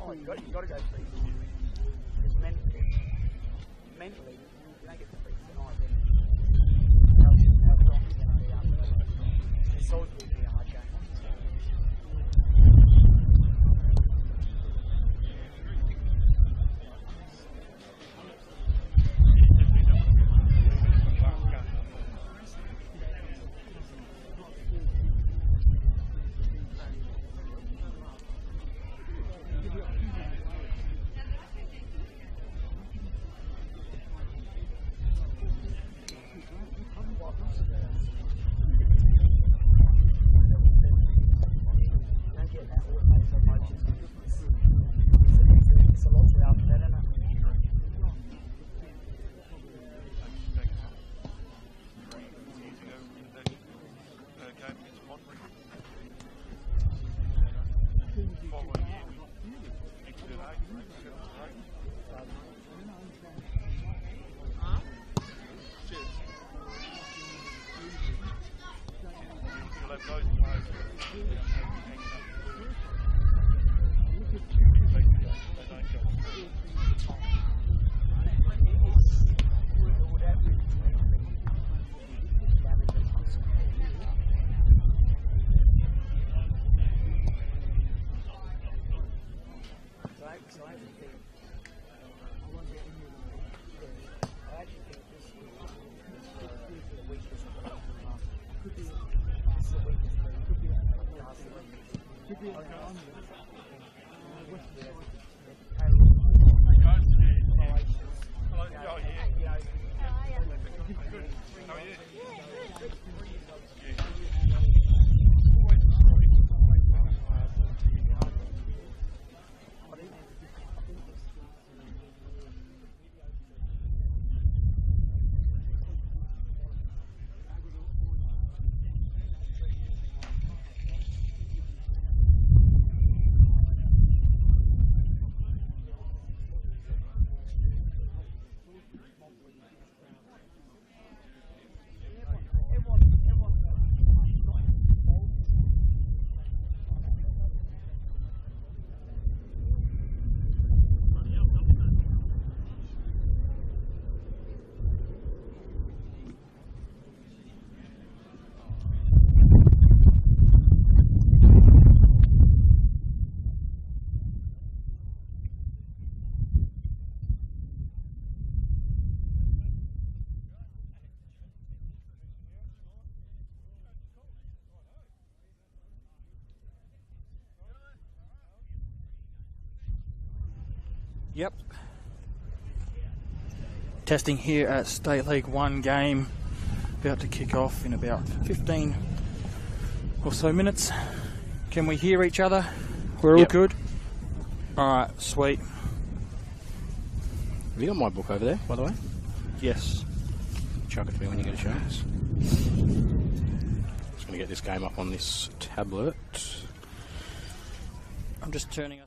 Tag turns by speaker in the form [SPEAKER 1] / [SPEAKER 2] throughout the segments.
[SPEAKER 1] Oh, you got to go free. It's mentally, you don't get the free tonight, then how strong is going to be after that? It's always going to be a hard game.
[SPEAKER 2] Yep. Testing here at State League 1 game. About to kick off in about 15 or so minutes. Can we hear each other? We're all good? Alright, sweet.
[SPEAKER 3] Have you got my book over there, by the way?
[SPEAKER 2] Yes.
[SPEAKER 3] Chuck it to me when you get a chance. Just going to get this game up on this tablet.
[SPEAKER 2] I'm just turning us.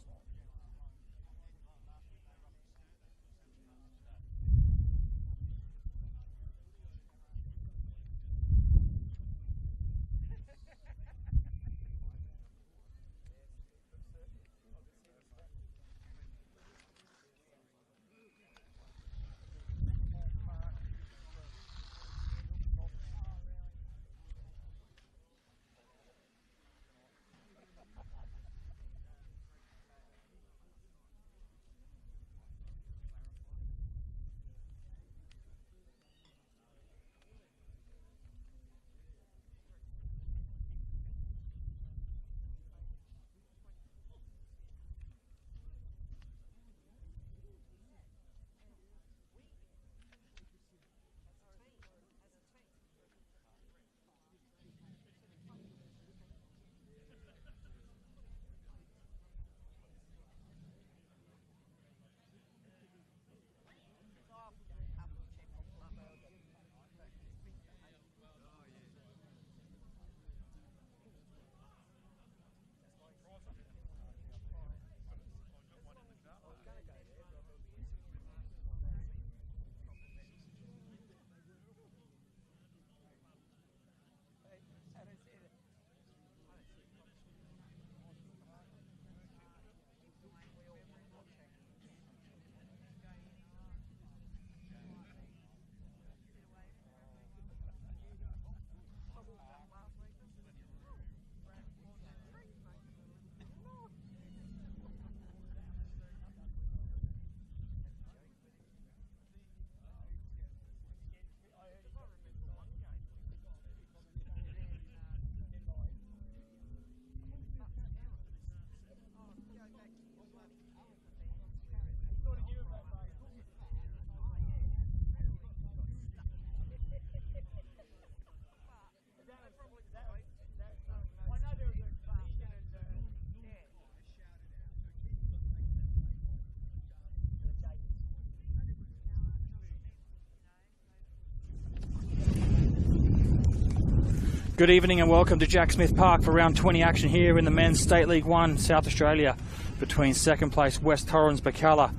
[SPEAKER 2] Good evening and welcome to Jack Smith Park for round 20 action here in the Men's State League 1 South Australia between second place West Torrens Birkalla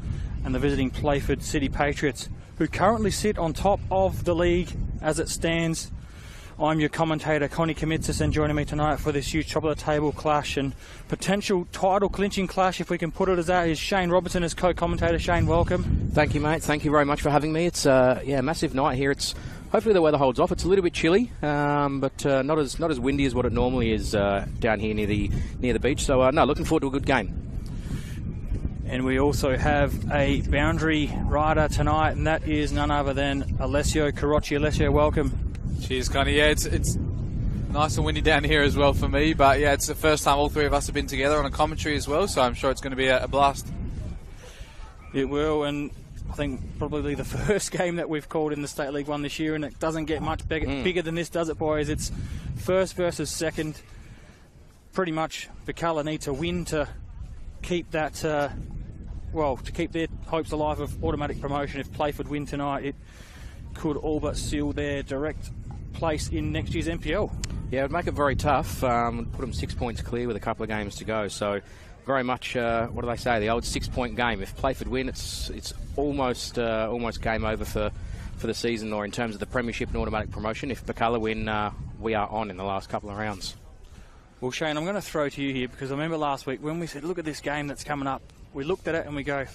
[SPEAKER 2] and the visiting Playford City Patriots, who currently sit on top of the league as it stands. I'm your commentator Connie Kamitsis, and joining me tonight for this huge top of the table clash and potential title clinching clash, if we can put it as that, is Shane Robertson as co-commentator. Shane, welcome.
[SPEAKER 3] Thank you, mate. Thank you very much for having me. It's a massive night here. It's hopefully the weather holds off. It's a little bit chilly, but not as windy as what it normally is down here near the beach. So looking forward to a good game.
[SPEAKER 2] And we also have a boundary rider tonight, and that is none other than Alessio Carocci. Alessio, welcome.
[SPEAKER 4] Cheers, Connie. Yeah, it's nice and windy down here as well for me, but yeah, it's the first time all three of us have been together on a commentary as well, so I'm sure it's going to be a blast.
[SPEAKER 2] It will, and I think probably the first game that we've called in the State League 1 this year, and it doesn't get much bigger than this, does it, boys? It's first versus second. Pretty much Birkalla need to win to keep that, to keep their hopes alive of automatic promotion. If Playford win tonight, it could all but seal their direct place in next year's NPL.
[SPEAKER 3] Yeah, it would make it very tough. Put them 6 points clear with a couple of games to go. So very much, what do they say, the old 6 point game. If Playford win, it's almost game over for the season, or in terms of the premiership and automatic promotion. If Birkalla win, we are on in the last couple of rounds.
[SPEAKER 2] Well, Shane, I'm going to throw to you here, because I remember last week when we said, look at this game that's coming up, we looked at it and we go,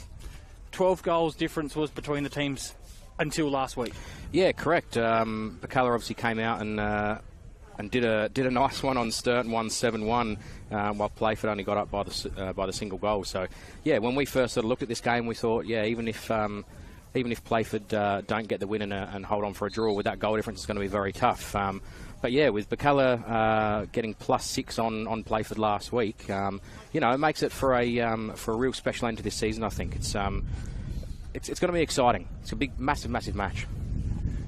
[SPEAKER 2] 12 goals difference was between the teams until last week. Yeah,
[SPEAKER 3] correct. Birkalla obviously came out and did a nice one on Sturton, 1-7-1, while Playford only got up by the single goal. So yeah, when we first sort of looked at this game, we thought, yeah, even if Playford don't get the win and hold on for a draw, with that goal difference, it's going to be very tough. But yeah, with Birkalla getting +6 on Playford last week, it makes it for a real special end to this season. I think it's going to be exciting. It's a big, massive match.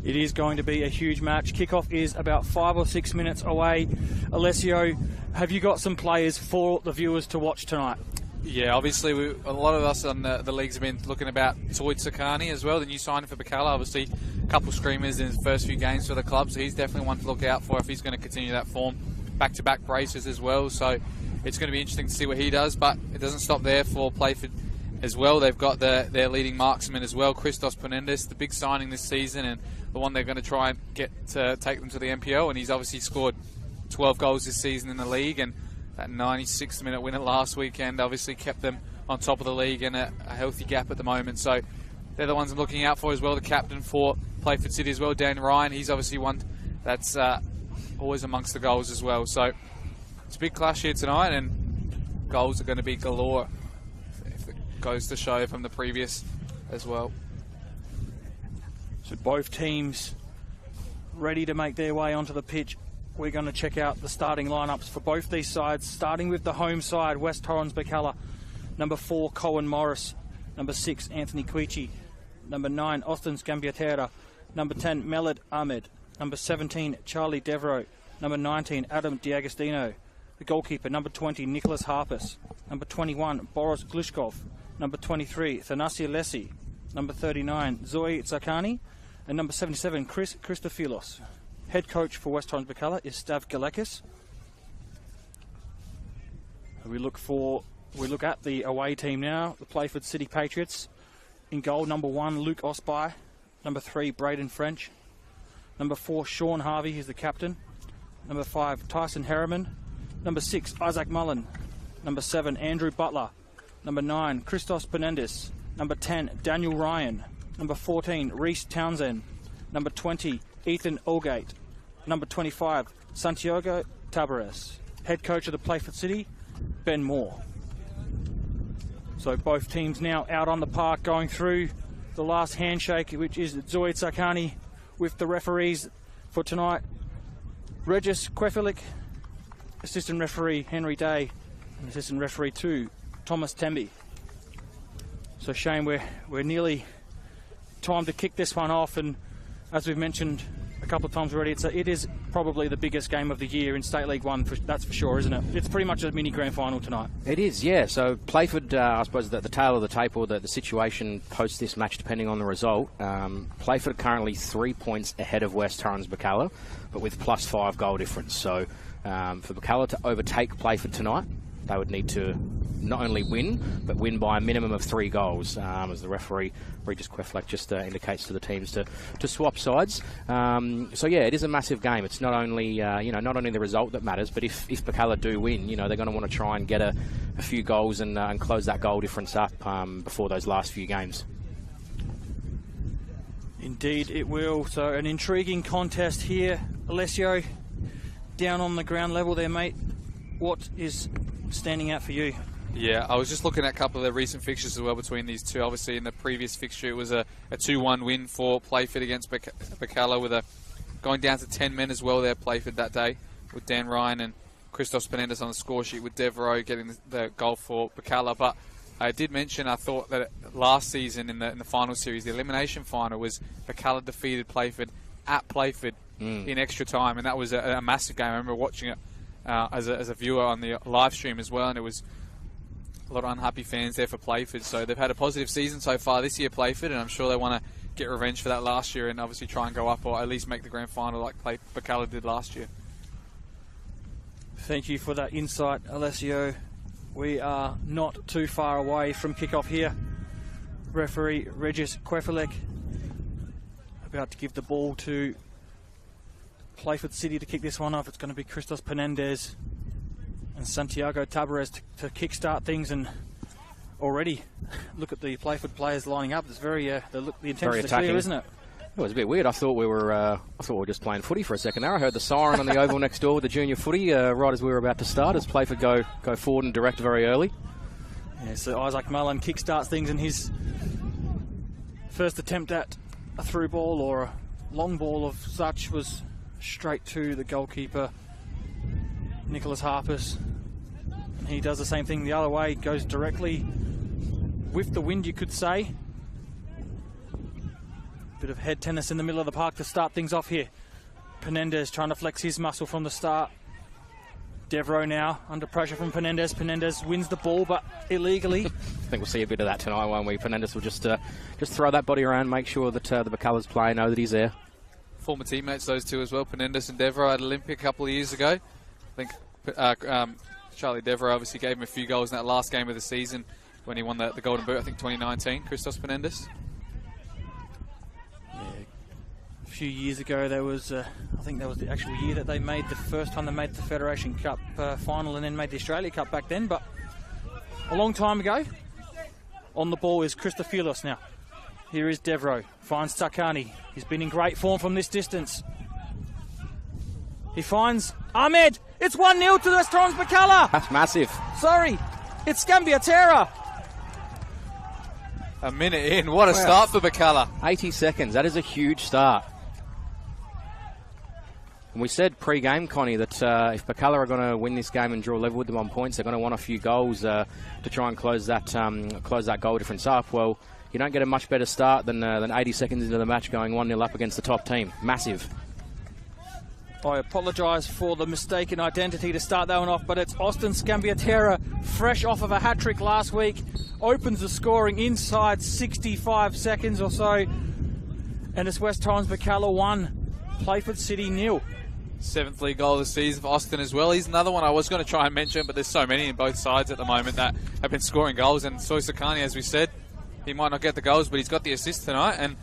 [SPEAKER 2] It is going to be a huge match. Kickoff is about 5 or 6 minutes away. Alessio, have you got some players for the viewers to watch tonight?
[SPEAKER 4] Yeah, obviously a lot of us on the leagues have been looking about Zoid Sakani as well, the new signing for Birkalla. Obviously, a couple screamers in his first few games for the club, so he's definitely one to look out for if he's going to continue that form. Back-to-back braces as well, so it's going to be interesting to see what he does, but it doesn't stop there for Playford as well. They've got their leading marksman as well, Christos Penendis, the big signing this season, and the one they're going to try and get to take them to the NPL, and he's obviously scored 12 goals this season in the league, and that 96th minute win at last weekend obviously kept them on top of the league and a healthy gap at the moment. So they're the ones I'm looking out for as well. The captain for Playford City as well, Dan Ryan, he's obviously one that's always amongst the goals as well. So it's a big clash here tonight, and goals are going to be galore, if it goes to show from the previous as well.
[SPEAKER 2] So both teams ready to make their way onto the pitch. We're going to check out the starting lineups for both these sides, starting with the home side, West Torrens Birkalla. Number 4, Cohen Morris. Number 6, Anthony Quici. Number 9, Austin Scambiatera. Number 10, Melad Ahmed. Number 17, Charlie Devro. Number 19, Adam Diagostino. The goalkeeper, number 20, Nicholas Harpus. Number 21, Boris Glishkov. Number 23, Thanasia Lessi. Number 39, Zoe Tsakani. And number 77, Chris Christofilos. Head coach for West Torrens Birkalla is Stav Galakis. We look at the away team now, the Playford City Patriots. In goal, number 1, Luke Osby. Number 3, Braden French. Number 4, Sean Harvey, who's the captain. Number 5, Tyson Harriman. Number 6, Isaac Mullen. Number 7, Andrew Butler. Number 9, Christos Penendis. Number 10, Daniel Ryan. Number 14, Reese Townsend. Number 20, Ethan Allgate. Number 25, Santiago Tabares. Head coach of the Playford City, Ben Moore. So both teams now out on the park going through the last handshake, which is Zoid Sakani with the referees for tonight. Regis Kwefelik, assistant referee Henry Day, and assistant referee 2, Thomas Temby. So Shane, we're nearly time to kick this one off, and as we've mentioned a couple of times already. It is probably the biggest game of the year in State League 1, that's for sure, isn't it? It's pretty much a mini grand final tonight.
[SPEAKER 3] It is, yeah. So Playford, I suppose the tail of the tape, or the situation post this match, depending on the result. Playford currently 3 points ahead of West Torrens Birkalla, but with +5 goal difference. So for Birkalla to overtake Playford tonight, they would need to not only win, but win by a minimum of 3 goals, as the referee, Regis Queflak, just indicates to the teams to swap sides. So yeah, it is a massive game. It's not only not only the result that matters, but if Birkalla do win, they're going to want to try and get a few goals and close that goal difference up before those last few games.
[SPEAKER 2] Indeed it will. So an intriguing contest here. Alessio, down on the ground level there, mate. What is standing out for you?
[SPEAKER 4] Yeah, I was just looking at a couple of the recent fixtures as well between these two. Obviously, in the previous fixture, it was a 2-1 win for Playford against Birkalla, with going down to 10 men as well there, Playford, that day, with Dan Ryan and Christos Penendis on the score sheet, with Devereaux getting the goal for Birkalla. But I did mention, I thought that last season in the final series, the elimination final, was Birkalla defeated Playford at Playford in extra time, and that was a massive game. I remember watching it as a viewer on the live stream as well, and it was a lot of unhappy fans there for Playford. So they've had a positive season so far this year, Playford, and I'm sure they want to get revenge for that last year and obviously try and go up, or at least make the grand final like Birkalla did last year.
[SPEAKER 2] Thank you for that insight, Alessio. We are not too far away from kickoff here. Referee Regis Queflak about to give the ball to Playford City to kick this one off. It's going to be Christos Penendis and Santiago Tabarez to kickstart things, and already look at the Playford players lining up. It's very the intentions are clear, isn't it?
[SPEAKER 3] It was a bit weird. I thought we were just playing footy for a second there. I heard the siren on the oval next door with the junior footy right as we were about to start, as Playford go forward and direct very early.
[SPEAKER 2] Yeah, so Isaac Mullen kickstarts things, and his first attempt at a through ball or a long ball of such was straight to the goalkeeper, Nicholas Harpers. And he does the same thing the other way, goes directly with the wind, you could say. Bit of head tennis in the middle of the park to start things off here. Penendis trying to flex his muscle from the start. Devereaux now under pressure from Penendis. Penendis wins the ball, but illegally.
[SPEAKER 3] I think we'll see a bit of that tonight, won't we? Penendis will just throw that body around, make sure that the Birkalla's player know that he's there.
[SPEAKER 4] Former teammates, those two as well, Penendis and Devereaux at Olympic a couple of years ago. I think Charlie Devereaux obviously gave him a few goals in that last game of the season when he won the Golden Boot, I think 2019, Christos Penendis.
[SPEAKER 2] A few years ago, there was, I think that was the actual year that they made the first time they made the Federation Cup final, and then made the Australia Cup back then, but a long time ago. On the ball is Christophilos now. Here is Devereaux, finds Takani. He's been in great form from this distance. He finds Ahmed. It's 1-0 to the West Torrens Birkalla.
[SPEAKER 3] That's massive.
[SPEAKER 2] Sorry, it's Scambiatera.
[SPEAKER 4] A minute in, what a start for Birkalla.
[SPEAKER 3] 80 seconds, that is a huge start. And we said pre-game, Connie, that if Birkalla are going to win this game and draw level with them on points, they're going to want a few goals to try and close that goal difference up. Well, you don't get a much better start than 80 seconds into the match going 1-0 up against the top team. Massive.
[SPEAKER 2] I apologise for the mistaken identity to start that one off, but it's Austin Scambiatera, fresh off of a hat-trick last week, opens the scoring inside 65 seconds or so, and it's West Torrens Birkalla 1, Playford City 0.
[SPEAKER 4] 7th league goal of the season for Austin as well. He's another one I was going to try and mention, but there's so many in both sides at the moment that have been scoring goals, and Soisakani, as we said, he might not get the goals, but he's got the assist tonight, and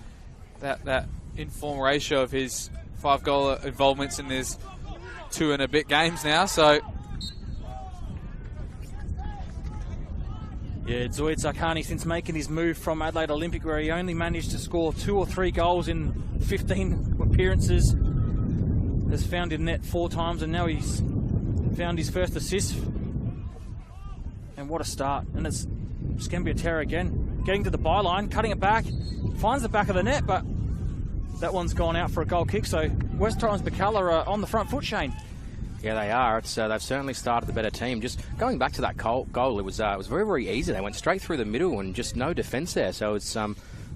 [SPEAKER 4] that in-form ratio of his 5-goal involvements in his 2 and a bit games now, so...
[SPEAKER 2] Yeah, Zoid Zakani, since making his move from Adelaide Olympic, where he only managed to score 2 or 3 goals in 15 appearances, has found in net 4 times, and now he's found his first assist. And what a start. And it's Scambiatera again, getting to the byline, cutting it back, finds the back of the net, but that one's gone out for a goal kick. So West Torrens Birkalla are on the front foot, Shane.
[SPEAKER 3] Yeah, they are. It's they've certainly started the better team. Just going back to that goal, it was very, very easy. They went straight through the middle and just no defence there. So it's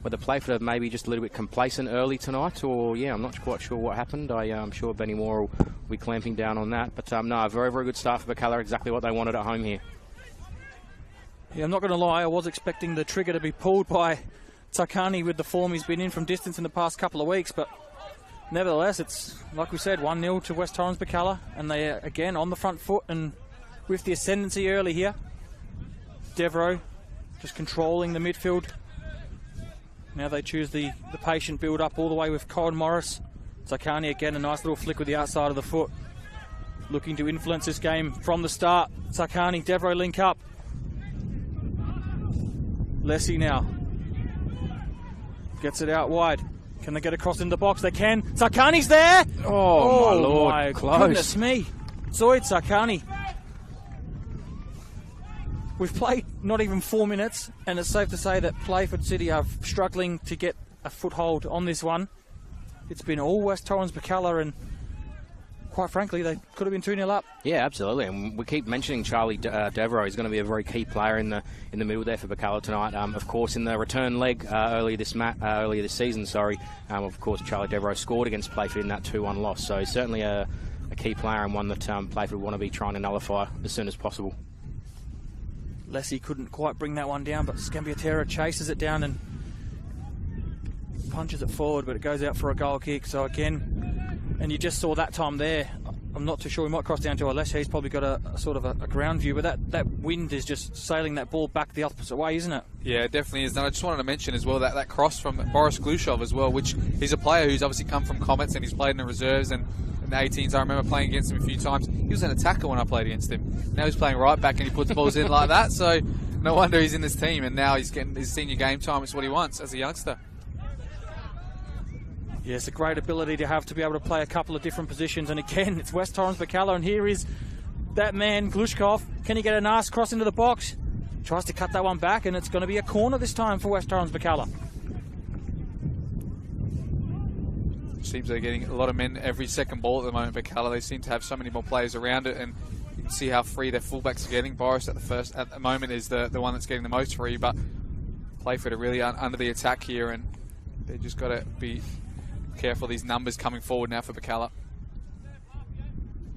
[SPEAKER 3] whether Playford are maybe just a little bit complacent early tonight, or yeah, I'm not quite sure what happened. I'm sure Benny Moore will be clamping down on that. But no, very, very good start for Birkalla, exactly what they wanted at home here.
[SPEAKER 2] Yeah, I'm not going to lie, I was expecting the trigger to be pulled by Takani with the form he's been in from distance in the past couple of weeks, but nevertheless, it's, like we said, 1-0 to West Torrens Birkalla, and they are again on the front foot and with the ascendancy early here. Devereaux just controlling the midfield. Now they choose the patient build-up all the way with Colin Morris. Takani again, a nice little flick with the outside of the foot. Looking to influence this game from the start. Takani, Devereaux link up. Lessie now. Gets it out wide. Can they get across in the box? They can. Takani's there!
[SPEAKER 3] Oh my Lord,
[SPEAKER 2] my
[SPEAKER 3] close.
[SPEAKER 2] Goodness me. Zoid Takani. We've played not even 4 minutes, and it's safe to say that Playford City are struggling to get a foothold on this one. It's been all West Torrens Birkalla, and quite frankly, they could have been 2-0 up.
[SPEAKER 3] Yeah, absolutely. And we keep mentioning Charlie Devereaux. He's going to be a very key player in the middle there for Birkalla tonight. Of course, in the return leg earlier this season, of course, Charlie Devereaux scored against Playford in that 2-1 loss. So he's certainly a key player and one that Playford want to be trying to nullify as soon as possible.
[SPEAKER 2] Lessie couldn't quite bring that one down, but Scambiatera chases it down and punches it forward, but it goes out for a goal kick. So again, and you just saw that time there, I'm not too sure, we might cross down to Alessia. He's probably got a sort of a ground view, but that wind is just sailing that ball back the opposite way, isn't it?
[SPEAKER 4] Yeah, it definitely is. And I just wanted to mention as well that cross from Boris Glushov as well, which he's a player who's obviously come from Comets and he's played in the reserves and the 18s. I remember playing against him a few times. He was an attacker when I played against him. Now he's playing right back and he puts balls in like that. So no wonder he's in this team, and now he's getting his senior game time. It's what he wants as a youngster.
[SPEAKER 2] Yeah, it's a great ability to have to be able to play a couple of different positions. And again, it's West Torrens Birkalla, and here is that man, Glushkov. Can he get a nice cross into the box? Tries to cut that one back, and it's going to be a corner this time for West Torrens Birkalla.
[SPEAKER 4] Seems they're getting a lot of men every second ball at the moment, Birkalla. They seem to have so many more players around it, and you can see how free their fullbacks are getting. Boris at the moment is the one that's getting the most free, but Playford are really under the attack here, and they just got to be careful. These numbers coming forward now for Birkalla.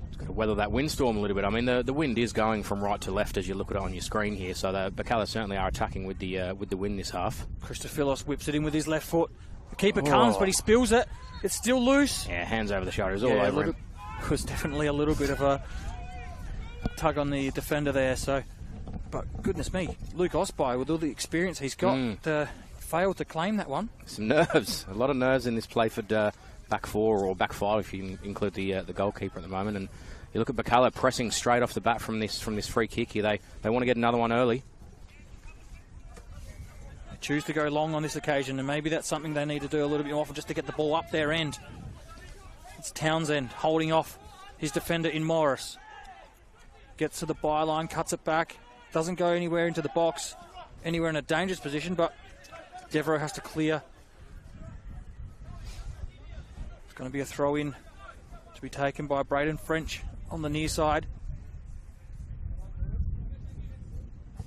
[SPEAKER 3] It's got to weather that windstorm a little bit. I mean, the wind is going from right to left as you look at it on your screen here, so the Birkalla certainly are attacking with the wind this half.
[SPEAKER 2] Christophilos whips it in with his left foot. The keeper comes, but he spills it. It's still loose.
[SPEAKER 3] Yeah, hands over the shoulders all over him.
[SPEAKER 2] It was definitely a little bit of a tug on the defender there. So, but goodness me, Luke Osby, with all the experience he's got, failed to claim that one.
[SPEAKER 3] Some nerves, a lot of nerves in this Playford back four, or back five if you include the goalkeeper at the moment. And you look at Birkalla pressing straight off the bat from this free kick here. They want to get another one early.
[SPEAKER 2] Choose to go long on this occasion, and maybe that's something they need to do a little bit more often, just to get the ball up their end. It's Townsend holding off his defender in Morris. Gets to the byline, cuts it back, doesn't go anywhere into the box, anywhere in a dangerous position, but Devereaux has to clear. It's going to be a throw-in to be taken by Braden French on the near side.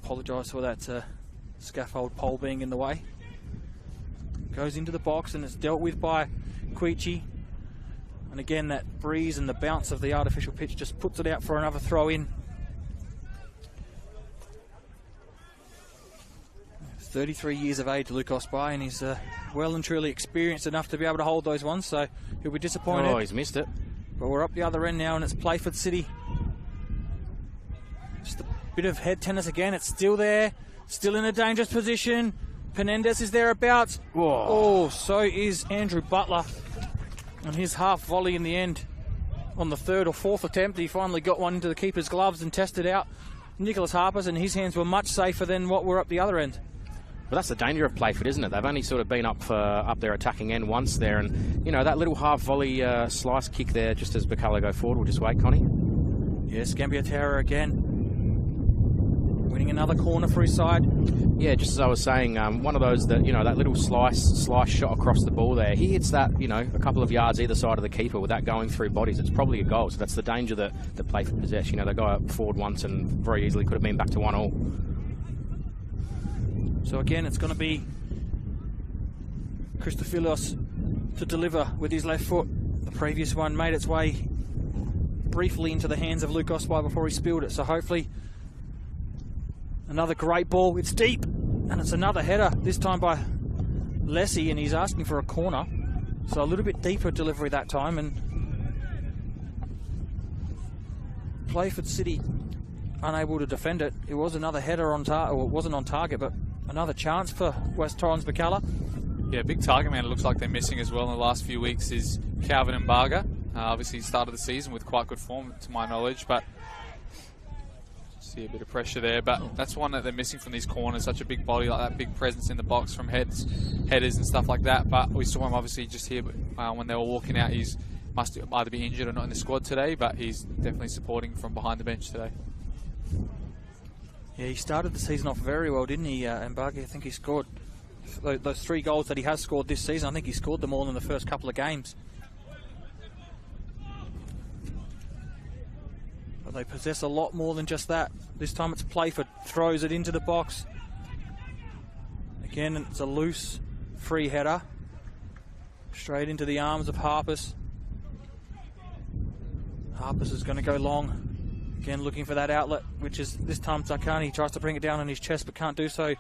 [SPEAKER 2] Apologise for that scaffold pole being in the way. Goes into the box and it's dealt with by Quichi. And again, that breeze and the bounce of the artificial pitch just puts it out for another throw in. 33 years of age, Luke Osby, and he's well and truly experienced enough to be able to hold those ones, so he'll be disappointed.
[SPEAKER 3] Oh, he's missed it.
[SPEAKER 2] But we're up the other end now, and it's Playford City. Just a bit of head tennis again. It's still there. Still in a dangerous position. Penendez is thereabouts.
[SPEAKER 3] Whoa.
[SPEAKER 2] Oh, so is Andrew Butler. And his half volley in the end. On the third or fourth attempt, he finally got one into the keeper's gloves and tested out Nicholas Harper's, and his hands were much safer than what were up the other end.
[SPEAKER 3] Well, that's the danger of Playford, isn't it? They've only sort of been up their attacking end once there, and you know that little half volley slice kick there, just as Birkalla go forward. We'll just wait, Connie.
[SPEAKER 2] Yes, Scambiatera again, winning another corner for his side.
[SPEAKER 3] Yeah, just as I was saying, one of those that that little slice shot across the ball there. He hits that a couple of yards either side of the keeper without going through bodies. It's probably a goal. So that's the danger that Playford possess. They go up forward once and very easily could have been back to 1-1.
[SPEAKER 2] So again, it's going to be Christophilos to deliver with his left foot. The previous one made its way briefly into the hands of Luke Oswald before he spilled it. So hopefully another great ball. It's deep, and it's another header, this time by Lessie, and he's asking for a corner. So a little bit deeper delivery that time, and Playford City unable to defend it. It was another header on target, or it wasn't on target, but another chance for West Torrens Birkalla.
[SPEAKER 4] Yeah, big target man it looks like they're missing as well in the last few weeks is Calvin Embarga. Obviously he started the season with quite good form to my knowledge, but see a bit of pressure there. But that's one that they're missing from these corners, such a big body like that, big presence in the box from headers and stuff like that. But we saw him obviously just here when they were walking out. He's must either be injured or not in the squad today, but he's definitely supporting from behind the bench today.
[SPEAKER 2] Yeah, he started the season off very well, didn't he, Embarga? I think he scored those 3 goals that he has scored this season. I think he scored them all in the first couple of games. But they possess a lot more than just that. This time it's Playford, throws it into the box. Again, it's a loose free header. Straight into the arms of Harpus. Harpus is going to go long. Again, looking for that outlet, which is this time Sakani. He tries to bring it down on his chest, but can't do so.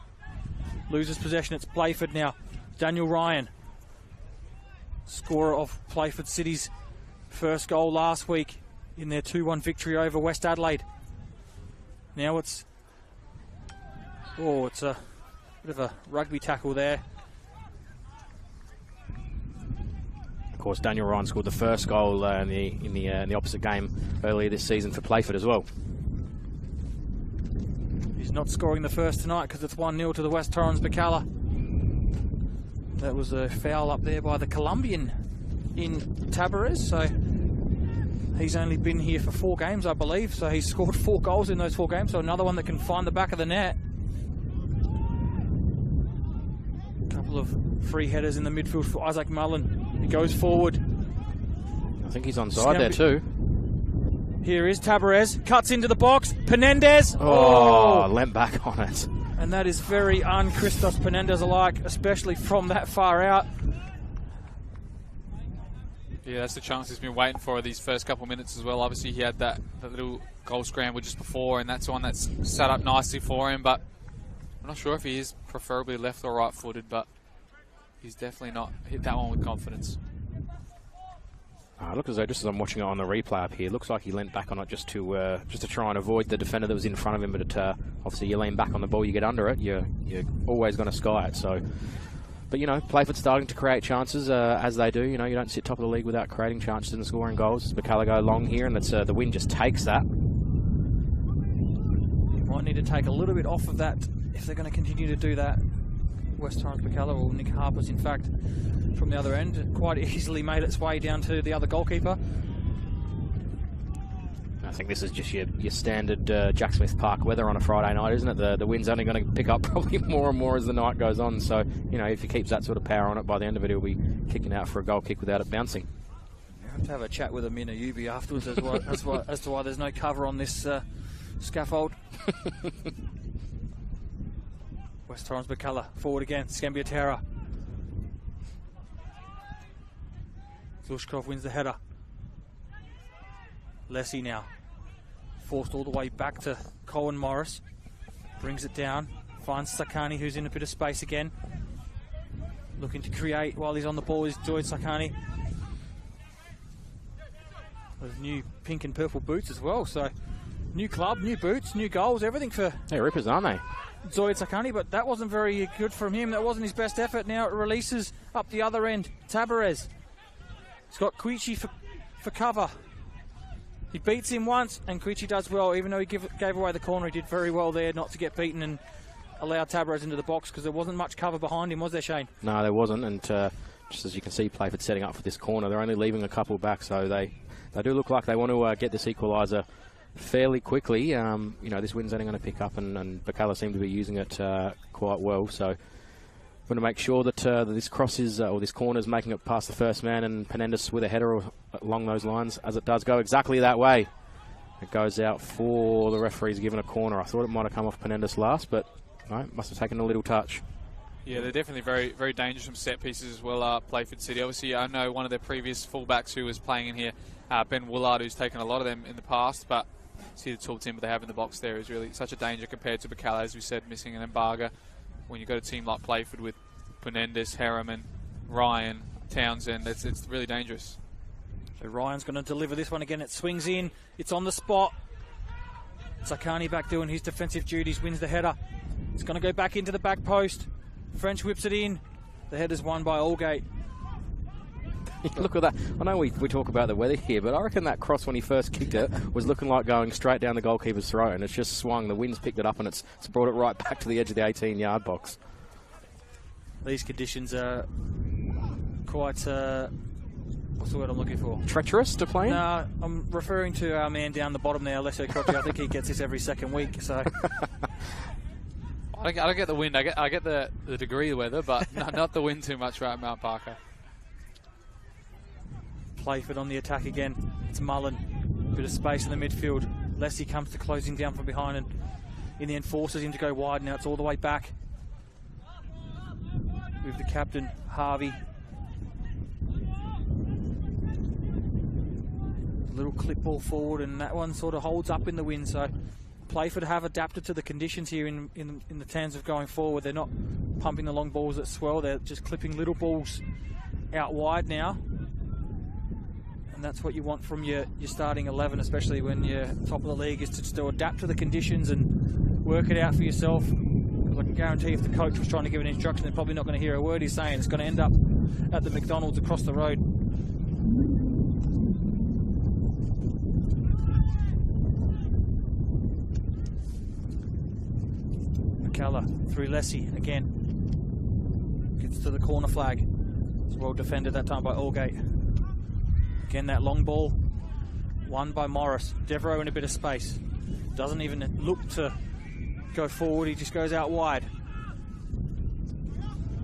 [SPEAKER 2] Loses possession. It's Playford now. Daniel Ryan, scorer of Playford City's first goal last week in their 2-1 victory over West Adelaide. Now it's a bit of a rugby tackle there.
[SPEAKER 3] Of course, Daniel Ryan scored the first goal in the opposite game earlier this season for Playford as well.
[SPEAKER 2] He's not scoring the first tonight because it's 1-0 to the West Torrens Birkalla. That was a foul up there by the Colombian in Tabarez. So he's only been here for 4 games, I believe. So he's scored 4 goals in those 4 games. So another one that can find the back of the net. A couple of free headers in the midfield for Isaac Mullen. He goes forward.
[SPEAKER 3] I think he's onside there too.
[SPEAKER 2] Here is Tabarez. Cuts into the box. Penendez.
[SPEAKER 3] Oh, leant back on it.
[SPEAKER 2] And that is very un-Christos Penendez alike, especially from that far out.
[SPEAKER 4] Yeah, that's the chance he's been waiting for these first couple of minutes as well. Obviously, he had that little goal scramble just before, and that's one that's set up nicely for him. But I'm not sure if he is preferably left or right-footed, but he's definitely not hit that one with confidence.
[SPEAKER 3] Look as though, just as I'm watching it on the replay up here, looks like he leant back on it just to try and avoid the defender that was in front of him. But obviously, you lean back on the ball, you get under it, you're always going to sky it. So, but Playford's starting to create chances as they do. You don't sit top of the league without creating chances and scoring goals. Birkalla go long here, and it's the wind just takes that.
[SPEAKER 2] You might need to take a little bit off of that if they're going to continue to do that. West Torrens Birkalla, or Nick Harpers, in fact, from the other end, quite easily made its way down to the other goalkeeper.
[SPEAKER 3] I think this is just your standard Jack Smith Park weather on a Friday night, isn't it? The wind's only going to pick up probably more and more as the night goes on. So, if he keeps that sort of power on it, by the end of it, he'll be kicking out for a goal kick without it bouncing.
[SPEAKER 2] You have to have a chat with him in a UB afterwards as to why there's no cover on this scaffold. West Torrens Birkalla, forward again, Scambiatera. Glushkov wins the header. Lessie now, forced all the way back to Colin Morris. Brings it down, finds Sakani, who's in a bit of space again. Looking to create while he's on the ball is Joy Sakani. Those new pink and purple boots as well, so new club, new boots, new goals, everything for...
[SPEAKER 3] They're rippers, aren't they?
[SPEAKER 2] Zoid Sakani, but that wasn't very good from him. That wasn't his best effort. Now it releases up the other end. Tabarez. He's got Quichi for cover. He beats him once, and Quichi does well. Even though he gave away the corner, he did very well there not to get beaten and allow Tabarez into the box, because there wasn't much cover behind him, was there, Shane?
[SPEAKER 3] No, there wasn't, and just as you can see, Playford setting up for this corner. They're only leaving a couple back, so they do look like they want to get this equaliser fairly quickly. This wind's only going to pick up, and Birkalla seem to be using it quite well. So, going to make sure that this cross is or this corner is making it past the first man, and Penendez with a header along those lines, as it does go exactly that way. It goes out for the referee's given a corner. I thought it might have come off Penendez last, but no, must have taken a little touch.
[SPEAKER 4] Yeah, they're definitely very, very dangerous from set pieces as well, Playford City. Obviously, I know one of their previous fullbacks who was playing in here, Ben Woolard, who's taken a lot of them in the past, but see the tall timber they have in the box there is really such a danger compared to Birkalla, as we said, missing an embargo. When you've got a team like Playford with Penendis, Harriman, Ryan, Townsend, it's really dangerous.
[SPEAKER 2] So Ryan's going to deliver this one again. It swings in. It's on the spot. Sakani back doing his defensive duties, wins the header. It's going to go back into the back post. French whips it in. The header's won by Allgate.
[SPEAKER 3] Look at that. I know we talk about the weather here, but I reckon that cross when he first kicked it was looking like going straight down the goalkeeper's throat, and it's just swung. The wind's picked it up, and it's brought it right back to the edge of the 18-yard box.
[SPEAKER 2] These conditions are quite... what's the word I'm looking for?
[SPEAKER 3] Treacherous to play in?
[SPEAKER 2] No, I'm referring to our man down the bottom there, Alessio Crocci. I think he gets this every second week, so...
[SPEAKER 4] I don't get the wind. I get the degree of weather, but not the wind too much right at Mount Parker.
[SPEAKER 2] Playford on the attack again. It's Mullen. Bit of space in the midfield. Leslie comes to closing down from behind, and in the end forces him to go wide. Now it's all the way back with the captain, Harvey. Little clip ball forward, and that one sort of holds up in the wind. So Playford have adapted to the conditions here in the terms of going forward. They're not pumping the long balls that swell. They're just clipping little balls out wide now. And that's what you want from your starting 11, especially when you're top of the league, is to still adapt to the conditions and work it out for yourself. Because I can guarantee if the coach was trying to give an instruction, they're probably not going to hear a word he's saying. It's going to end up at the McDonald's across the road. Birkalla through Lessie again. Gets to the corner flag. It's well defended that time by Allgate. Again, that long ball won by Morris. Devereaux in a bit of space. Doesn't even look to go forward. He just goes out wide.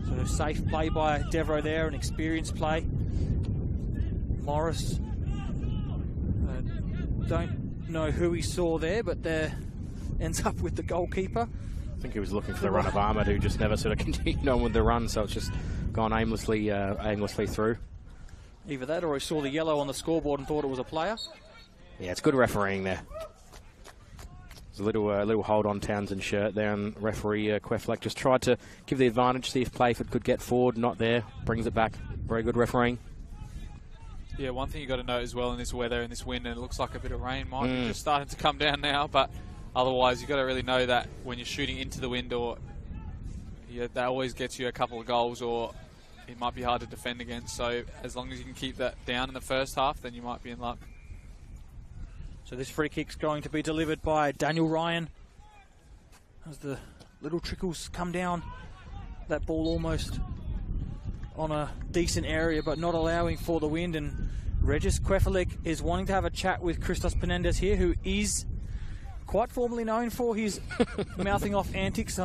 [SPEAKER 2] So safe play by Devereaux there, an experienced play. Morris, don't know who he saw there, but there ends up with the goalkeeper.
[SPEAKER 3] I think he was looking for the run of Ahmed, who just never sort of continued on with the run, so it's just gone aimlessly through.
[SPEAKER 2] Either that, or he saw the yellow on the scoreboard and thought it was a player.
[SPEAKER 3] Yeah, it's good refereeing there. There's a little hold on Townsend's shirt there, and referee Quefleck just tried to give the advantage, see if Playford could get forward. Not there. Brings it back. Very good refereeing.
[SPEAKER 4] Yeah, one thing you got to note as well in this weather and this wind, and it looks like a bit of rain might be just starting to come down now, but otherwise you got to really know that when you're shooting into the wind, or that always gets you a couple of goals, or it might be hard to defend against. So as long as you can keep that down in the first half, then you might be in luck.
[SPEAKER 2] So this free kick's going to be delivered by Daniel Ryan. As the little trickles come down, that ball almost on a decent area, but not allowing for the wind. And Regis Quefalik is wanting to have a chat with Christos Penendis here, who is quite formally known for his mouthing off antics.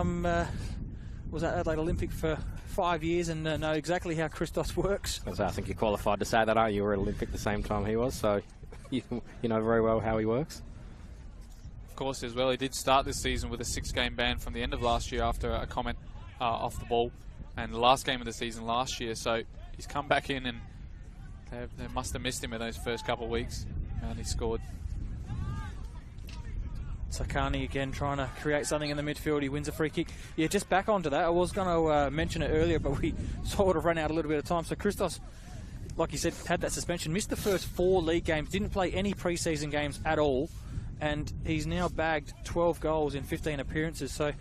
[SPEAKER 2] Was at Adelaide Olympic for 5 years and know exactly how Christos works.
[SPEAKER 3] I think you're qualified to say that, aren't you? You were at Olympic the same time he was, so you know very well how he works.
[SPEAKER 4] Of course, as well, he did start this season with a 6-game ban from the end of last year after a comment off the ball, and the last game of the season last year. So he's come back in, and they must have missed him in those first couple of weeks, and he scored.
[SPEAKER 2] Sakani again trying to create something in the midfield. He wins a free kick. Yeah, just back onto that. I was going to mention it earlier, but we sort of ran out a little bit of time. So Christos, like you said, had that suspension, missed the first 4 league games, didn't play any pre-season games at all, and he's now bagged 12 goals in 15 appearances. So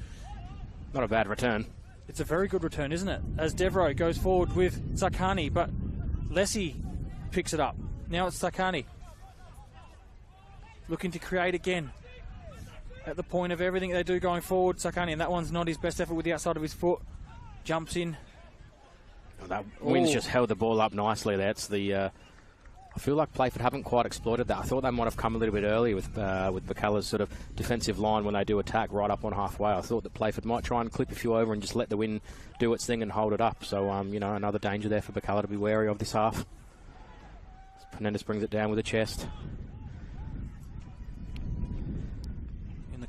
[SPEAKER 3] not a bad return.
[SPEAKER 2] It's a very good return, isn't it? As Devereaux goes forward with Sakani, but Lessie picks it up. Now it's Sakani looking to create again. At the point of everything they do going forward, Sakani, and that one's not his best effort with the outside of his foot. Jumps in.
[SPEAKER 3] Oh, that wind's just held the ball up nicely. That's the. I feel like Playford haven't quite exploited that. I thought they might have come a little bit early with Birkalla's sort of defensive line when they do attack right up on halfway. I thought that Playford might try and clip a few over and just let the wind do its thing and hold it up. So another danger there for Birkalla to be wary of this half. Penendis brings it down with a chest.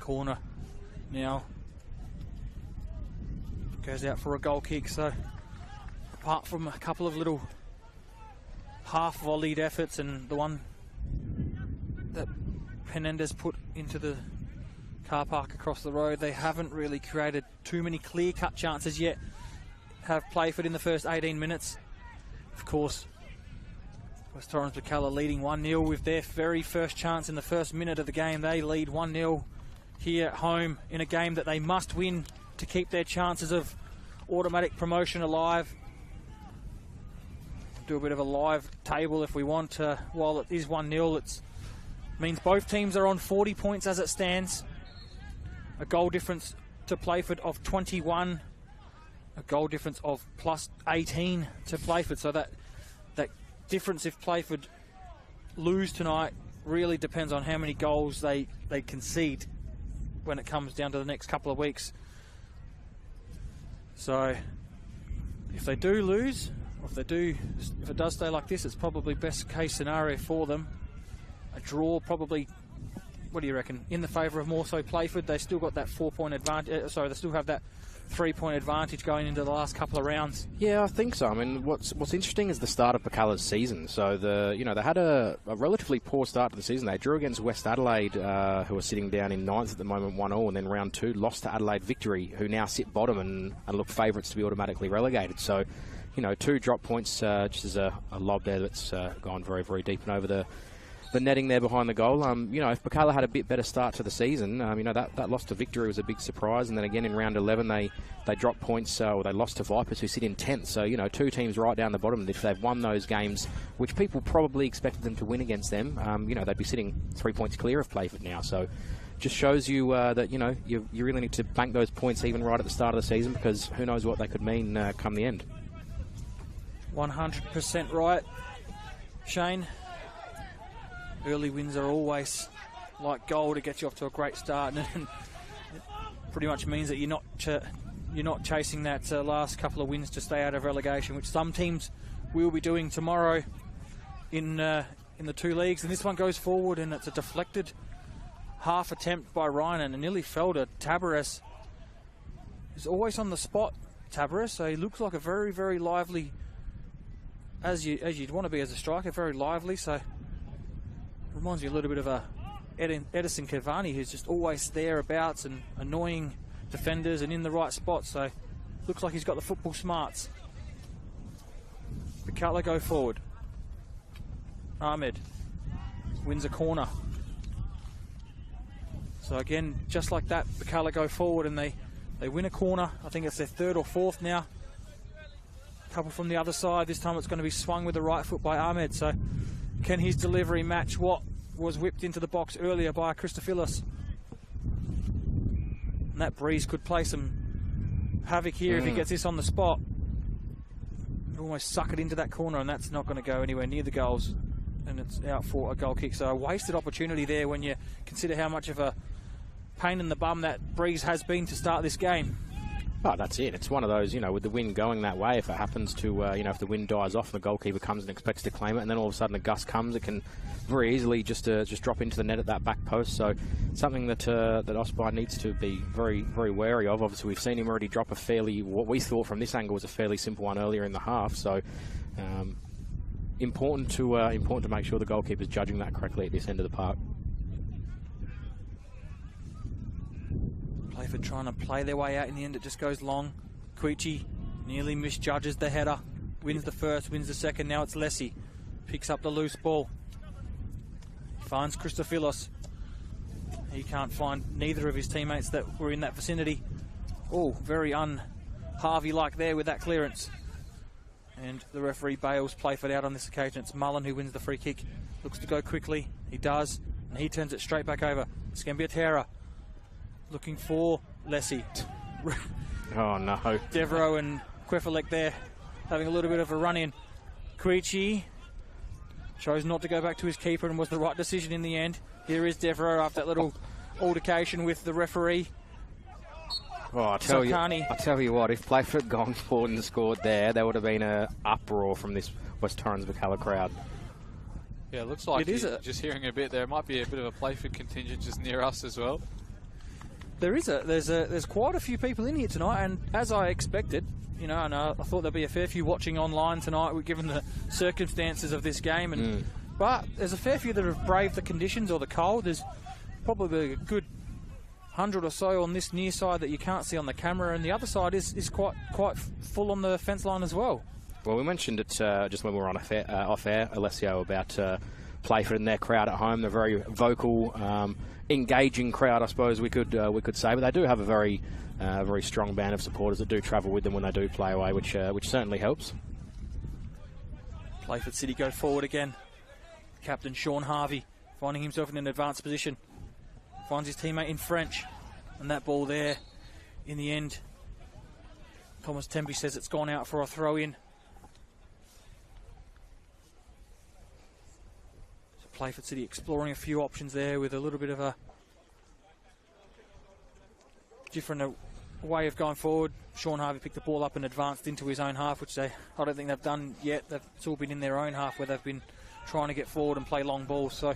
[SPEAKER 2] Corner now. goes out for a goal kick. So apart from a couple of little half-volleyed efforts and the one that Penendez put into the car park across the road, they haven't really created too many clear-cut chances yet. Have Playford in the first 18 minutes. Of course, West Torrens Birkalla leading 1-0 with their very first chance in the first minute of the game. They lead 1-0 here at home in a game that they must win to keep their chances of automatic promotion alive. Do a bit of a live table if we want. While it is 1-0, it means both teams are on 40 points as it stands. A goal difference to Playford of 21. A goal difference of plus 18 to Playford. So that difference, if Playford lose tonight, really depends on how many goals they concede when it comes down to the next couple of weeks. So if they do lose, or if it does stay like this, it's probably best case scenario for them. A draw probably, what do you reckon, in the favour of more so Playford. They still got that 4-point advantage, they still have that 3-point advantage going into the last couple of rounds.
[SPEAKER 3] Yeah, I think so. I mean, what's interesting is the start of Birkalla's season. So they had a relatively poor start to the season. They drew against West Adelaide, who are sitting down in 9th at the moment, 1-1, and then round 2 lost to Adelaide Victory, who now sit bottom and look favourites to be automatically relegated. So, 2 drop points, just as a lob there that's gone very, very deep and over the netting there behind the goal. If Birkalla had a bit better start to the season, that loss to Victory was a big surprise. And then again in round 11, they dropped points, or they lost to Vipers, who sit in 10th. So, 2 teams right down the bottom. If they've won those games, which people probably expected them to win against them, they'd be sitting 3 points clear of Playford now. So just shows you that, you really need to bank those points even right at the start of the season, because who knows what they could mean come the end.
[SPEAKER 2] 100% right, Shane. Early wins are always like gold to get you off to a great start, and it pretty much means that you're not chasing that last couple of wins to stay out of relegation, which some teams will be doing tomorrow in the 2 leagues. And this one goes forward, and it's a deflected half attempt by Ryan, and it nearly fell to Tabarez. He's always on the spot, Tabarez, so he looks like a very, very lively, as you'd want to be as a striker, very lively. So reminds me a little bit of Edison Cavani, who's just always thereabouts and annoying defenders and in the right spot. So looks like he's got the football smarts. Birkalla go forward. Ahmed wins a corner. So again, just like that, Birkalla go forward and they win a corner. I think it's their 3rd or 4th now. Couple from the other side. This time it's going to be swung with the right foot by Ahmed. So can his delivery match what was whipped into the box earlier by Christophilos? And that breeze could play some havoc here if he gets this on the spot. Almost suck it into that corner, and that's not going to go anywhere near the goals. And it's out for a goal kick. So a wasted opportunity there when you consider how much of a pain in the bum that breeze has been to start this game.
[SPEAKER 3] Oh, that's it. It's one of those, with the wind going that way, if it happens to, if the wind dies off and the goalkeeper comes and expects to claim it, and then all of a sudden a gust comes, it can very easily just drop into the net at that back post. So something that Osby needs to be very, very wary of. Obviously, we've seen him already drop what we thought from this angle was a fairly simple one earlier in the half. So important to make sure the goalkeeper's judging that correctly at this end of the park.
[SPEAKER 2] Playford trying to play their way out. In the end, it just goes long. Quichi nearly misjudges the header. Wins the first, wins the second. Now it's Lessie. Picks up the loose ball. Finds Christophilos. He can't find neither of his teammates that were in that vicinity. Oh, very un-Harvey-like there with that clearance. And the referee bails Playford out on this occasion. It's Mullen who wins the free kick. Looks to go quickly. He does. And he turns it straight back over. Scambiatera looking for Lessie.
[SPEAKER 3] Oh no.
[SPEAKER 2] Devereaux and Quefalek there having a little bit of a run-in. Quichi chose not to go back to his keeper and was the right decision in the end. Here is Devereaux after that little altercation with the referee.
[SPEAKER 3] Oh, I tell you what, if Playford had gone forward and scored there would have been an uproar from this West Torrens Birkalla crowd.
[SPEAKER 4] Yeah, it looks like just hearing a bit there. It might be a bit of a Playford contingent just near us as well.
[SPEAKER 2] There's quite a few people in here tonight, and as I expected, you know, and I thought there'd be a fair few watching online tonight, given the circumstances of this game. And but there's a fair few that have braved the conditions or the cold. There's probably a good 100 or so on this near side that you can't see on the camera, and the other side is quite full on the fence line as well.
[SPEAKER 3] Well, we mentioned it just when we were on off air, Alessio, about Playford and their crowd at home. They're very vocal, engaging crowd, I suppose we could say. But they do have a very strong band of supporters that do travel with them when they do play away, which certainly helps.
[SPEAKER 2] Playford City go forward again. Captain Sean Harvey finding himself in an advanced position. Finds his teammate in French, and that ball there in the end. Thomas Temby says it's gone out for a throw-in. So Playford City exploring a few options there with a little bit of a different way of going forward. Sean Harvey picked the ball up and advanced into his own half, which I don't think they've done yet. It's all been in their own half where they've been trying to get forward and play long balls. So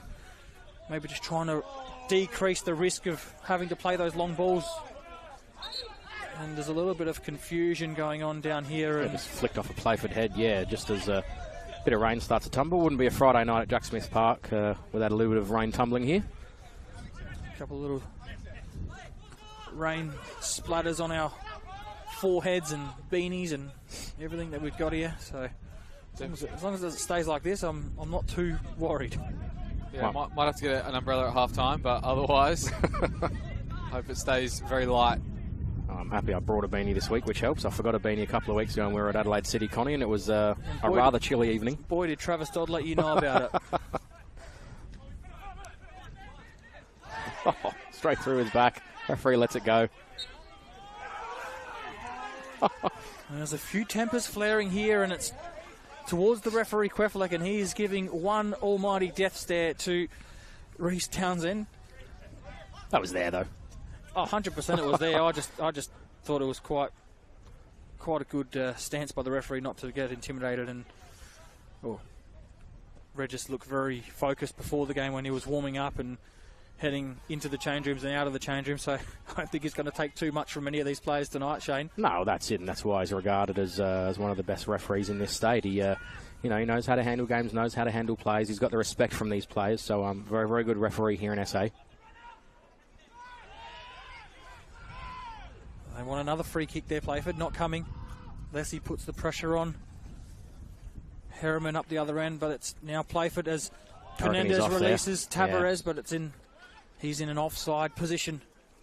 [SPEAKER 2] maybe just trying to decrease the risk of having to play those long balls. And there's a little bit of confusion going on down here. And
[SPEAKER 3] just flicked off a Playford head, just as a bit of rain starts to tumble. Wouldn't be a Friday night at Jack Smith Park without a little bit of rain tumbling here.
[SPEAKER 2] A couple of little rain splatters on our foreheads and beanies and everything that we've got here. So as long as it stays like this, I'm not too worried.
[SPEAKER 4] Yeah, might have to get an umbrella at half time, but otherwise, hope it stays very light.
[SPEAKER 3] I'm happy I brought a beanie this week, which helps. I forgot a beanie a couple of weeks ago when we were at Adelaide City, Connie, and it was a rather chilly evening.
[SPEAKER 2] Boy, did Travis Dodd let you know about it.
[SPEAKER 3] Straight through his back. Referee lets it go.
[SPEAKER 2] There's a few tempers flaring here, and it's towards the referee Quefflek, and he is giving one almighty death stare to Reece Townsend.
[SPEAKER 3] That was there, though.
[SPEAKER 2] Oh, 100% it was there. I just thought it was quite a good stance by the referee not to get intimidated. And Regis looked very focused before the game when he was warming up and heading into the change rooms and out of the change room. So I don't think he's going to take too much from any of these players tonight, Shane.
[SPEAKER 3] No, that's it, and that's why he's regarded as one of the best referees in this state. He knows how to handle games, knows how to handle plays. He's got the respect from these players. So very, very good referee here in SA.
[SPEAKER 2] They want another free kick there, Playford. Not coming. Leslie puts the pressure on. Harriman up the other end, but it's now Playford as Penendez releases Tavares, but he's in an offside position.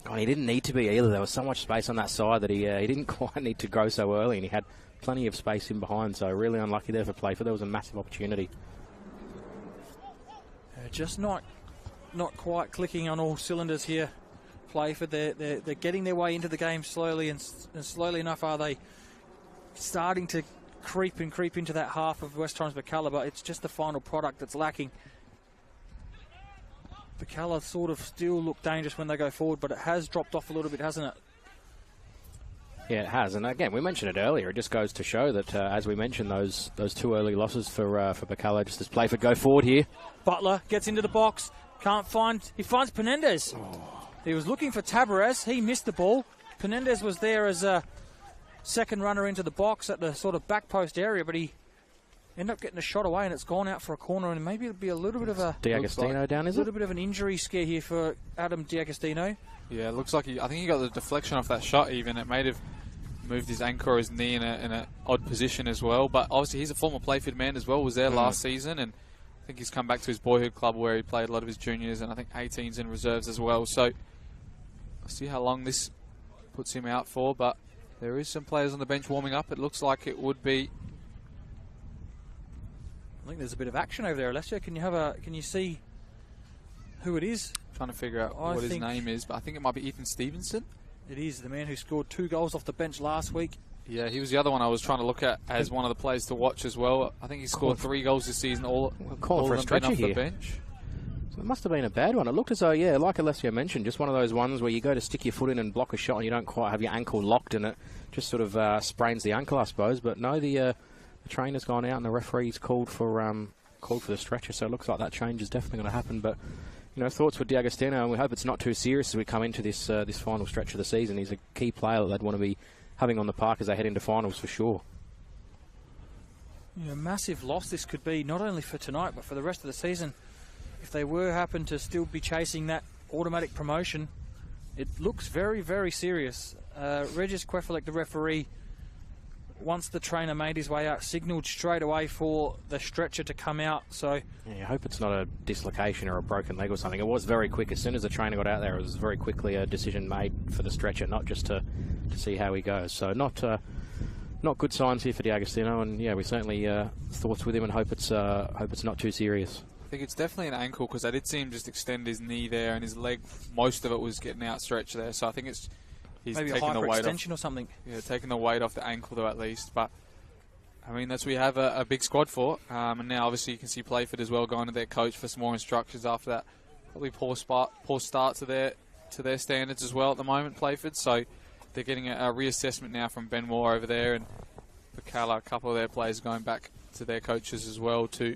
[SPEAKER 3] Oh, he didn't need to be either. There was so much space on that side that he didn't quite need to go so early, and he had plenty of space in behind, so really unlucky there for Playford. There was a massive opportunity.
[SPEAKER 2] Just not quite clicking on all cylinders here. Playford, they're getting their way into the game slowly, and slowly enough are they starting to creep into that half of West Torrens Birkalla, but it's just the final product that's lacking. Birkalla sort of still look dangerous when they go forward, but it has dropped off a little bit, hasn't it?
[SPEAKER 3] Yeah, it has, and again, we mentioned it earlier. It just goes to show that, as we mentioned, those two early losses for Birkalla, just as Playford go forward here.
[SPEAKER 2] Butler gets into the box, he finds Penendez. He was looking for Tavares. He missed the ball. Penendez was there as a second runner into the box at the sort of back post area, but he ended up getting a shot away, and it's gone out for a corner, and maybe it'll be a little bit of a
[SPEAKER 3] D'Agostino down, is it?
[SPEAKER 2] A little bit of an injury scare here for Adam D'Agostino. Yeah,
[SPEAKER 4] it looks like I think he got the deflection off that shot even. It may have moved his ankle or his knee in an odd position as well, but obviously he's a former Playford man as well, was there last season, and I think he's come back to his boyhood club where he played a lot of his juniors and I think 18s and reserves as well. So I'll see how long this puts him out for, but there is some players on the bench warming up. It looks like it would be.
[SPEAKER 2] I think there's a bit of action over there, Alessio. Can you see who it is?
[SPEAKER 4] Trying to figure out what his name is, but I think it might be Ethan Stevenson.
[SPEAKER 2] It is, the man who scored 2 goals off the bench last week.
[SPEAKER 4] Yeah, he was the other one I was trying to look at as one of the players to watch as well. I think he scored 3 goals this season, all
[SPEAKER 3] for a stretcher
[SPEAKER 4] off
[SPEAKER 3] here.
[SPEAKER 4] The bench.
[SPEAKER 3] So it must have been a bad one. It looked as though, like Alessio mentioned, just one of those ones where you go to stick your foot in and block a shot and you don't quite have your ankle locked and it just sort of sprains the ankle, I suppose. But no, the trainer's gone out and the referee's called for the stretcher, so it looks like that change is definitely going to happen. But thoughts for D'Agostino, and we hope it's not too serious as we come into this this final stretch of the season. He's a key player that they'd want to be having on the park as they head into finals for sure.
[SPEAKER 2] Yeah, massive loss this could be, not only for tonight but for the rest of the season. If they happen to still be chasing that automatic promotion, it looks very, very serious. Regis Kwefelek, the referee, once the trainer made his way out, signalled straight away for the stretcher to come out. So
[SPEAKER 3] I hope it's not a dislocation or a broken leg or something. It was very quick. As soon as the trainer got out there, it was very quickly a decision made for the stretcher, not just to see how he goes. So not good signs here for D'Agostino, and yeah, we certainly thoughts with him and hope it's not too serious.
[SPEAKER 4] I think it's definitely an ankle, because I did see him just extend his knee there, and his leg, most of it was getting outstretched there. So I think he's
[SPEAKER 2] maybe
[SPEAKER 4] taking the weight
[SPEAKER 2] off, or something.
[SPEAKER 4] Yeah, taking the weight off the ankle though, at least. But I mean, that's what we have a big squad for. And now obviously you can see Playford as well going to their coach for some more instructions after that probably poor start to their standards as well at the moment, Playford. So they're getting a reassessment now from Ben Moore over there, and Birkalla, a couple of their players going back to their coaches as well to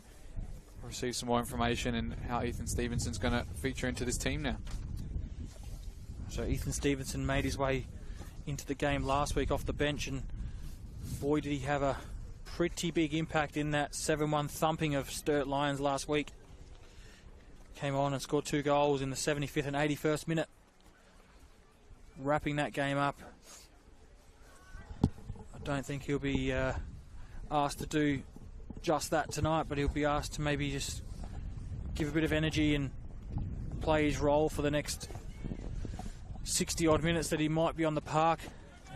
[SPEAKER 4] receive some more information and how Ethan Stevenson's going to feature into this team now.
[SPEAKER 2] So Ethan Stevenson made his way into the game last week off the bench, and boy did he have a pretty big impact in that 7-1 thumping of Sturt Lions last week. Came on and scored 2 goals in the 75th and 81st minute, wrapping that game up. I don't think he'll be asked to do just that tonight, but he'll be asked to maybe just give a bit of energy and play his role for the next 60 odd minutes that he might be on the park.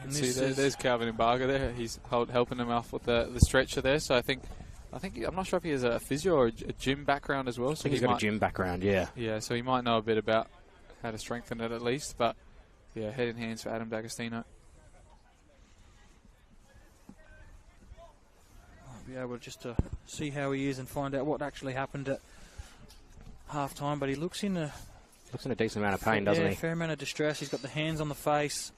[SPEAKER 2] And
[SPEAKER 4] there's Calvin Embarga there. He's helping him off with the stretcher there. So I think I'm not sure if he has a physio or a gym background as well. So
[SPEAKER 3] I think he's got a gym background, yeah.
[SPEAKER 4] Yeah, so he might know a bit about how to strengthen it at least. But yeah, head in hands for Adam D'Agostino.
[SPEAKER 2] I'll be able just to see how he is and find out what actually happened at half time. But he looks in a
[SPEAKER 3] decent amount of pain, doesn't he?
[SPEAKER 2] A fair amount of distress. He's got the hands on the face,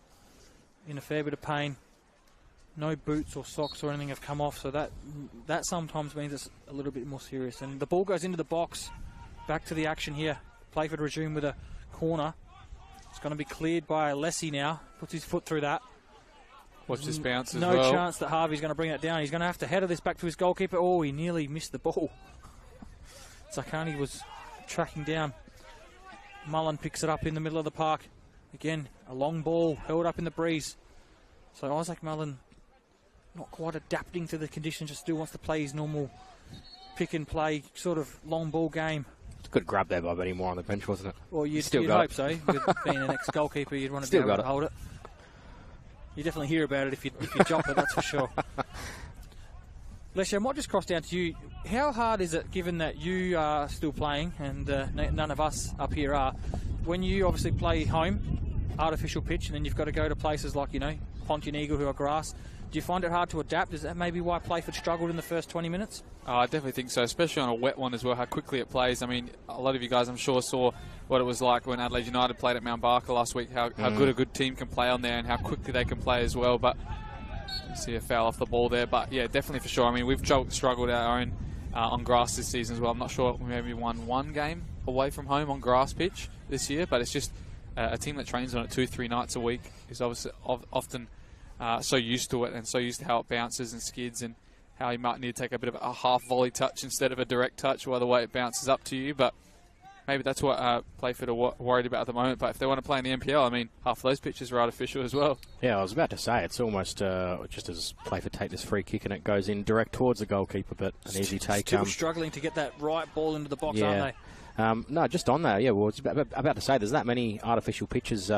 [SPEAKER 2] in a fair bit of pain. No boots or socks or anything have come off, so that sometimes means it's a little bit more serious. And the ball goes into the box. Back to the action here. Playford resume with a corner. It's going to be cleared by Lessie now. Puts his foot through that.
[SPEAKER 4] Watch this bounce as
[SPEAKER 2] well.
[SPEAKER 4] well.
[SPEAKER 2] No chance that Harvey's going to bring that down. He's going to have to header this back to his goalkeeper. Oh, he nearly missed the ball. Zakani was tracking down. Mullen picks it up in the middle of the park. Again, a long ball held up in the breeze. So Isaac Mullen not quite adapting to the conditions, just still wants to play his normal pick and play sort of long ball game.
[SPEAKER 3] It's a good grab there by Benny Moore on the bench, wasn't it?
[SPEAKER 2] Well, you'd hope so. Being an ex-goalkeeper, you'd want to be able to hold it. You definitely hear about it if you drop it, that's for sure. Leslie, I might just cross down to you. How hard is it, given that you are still playing and none of us up here are, when you obviously play home, artificial pitch, and then you've got to go to places like, Pontian Eagle, who are grass? Do you find it hard to adapt? Is that maybe why Playford struggled in the first 20 minutes?
[SPEAKER 4] I definitely think so, especially on a wet one as well, how quickly it plays. I mean, a lot of you guys, I'm sure, saw what it was like when Adelaide United played at Mount Barker last week, how good a good team can play on there and how quickly they can play as well. But you see a foul off the ball there. But, yeah, definitely for sure. I mean, we've struggled our own on grass this season as well. I'm not sure we maybe won one game away from home on grass pitch this year, but it's just a team that trains on it 2-3 nights a week is obviously often so used to it and so used to how it bounces and skids and how you might need to take a bit of a half volley touch instead of a direct touch by the way it bounces up to you. But maybe that's what Playford are worried about at the moment. But if they want to play in the NPL, I mean, half of those pitches are artificial as well.
[SPEAKER 3] Yeah, I was about to say, it's almost just as Playford take this free kick and it goes in direct towards the goalkeeper, but an easy take.
[SPEAKER 2] Still struggling to get that right ball into the box, aren't they?
[SPEAKER 3] No, just on that, yeah, well, it's about to say, there's that many artificial pitches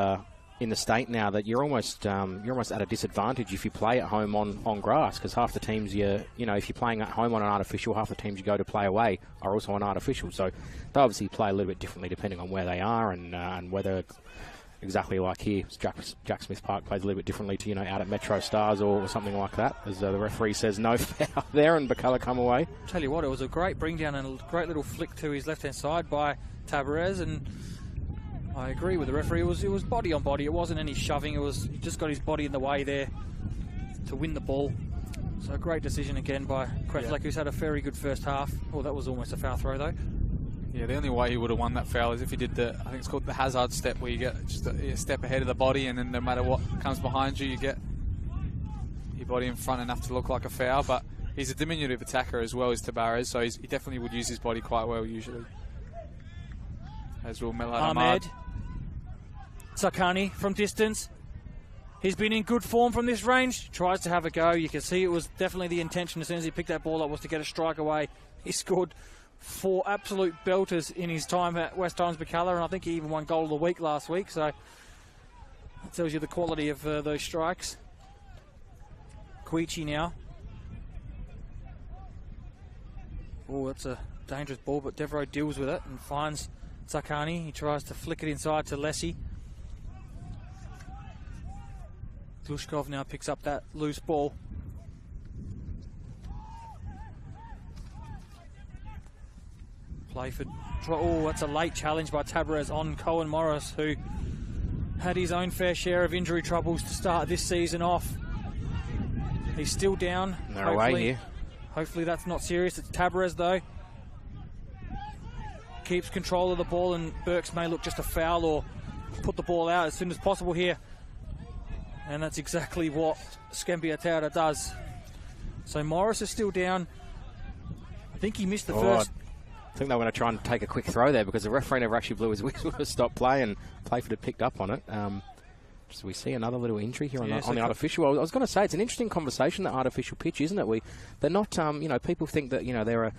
[SPEAKER 3] in the state now that you're almost at a disadvantage if you play at home on grass, because half the teams if you're playing at home on an artificial, half the teams you go to play away are also on artificial. So they obviously play a little bit differently depending on where they are and whether, exactly like here, Jack Smith Park plays a little bit differently to out at Metro Stars or something like that, as the referee says no foul there and Birkalla come away.
[SPEAKER 2] Tell you what, it was a great bring down and a great little flick to his left hand side by Tabarez, and I agree with the referee. It was body on body. It wasn't any shoving. He just got his body in the way there to win the ball. So a great decision again by Kwefelek, who's had a very good first half. Oh, that was almost a foul throw though.
[SPEAKER 4] Yeah, the only way he would have won that foul is if he did I think it's called the hazard step, where you get just a step ahead of the body, and then no matter what comes behind you, you get your body in front enough to look like a foul. But he's a diminutive attacker as well as Tabarez, so he definitely would use his body quite well usually. As will Melad
[SPEAKER 2] Ahmed. Sakani from distance. He's been in good form from this range. Tries to have a go. You can see it was definitely the intention as soon as he picked that ball up was to get a strike away. He scored 4 absolute belters in his time at West Torrens Birkalla, and I think he even won goal of the week last week, so that tells you the quality of those strikes. Koichi now. Oh, that's a dangerous ball, but Devereaux deals with it and finds Sakani. He tries to flick it inside to Lessie. Glushkov now picks up that loose ball. Playford. Oh, that's a late challenge by Tabarez on Cohen Morris, who had his own fair share of injury troubles to start this season off. He's still down.
[SPEAKER 3] They're away here.
[SPEAKER 2] Hopefully that's not serious. It's Tabarez though. Keeps control of the ball, and Burks may look just a foul or put the ball out as soon as possible here. And that's exactly what Skembiatera does. So Morris is still down. I think he missed the first.
[SPEAKER 3] I think they were going to try and take a quick throw there because the referee never actually blew his whistle to stop play, and Playford had picked up on it. So we see another little injury here on the artificial. I was going to say, it's an interesting conversation, the artificial pitch, isn't it? They're not, people think that, they're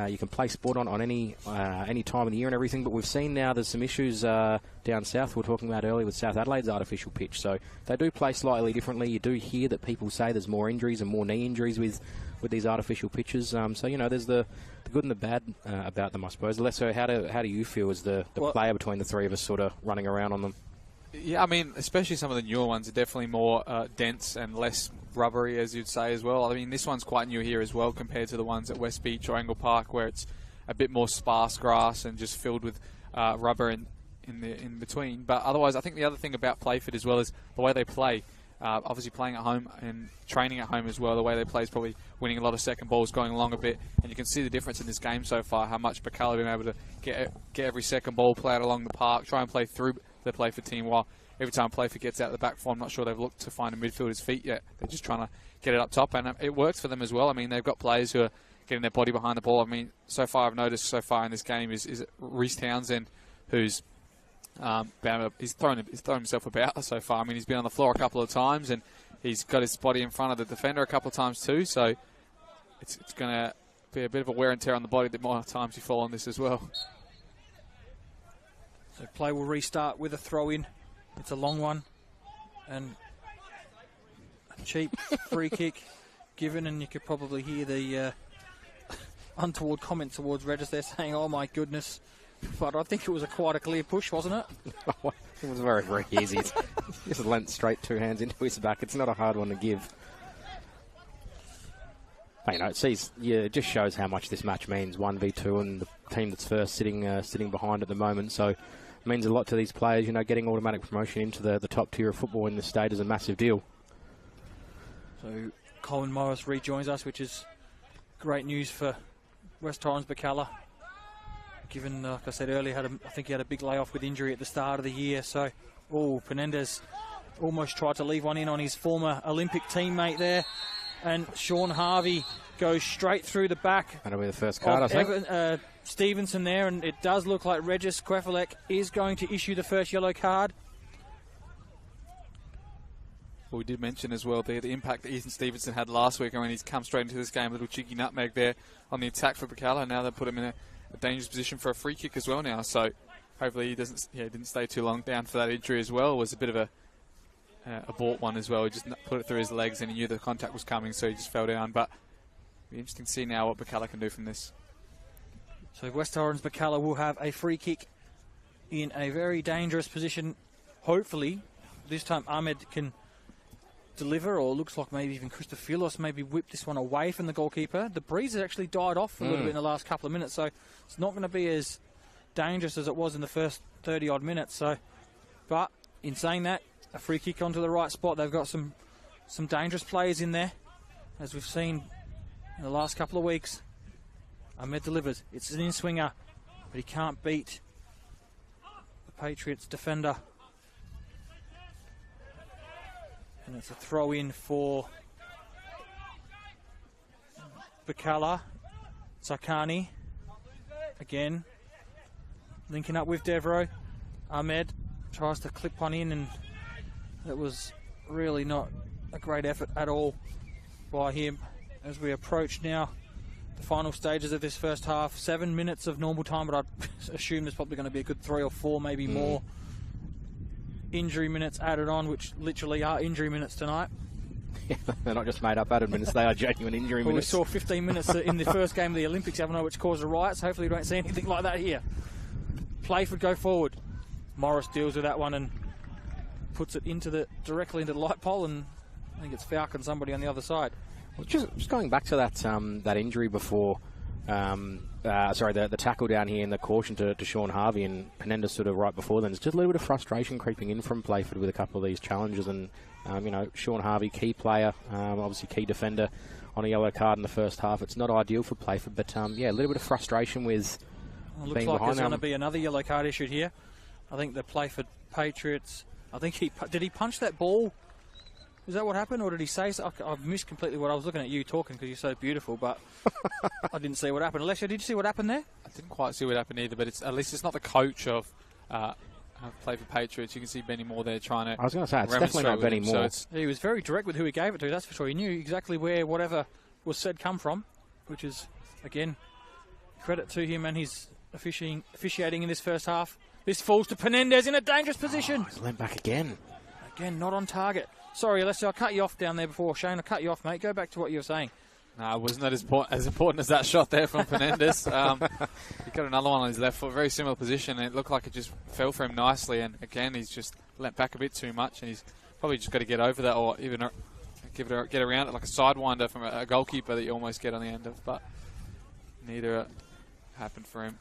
[SPEAKER 3] you can play sport on any time of the year and everything, but we've seen now there's some issues down south we were talking about earlier with South Adelaide's artificial pitch. So they do play slightly differently. You do hear that people say there's more injuries and more knee injuries with these artificial pitches. So, there's the good and the bad about them, I suppose. Lesso, how do you feel as the player between the three of us sort of running around on them?
[SPEAKER 4] Yeah, I mean, especially some of the newer ones are definitely more dense and less rubbery, as you'd say, as well. I mean, this one's quite new here as well compared to the ones at West Beach or Angle Park, where it's a bit more sparse grass and just filled with rubber in between. But otherwise, I think the other thing about Playford as well is the way they play. Obviously playing at home and training at home as well, the way they play is probably winning a lot of second balls, going along a bit, and you can see the difference in this game so far, how much Birkalla have been able to get every second ball, play it along the park, try and play through the Playford team, while every time Playford gets out the back four, I'm not sure they've looked to find a midfielder's feet yet. They're just trying to get it up top, and it works for them as well. I mean, they've got players who are getting their body behind the ball. I mean, so far I've noticed in this game is Reece Townsend, who's he's thrown himself about so far. I mean, he's been on the floor a couple of times, and he's got his body in front of the defender a couple of times too. So it's going to be a bit of a wear and tear on the body the more times you fall on this as well.
[SPEAKER 2] So play will restart with a throw in. It's a long one, and a cheap free kick given, and you could probably hear the untoward comment towards Regis there saying, "Oh my goodness." But I think it was quite a clear push, wasn't it?
[SPEAKER 3] It was very, very easy. Just lent straight 2 hands into his back. It's not a hard one to give. But, it just shows how much this match means, 1v2, and the team that's first sitting behind at the moment. So it means a lot to these players. Getting automatic promotion into the top tier of football in this state is a massive deal.
[SPEAKER 2] So Colin Morris rejoins us, which is great news for West Torrens Birkalla. Given, like I said earlier, I think he had a big layoff with injury at the start of the year. So, Penendez almost tried to leave one in on his former Olympic teammate there. And Sean Harvey goes straight through the back.
[SPEAKER 3] That'll be the first card, I think.
[SPEAKER 2] Stevenson there, and it does look like Regis Kwefelek is going to issue the first yellow card.
[SPEAKER 4] Well, we did mention as well the impact that Ethan Stevenson had last week, and when he's come straight into this game, a little cheeky nutmeg there on the attack for Birkalla. Now they put him in a dangerous position for a free kick as well now. So hopefully he didn't stay too long down for that injury as well. It was a bit of a bought one as well. He just put it through his legs, and he knew the contact was coming, so he just fell down. But it'll be interesting to see now what Birkalla can do from this.
[SPEAKER 2] So West Torrens Birkalla will have a free kick in a very dangerous position. Hopefully this time Ahmed can deliver, or looks like maybe even Christophilos maybe whipped this one away from the goalkeeper. The breeze has actually died off a little bit in the last couple of minutes, so it's not going to be as dangerous as it was in the first 30-odd minutes. So, but in saying that, a free kick onto the right spot. They've got some dangerous players in there, as we've seen in the last couple of weeks. Ahmed delivers. It's an in-swinger. but he can't beat the Patriots defender. And it's a throw in for Birkalla. Sakani again linking up with Devro. Ahmed tries to clip one in, and it was really not a great effort at all by him. As we approach now the final stages of this first half, 7 minutes of normal time, but I'd assume there's probably going to be a good 3 or 4, maybe more injury minutes added on, which literally are injury minutes tonight.
[SPEAKER 3] They're not just made up added minutes, they are genuine injury minutes.
[SPEAKER 2] We saw 15 minutes in the first game of the Olympics, haven't we, which caused a riot, so hopefully we don't see anything like that here. Playford go forward. Morris deals with that one and puts it directly into the light pole, and I think it's Falcon, somebody on the other side.
[SPEAKER 3] Well, just going back to that injury before, the tackle down here and the caution to Sean Harvey and Penendus sort of right before then. There's just a little bit of frustration creeping in from Playford with a couple of these challenges, and Sean Harvey, key player, obviously key defender, on a yellow card in the first half. It's not ideal for Playford, but a little bit of frustration with
[SPEAKER 2] looks
[SPEAKER 3] being
[SPEAKER 2] like
[SPEAKER 3] behind
[SPEAKER 2] there's going to be another yellow card issued here. I think the Playford Patriots, did he punch that ball? Is that what happened, or did he say so? I've missed completely what I was looking at you talking because you're so beautiful, but I didn't see what happened. Alessio, did you see what happened there?
[SPEAKER 4] I didn't quite see what happened either, but at least it's not the coach of Playford Patriots. You can see Benny Moore there trying to.
[SPEAKER 3] I was going to say, it's definitely not Benny Moore.
[SPEAKER 4] So
[SPEAKER 2] he was very direct with who he gave it to, that's for sure. He knew exactly where whatever was said come from, which is, again, credit to him and his officiating in this first half. This falls to Penendus in a dangerous position.
[SPEAKER 3] He's lent back again.
[SPEAKER 2] Again, not on target. Sorry, Alessio, I cut you off down there before. Shane, I cut you off, mate. Go back to what you were saying.
[SPEAKER 4] No, it wasn't as important as that shot there from Penendus. He got another one on his left foot, very similar position, and it looked like it just fell for him nicely. And again, he's just lent back a bit too much, and he's probably just got to get over that, or even get around it like a sidewinder from a goalkeeper that you almost get on the end of. But neither happened for him.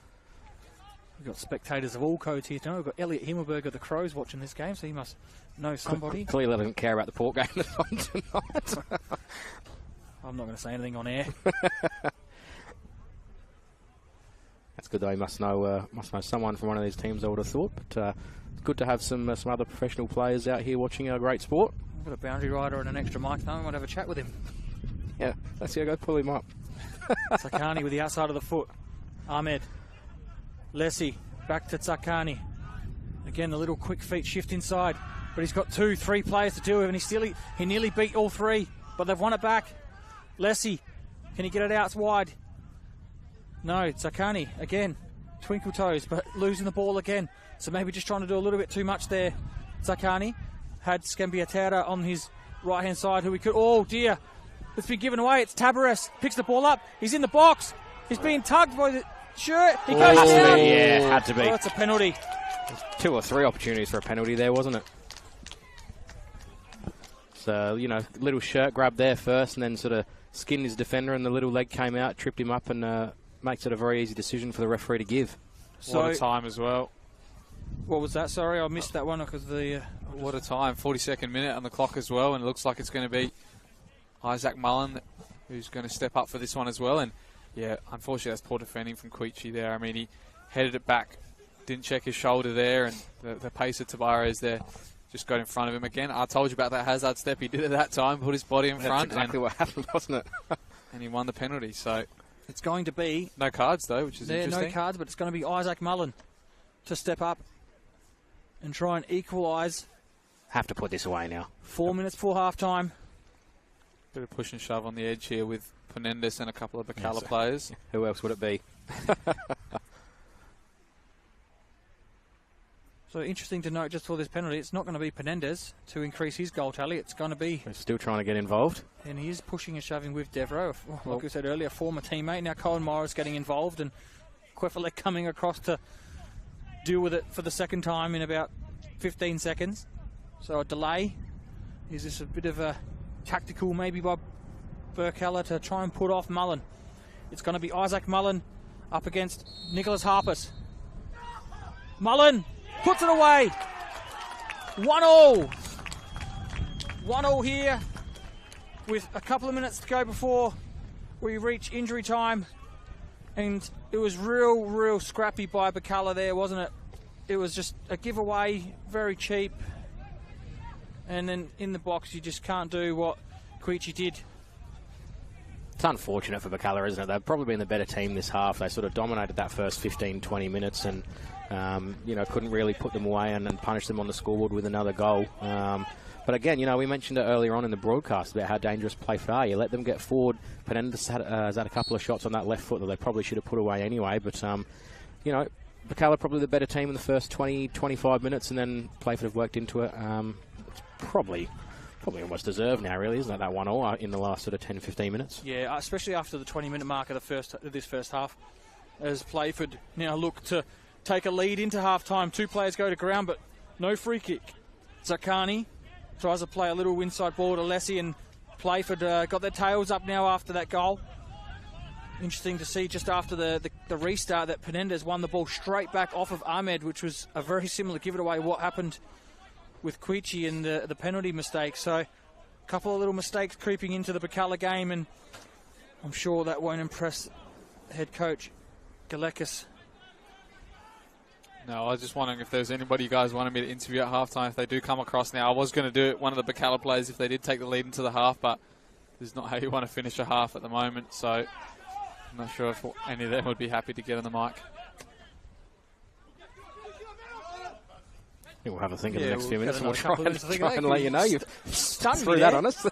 [SPEAKER 2] We've got spectators of all codes here tonight. We've got Elliot Himmelberg of the Crows watching this game, so he must know somebody.
[SPEAKER 3] Clearly doesn't care about the Port game that's on tonight.
[SPEAKER 2] I'm not going to say anything on air.
[SPEAKER 3] That's good though. He must know someone from one of these teams, I would have thought. But it's good to have some other professional players out here watching our great sport.
[SPEAKER 2] We've got a boundary rider and an extra mic now. We might have a chat with him.
[SPEAKER 3] Yeah, let's go pull him up.
[SPEAKER 2] Sakani with the outside of the foot. Ahmed. Lessie, back to Tsakani. Again, a little quick feet shift inside, but he's got 2-3 players to deal with, and he nearly beat all three, but they've won it back. Lessie, can he get it out wide? No, Tsakani, again, twinkle toes, but losing the ball again. So maybe just trying to do a little bit too much there. Tsakani had Scambiatera on his right-hand side, who he could, oh dear, it's been given away. It's Tabares, picks the ball up, he's in the box, he's being tugged by the shirt, he goes down.
[SPEAKER 3] Yeah, had to be.
[SPEAKER 2] Oh, it's a penalty.
[SPEAKER 3] 2 or 3 opportunities for a penalty there, wasn't it? So, little shirt grab there first, and then sort of skinned his defender, and the little leg came out, tripped him up, and makes it a very easy decision for the referee to give.
[SPEAKER 4] What a time as well.
[SPEAKER 2] What was that? Sorry, I missed that one because the...
[SPEAKER 4] what a time. 42nd minute on the clock as well, and it looks like it's going to be Isaac Mullen who's going to step up for this one as well. And yeah, unfortunately, that's poor defending from Quichi there. I mean, he headed it back, didn't check his shoulder there, and the pace of Tabares there just got in front of him again. I told you about that hazard step he did at that time, put his body in front.
[SPEAKER 3] That's exactly what happened, wasn't it?
[SPEAKER 4] And he won the penalty, so...
[SPEAKER 2] It's going to be...
[SPEAKER 4] No cards, though, which is interesting.
[SPEAKER 2] No cards, but it's going to be Isaac Mullen to step up and try and equalise.
[SPEAKER 3] Have to put this away now.
[SPEAKER 2] 4 minutes before half-time.
[SPEAKER 4] Bit of push and shove on the edge here with Penendus and a couple of Birkalla players.
[SPEAKER 3] Who else would it be?
[SPEAKER 2] So interesting to note just for this penalty, it's not going to be Penendus to increase his goal tally. It's going to be...
[SPEAKER 3] We're still trying to get involved.
[SPEAKER 2] And he is pushing and shoving with Devro. Like I said earlier, a former teammate. Now Colin Morris getting involved and Quefalek coming across to deal with it for the second time in about 15 seconds. So a delay. Is this a bit of a tactical maybe by Birkalla to try and put off Mullen? It's going to be Isaac Mullen up against Nicholas Harpus. Mullen puts it away. 1-1. 1-1 here with a couple of minutes to go before we reach injury time. And it was real scrappy by Birkalla there, wasn't it? It was just a giveaway, very cheap. And then in the box, you just can't do what Quichi did.
[SPEAKER 3] It's unfortunate for Birkalla, isn't it? They've probably been the better team this half. They sort of dominated that first 15, 20 minutes and, you know, couldn't really put them away and punish them on the scoreboard with another goal. But again, you know, we mentioned it earlier on in the broadcast about how dangerous Playford are. You let them get forward. Penendus has had a couple of shots on that left foot that they probably should have put away anyway. But, you know, Birkalla probably the better team in the first 20, 25 minutes, and then Playford have worked into it. It's probably almost deserved now, really, isn't it, that 1-0 in the last sort of 10, 15 minutes?
[SPEAKER 2] Yeah, especially after the 20-minute mark of this first half, as Playford now look to take a lead into half-time. 2 players go to ground, but no free kick. Zakani tries to play a little inside ball to Lessie, and Playford got their tails up now after that goal. Interesting to see just after the restart that Penendus won the ball straight back off of Ahmed, which was a very similar give-it-away what happened with Quichi and the penalty mistake. So a couple of little mistakes creeping into the Birkalla game, and I'm sure that won't impress head coach Galekis.
[SPEAKER 4] No, I was just wondering if there's anybody you guys wanted me to interview at halftime if they do come across now. I was going to do it, one of the Birkalla players, if they did take the lead into the half, but this is not how you want to finish a half at the moment, so I'm not sure if any of them would be happy to get on the mic.
[SPEAKER 3] We'll have a think in the next few minutes, and we'll try and
[SPEAKER 2] and
[SPEAKER 3] let you know. You've threw that on us.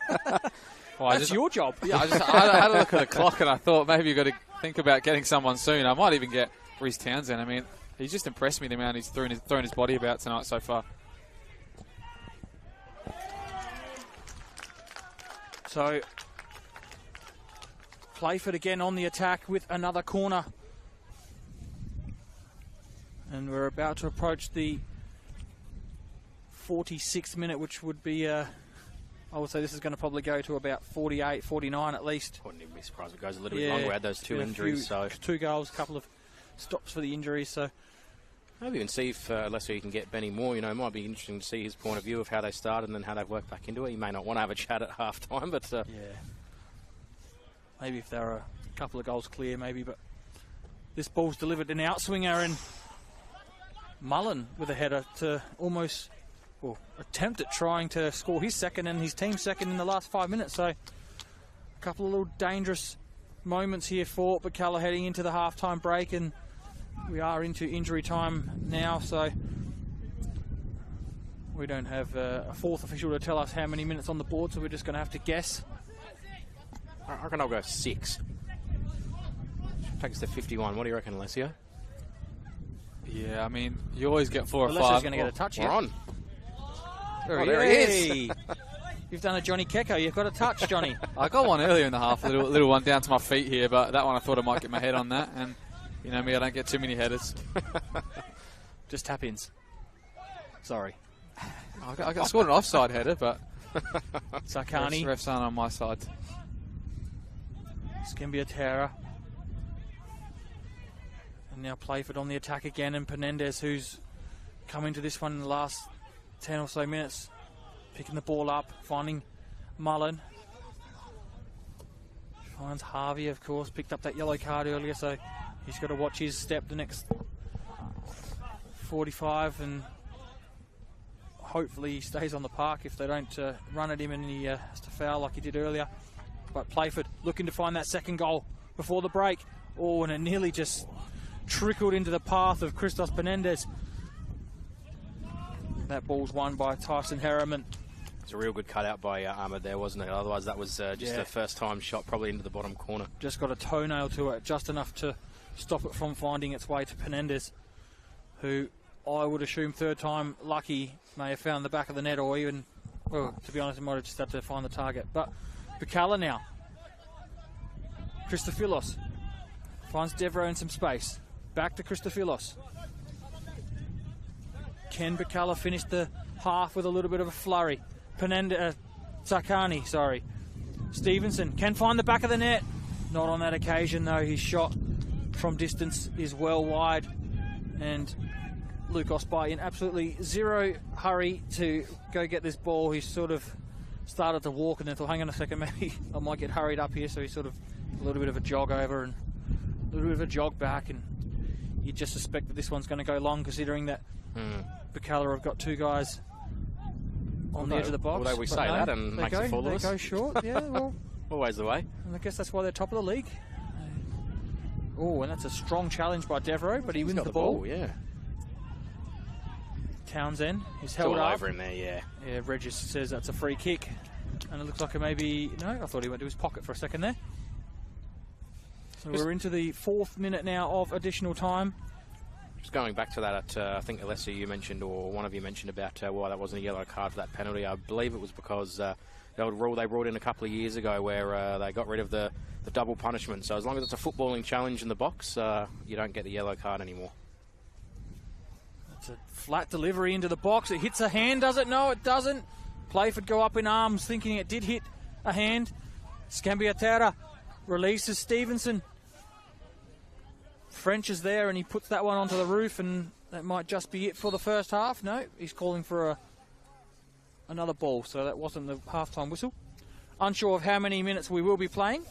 [SPEAKER 4] Well,
[SPEAKER 2] That's your job.
[SPEAKER 4] Yeah, I had a look at the clock, and I thought maybe you've got to think about getting someone soon. I might even get Reece Townsend. I mean, he's just impressed me the amount he's thrown his body about tonight so far.
[SPEAKER 2] So Playford again on the attack with another corner. And we're about to approach the 46th minute, which would be, I would say this is going to probably go to about 48, 49 at least.
[SPEAKER 3] Wouldn't even be surprised if it goes a little bit longer. We had those 2 injuries. So
[SPEAKER 2] 2 goals, a couple of stops for the injuries. So
[SPEAKER 3] maybe even see if Leslie can get Benny Moore. You know, it might be interesting to see his point of view of how they started and then how they've worked back into it. He may not want to have a chat at half time, but
[SPEAKER 2] yeah, maybe if they're a couple of goals clear, maybe. But this ball's delivered an outswinger, and Mullen with a header to almost attempt at trying to score his second and his team's second in the last 5 minutes. So a couple of little dangerous moments here for Birkalla heading into the half-time break, and we are into injury time now, so we don't have a fourth official to tell us how many minutes on the board, so we're just going to have to guess.
[SPEAKER 3] I reckon I'll go 6. Take us to 51. What do you reckon, Alessio?
[SPEAKER 4] Yeah, I mean, you always get 4 or 5.
[SPEAKER 2] Alessio's going to get a touch here.
[SPEAKER 3] We're on.
[SPEAKER 2] There he is. You've done a Johnny Kecko. You've got a touch, Johnny.
[SPEAKER 4] I got one earlier in the half, a little one down to my feet here, but that one I thought I might get my head on that, and you know me, I don't get too many headers.
[SPEAKER 2] Just tap-ins. Sorry.
[SPEAKER 4] I got scored an offside header, but
[SPEAKER 2] Sakani.
[SPEAKER 4] refs aren't on my side.
[SPEAKER 2] Skimbia Terra. And now Playford on the attack again, and Penendus, who's come into this one in the last 10 or so minutes, picking the ball up, finding Mullen. Finds Harvey, of course, picked up that yellow card earlier, so he's got to watch his step the next 45, and hopefully he stays on the park if they don't run at him and he has to foul like he did earlier. But Playford looking to find that second goal before the break. Oh, and it nearly just trickled into the path of Christos Penendus. That ball's won by Tyson Harriman.
[SPEAKER 3] It's a real good cutout by Ahmed there, wasn't it? Otherwise, that was just a first-time shot, probably into the bottom corner.
[SPEAKER 2] Just got a toenail to it, just enough to stop it from finding its way to Penendus, who I would assume third time lucky may have found the back of the net, or even, well, to be honest, he might have just had to find the target. But Birkalla now. Christophilos finds Devro in some space. Back to Christophilos. Can Birkalla finish the half with a little bit of a flurry? Sakani, sorry. Stevenson can find the back of the net. Not on that occasion, though. His shot from distance is well wide. And Luke Osby in absolutely zero hurry to go get this ball. He's sort of started to walk and then thought, hang on a second, maybe I might get hurried up here. So he's sort of a little bit of a jog over and little bit of a jog back, and you just suspect that this one's going to go long, considering that Birkalla have got two guys on the edge of the box.
[SPEAKER 3] Although we say that and makes a fool of us.
[SPEAKER 2] They go short, yeah, well.
[SPEAKER 3] Always the way.
[SPEAKER 2] And I guess that's why they're top of the league. Oh, and that's a strong challenge by Devereaux, but he wins the ball.
[SPEAKER 3] Yeah.
[SPEAKER 2] Townsend is
[SPEAKER 3] It's
[SPEAKER 2] held
[SPEAKER 3] all
[SPEAKER 2] up.
[SPEAKER 3] over him there, yeah.
[SPEAKER 2] Yeah, Regis says that's a free kick. And it looks like no, I thought he went to his pocket for a second there. So we're into the 4th minute now of additional time.
[SPEAKER 3] Just going back to that, I think Alessia you mentioned, or one of you mentioned about why that wasn't a yellow card for that penalty. I believe it was because the old rule they brought in a couple of years ago where they got rid of the double punishment. So as long as it's a footballing challenge in the box, you don't get the yellow card anymore.
[SPEAKER 2] It's a flat delivery into the box. It hits a hand, does it? No, it doesn't. Playford go up in arms, thinking it did hit a hand. Scambiatera releases Stevenson. French is there, and he puts that one onto the roof, and that might just be it for the first half. No, he's calling for another ball, so that wasn't the half-time whistle. Unsure of how many minutes we will be playing.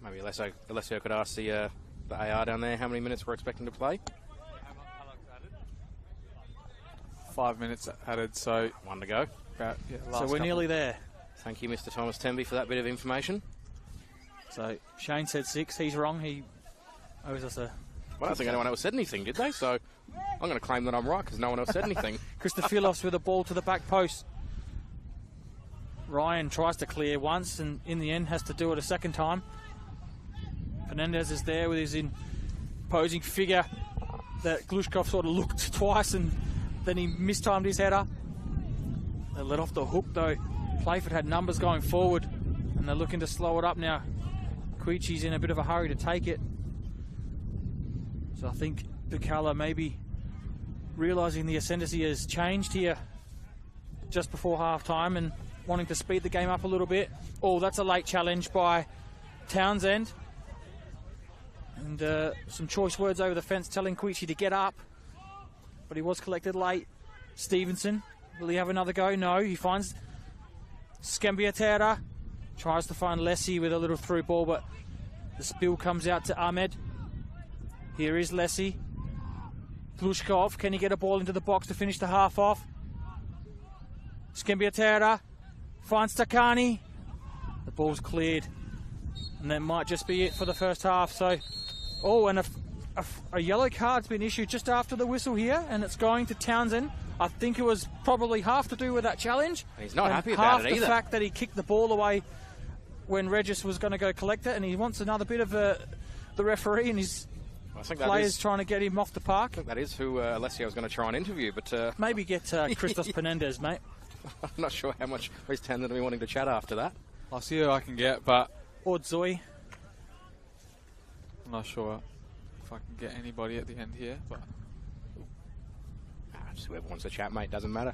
[SPEAKER 3] Maybe Alessio could ask the AR down there how many minutes we're expecting to play.
[SPEAKER 4] 5 minutes added, so
[SPEAKER 3] 1 to go.
[SPEAKER 2] So we're nearly there.
[SPEAKER 3] Thank you, Mr. Thomas Temby, for that bit of information.
[SPEAKER 2] So Shane said 6. He's wrong. He owes us a...
[SPEAKER 3] I don't think anyone else said anything, did they? So I'm going to claim that I'm right because no one else said anything.
[SPEAKER 2] Christophilos with a ball to the back post. Ryan tries to clear once and in the end has to do it a second time. Fernandez is there with his imposing figure that Glushkov sort of looked twice and then he mistimed his header. They let off the hook though. Playford had numbers going forward and they're looking to slow it up now. Quichi's in a bit of a hurry to take it. So I think Birkalla maybe realising the ascendancy has changed here just before half time and wanting to speed the game up a little bit. Oh, that's a late challenge by Townsend. And some choice words over the fence telling Quichi to get up. But he was collected late. Stevenson, will he have another go? No, he finds Scambiatera. Tries to find Lessie with a little through ball, but the spill comes out to Ahmed. Here is Lessie. Glushkov, can he get a ball into the box to finish the half off? Scambiatera finds Takani. The ball's cleared. And that might just be it for the first half. So, oh, and a yellow card's been issued just after the whistle here, and it's going to Townsend. I think it was probably half to do with that challenge.
[SPEAKER 3] And he's not happy about it either.
[SPEAKER 2] Half the fact that he kicked the ball away when Regis was going to go collect it, and he wants another bit of the referee and his players trying to get him off the park.
[SPEAKER 3] I think that is who Alessio was going to try and interview, but...
[SPEAKER 2] maybe get Christos Penendez, mate.
[SPEAKER 3] I'm not sure how much he's tending to be wanting to chat after that.
[SPEAKER 4] I'll see who I can get, but...
[SPEAKER 2] Or Zoe.
[SPEAKER 4] I'm not sure if I can get anybody at the end here, but...
[SPEAKER 3] Just whoever wants to chat, mate, doesn't matter.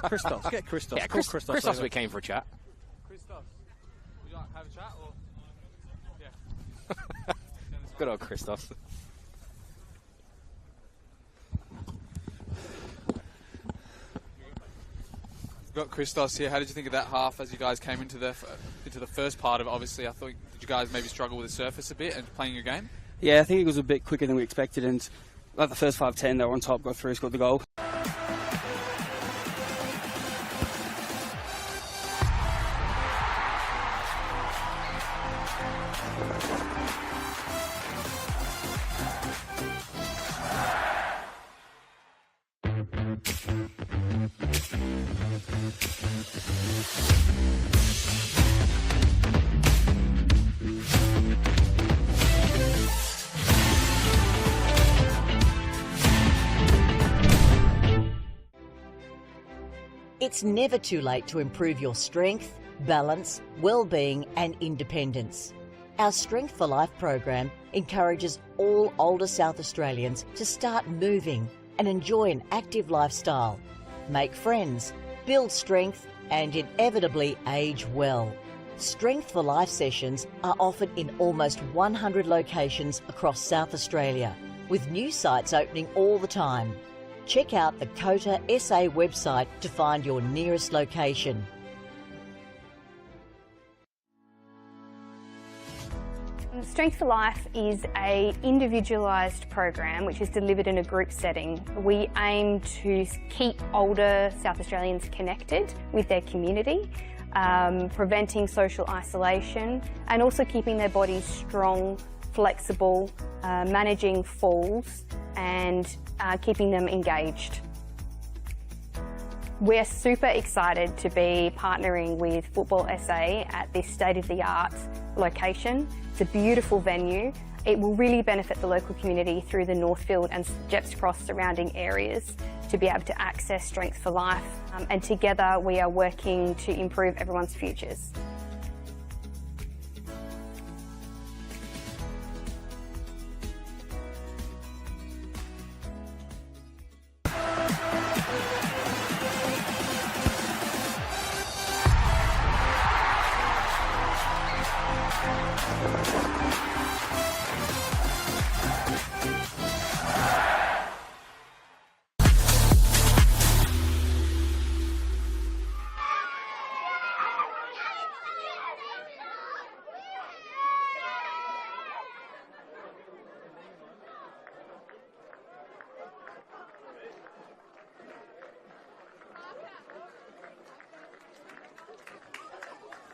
[SPEAKER 2] Christos, get Christos.
[SPEAKER 3] Yeah,
[SPEAKER 2] Call Christos
[SPEAKER 3] Christos will be keen for a chat.
[SPEAKER 4] Christos, would you like to have a chat, or...? Yeah.
[SPEAKER 3] Good old Christos.
[SPEAKER 4] We've got Christos here. How did you think of that half as you guys came into the first part of it? Obviously, I thought, did you guys maybe struggle with the surface a bit and playing your game?
[SPEAKER 5] Yeah, I think it was a bit quicker than we expected, and like the first 5-10, they were on top, got through, scored the goal.
[SPEAKER 6] It's never too late to improve your strength, balance, well-being and independence. Our Strength for Life program encourages all older South Australians to start moving and enjoy an active lifestyle, make friends, build strength and inevitably age well. Strength for Life sessions are offered in almost 100 locations across South Australia, with new sites opening all the time. Check out the COTA SA website to find your nearest location.
[SPEAKER 7] Strength for Life is an individualised program which is delivered in a group setting. We aim to keep older South Australians connected with their community, preventing social isolation, and also keeping their bodies strong, flexible, managing falls, and keeping them engaged. We're super excited to be partnering with Football SA at this state-of-the-art location. It's a beautiful venue. It will really benefit the local community through the Northfield and Jeps Cross surrounding areas to be able to access Strength for Life. And together we are working to improve everyone's futures.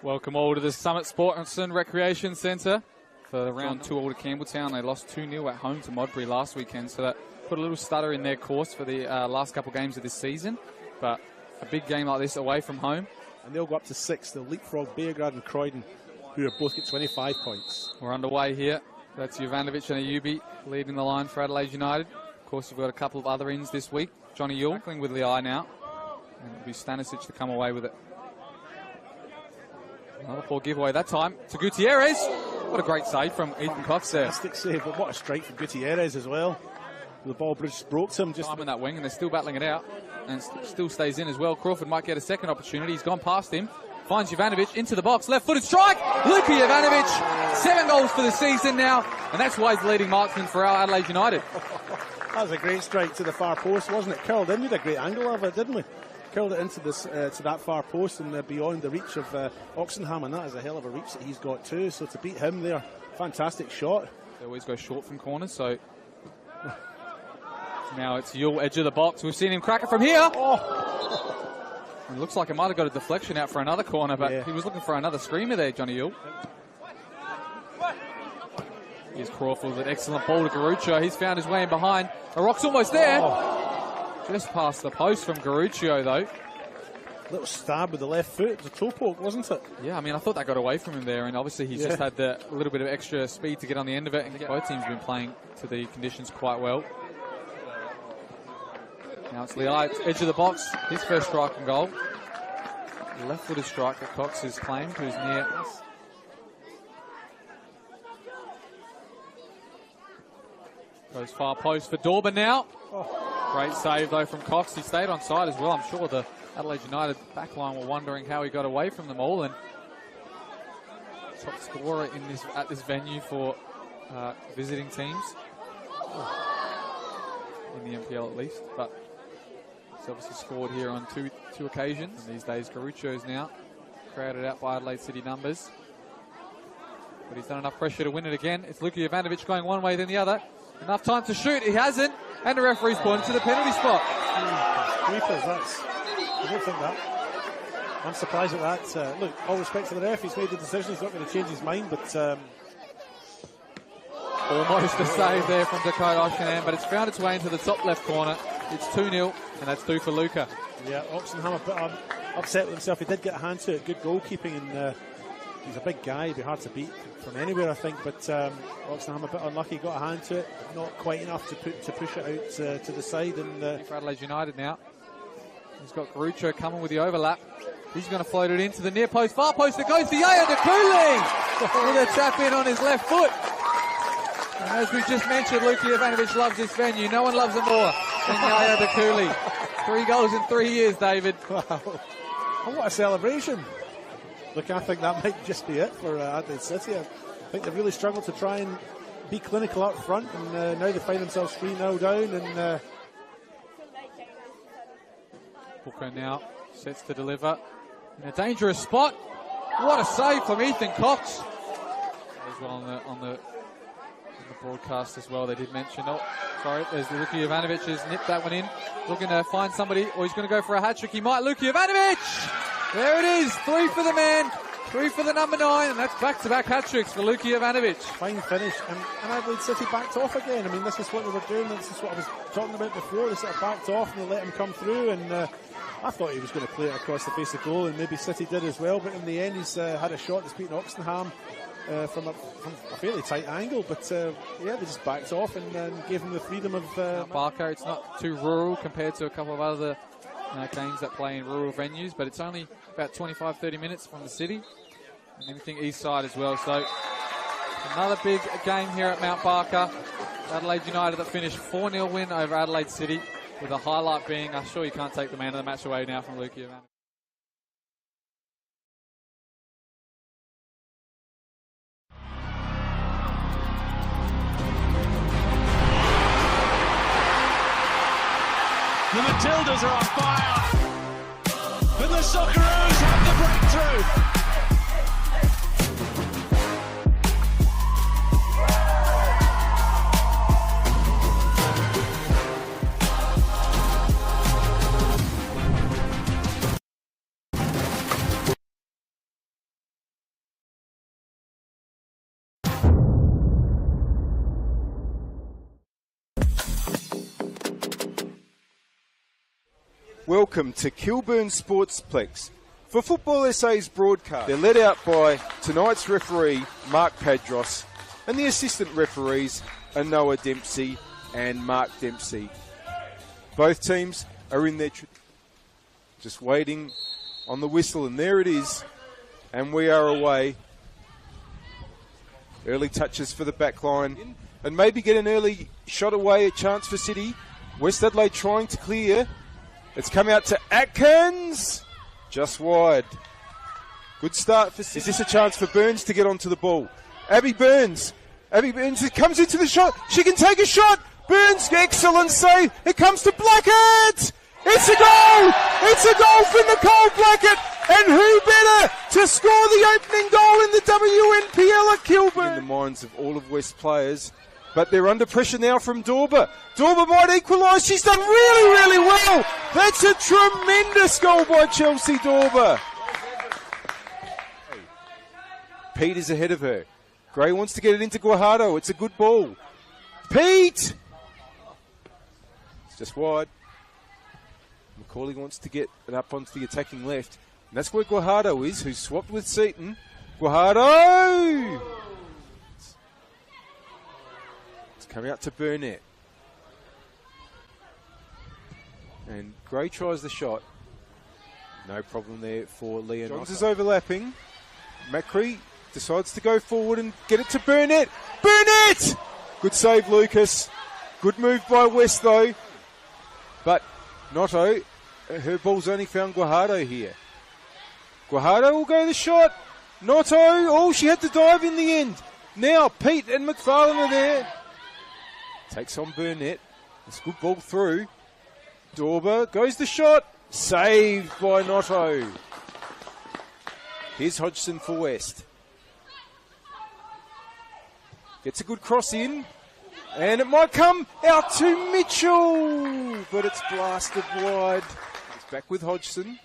[SPEAKER 4] Welcome all to the Summit Sports and Recreation Centre for the round 2 all to Campbelltown. They lost 2-0 at home to Modbury last weekend, so that put a little stutter in their course for the last couple of games of this season. But a big game like this away from home.
[SPEAKER 8] And they'll go up to 6. They'll leapfrog Beargrad and Croydon, who have both got 25 points.
[SPEAKER 4] We're underway here. That's Jovanovic and Ayubi leading the line for Adelaide United. Of course, we've got a couple of other ins this week. Johnny Yule tackling with the eye now. And it'll be Stanisic to come away with it. Another poor giveaway that time to Gutierrez. What a great save from Ethan Cox there.
[SPEAKER 8] Fantastic save, but what a strike from Gutierrez as well. The ball just broke him. Just
[SPEAKER 4] time in that wing, and they're still battling it out. And still stays in as well. Crawford might get a second opportunity. He's gone past him. Finds Jovanovic into the box. Left-footed strike. Luka Jovanovic. 7 goals for the season now. And that's why he's the leading marksman for our Adelaide United.
[SPEAKER 8] That was a great strike to the far post, wasn't it? Curled in with a great angle of it, didn't we? Curled it into this to that far post and beyond the reach of Oxenham, and that is a hell of a reach that he's got too. So to beat him there, fantastic shot.
[SPEAKER 4] They always go short from corners, so now it's Yule, edge of the box. We've seen him crack it from here. Oh. It looks like it might have got a deflection out for another corner, but he was looking for another screamer there, Johnny Yule. Here's Crawford with an excellent ball to Garuccio. He's found his way in behind. The rock's almost there. Just past the post from Garuccio, though.
[SPEAKER 8] Little stab with the left foot. It was a toe poke, wasn't it?
[SPEAKER 4] Yeah, I mean, I thought that got away from him there, and obviously he's just had a little bit of extra speed to get on the end of it, and both teams have been playing to the conditions quite well. Now it's Leai, edge of the box, his first strike and goal. Left-footed strike that Cox has claimed, who's near. Goes far post for Dorban now. Great save, though, from Cox. He stayed on side as well. I'm sure the Adelaide United backline were wondering how he got away from them all. And top scorer at this venue for visiting teams. In the NPL at least. But he's obviously scored here on two occasions. And these days, Garuccio's now crowded out by Adelaide City numbers. But he's done enough pressure to win it again. It's Luka Jovanovic going one way, then the other. Enough time to shoot. He hasn't. And the referee's pointed to the penalty spot.
[SPEAKER 8] I don't think that. I'm surprised at that. Look, all respect to the ref. He's made the decision. He's not going to change his mind, but...
[SPEAKER 4] almost a save there from Dakota Oshkanan, but it's found its way into the top left corner. It's 2-0, and that's 2 for Luka.
[SPEAKER 8] Yeah, Oxenham a bit upset with himself. He did get a hand to it. Good goalkeeping, and he's a big guy. He'd be hard to beat from anywhere, I think, but Oxenham a bit unlucky. Got a hand to it, but not quite enough to push it out to the side. And
[SPEAKER 4] for Adelaide United now. He's got Garuccio coming with the overlap. He's going to float it into the near post, far post. It goes to Yaya Dakuli with a tap in on his left foot. And as we just mentioned, Luka Jovanovic loves this venue. No one loves him more than Yaya Dakuli. 3 goals in 3 years, David.
[SPEAKER 8] Wow. Oh, what a celebration. Look, I think that might just be it for Adelaide City. I think they've really struggled to try and be clinical up front, and now they find themselves 3-0 down. And
[SPEAKER 4] Booker now sets to deliver in a dangerous spot. What a save from Ethan Cox. as well on the broadcast as well. They did mention, oh, sorry, there's Luka Jovanovic has nipped that one in. Looking to find somebody, or he's going to go for a hat-trick. He might. Luka Jovanovic! There it is, 3 for the man, 3 for the number 9, and that's back-to-back hat-tricks for Luka Jovanovic.
[SPEAKER 8] Fine finish, and Adelaide City backed off again. I mean, this is what they were doing, this is what I was talking about before. They sort of backed off and they let him come through, and I thought he was going to play it across the face of goal, and maybe City did as well, but in the end he's had a shot that's beaten Oxenham from a fairly tight angle, but yeah, they just backed off and gave him the freedom of...
[SPEAKER 4] Barker, it's not too rural compared to a couple of other games that play in rural venues, but it's only about 25-30 minutes from the city, and everything east side as well. So another big game here at Mount Barker. Adelaide United that finished 4-0 win over Adelaide City, with a highlight being, I'm sure you can't take the man of the match away now from Luka Jovanovic.
[SPEAKER 9] The Matildas are on fire, but the Socceroos have the breakthrough.
[SPEAKER 10] Welcome to Kilburn Sportsplex for Football SA's broadcast. They're led out by tonight's referee, Mark Padros, and the assistant referees are Noah Dempsey and Mark Dempsey. Both teams are in their... just waiting on the whistle, and there it is, and we are away. Early touches for the back line, and maybe get an early shot away, a chance for City. West Adelaide trying to clear. It's come out to Atkins, just wide. Good start for City. Is this a chance for Burns to get onto the ball? Abby Burns comes into the shot. She can take a shot. Burns, excellent save. It comes to Blackett. It's a goal. It's a goal for Nicole Blackett. And who better to score the opening goal in the WNPL at Kilburn? In the minds of all of West players. But they're under pressure now from Dorber. Dorber might equalise. She's done really, really well. That's a tremendous goal by Chelsea Dorber. Pete is ahead of her. Gray wants to get it into Guajardo. It's a good ball. Pete! It's just wide. Macaulay wants to get it up onto the attacking left. And that's where Guajardo is, who's swapped with Seaton. Guajardo! Coming out to Burnett. And Gray tries the shot. No problem there for Leon. Johns is overlapping. Macri decides to go forward and get it to Burnett. Burnett! Good save, Lucas. Good move by West, though. But Noto, her ball's only found Guajardo here. Guajardo will go the shot. Noto, oh, she had to dive in the end. Now Pete and McFarlane are there. Takes on Burnett. It's a good ball through. Dorber goes the shot. Saved by Noto. Here's Hodgson for West. Gets a good cross in. And it might come out to Mitchell. But it's blasted wide. It's back with Hodgson.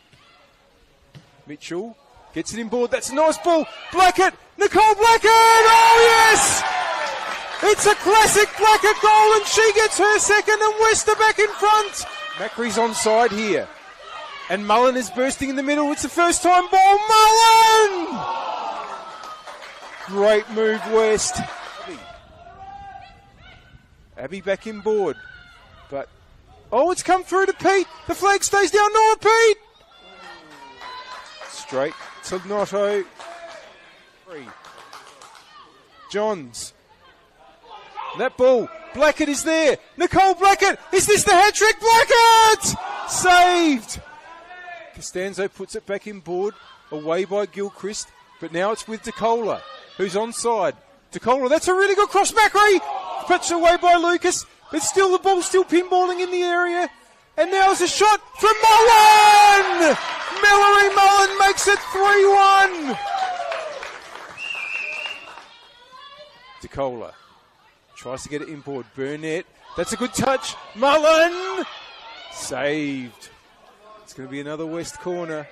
[SPEAKER 10] Mitchell gets it in board. That's a nice ball. Blackett. Nicole Blackett. Oh, yes! It's a classic Blackett goal, and she gets her second, and West are back in front. Macri's onside here. And Mullen is bursting in the middle. It's the first time ball. Mullen! Great move, West. Abby back in board. But, oh, it's come through to Pete. The flag stays down. Noah Pete! Straight to Noto. Johns. That ball, Blackett is there. Nicole Blackett, is this the hat-trick? Blackett! Saved! Costanzo puts it back in board, away by Gilchrist, but now it's with DeCola, who's onside. DeCola, that's a really good cross, Macri! Pitched away by Lucas, but still the ball's still pinballing in the area. And now there's a shot from Mullen! Mallory Mullen makes it 3-1! Birkalla tries to get it inboard. Burnett, that's a good touch. Mullen, saved. It's going to be another West corner.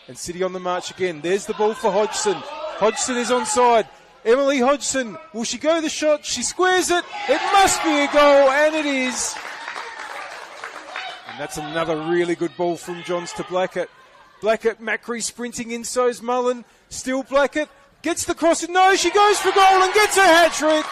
[SPEAKER 10] And City on the march again. There's the ball for Hodgson. Hodgson is onside. Emily Hodgson, will she go the shot? She squares it. It must be a goal, and it is. And that's another really good ball from Johns to Blackett. Blackett, Macri sprinting in, so's Mullen. Still Blackett, gets the cross, and no, she goes for goal and gets a hat-trick.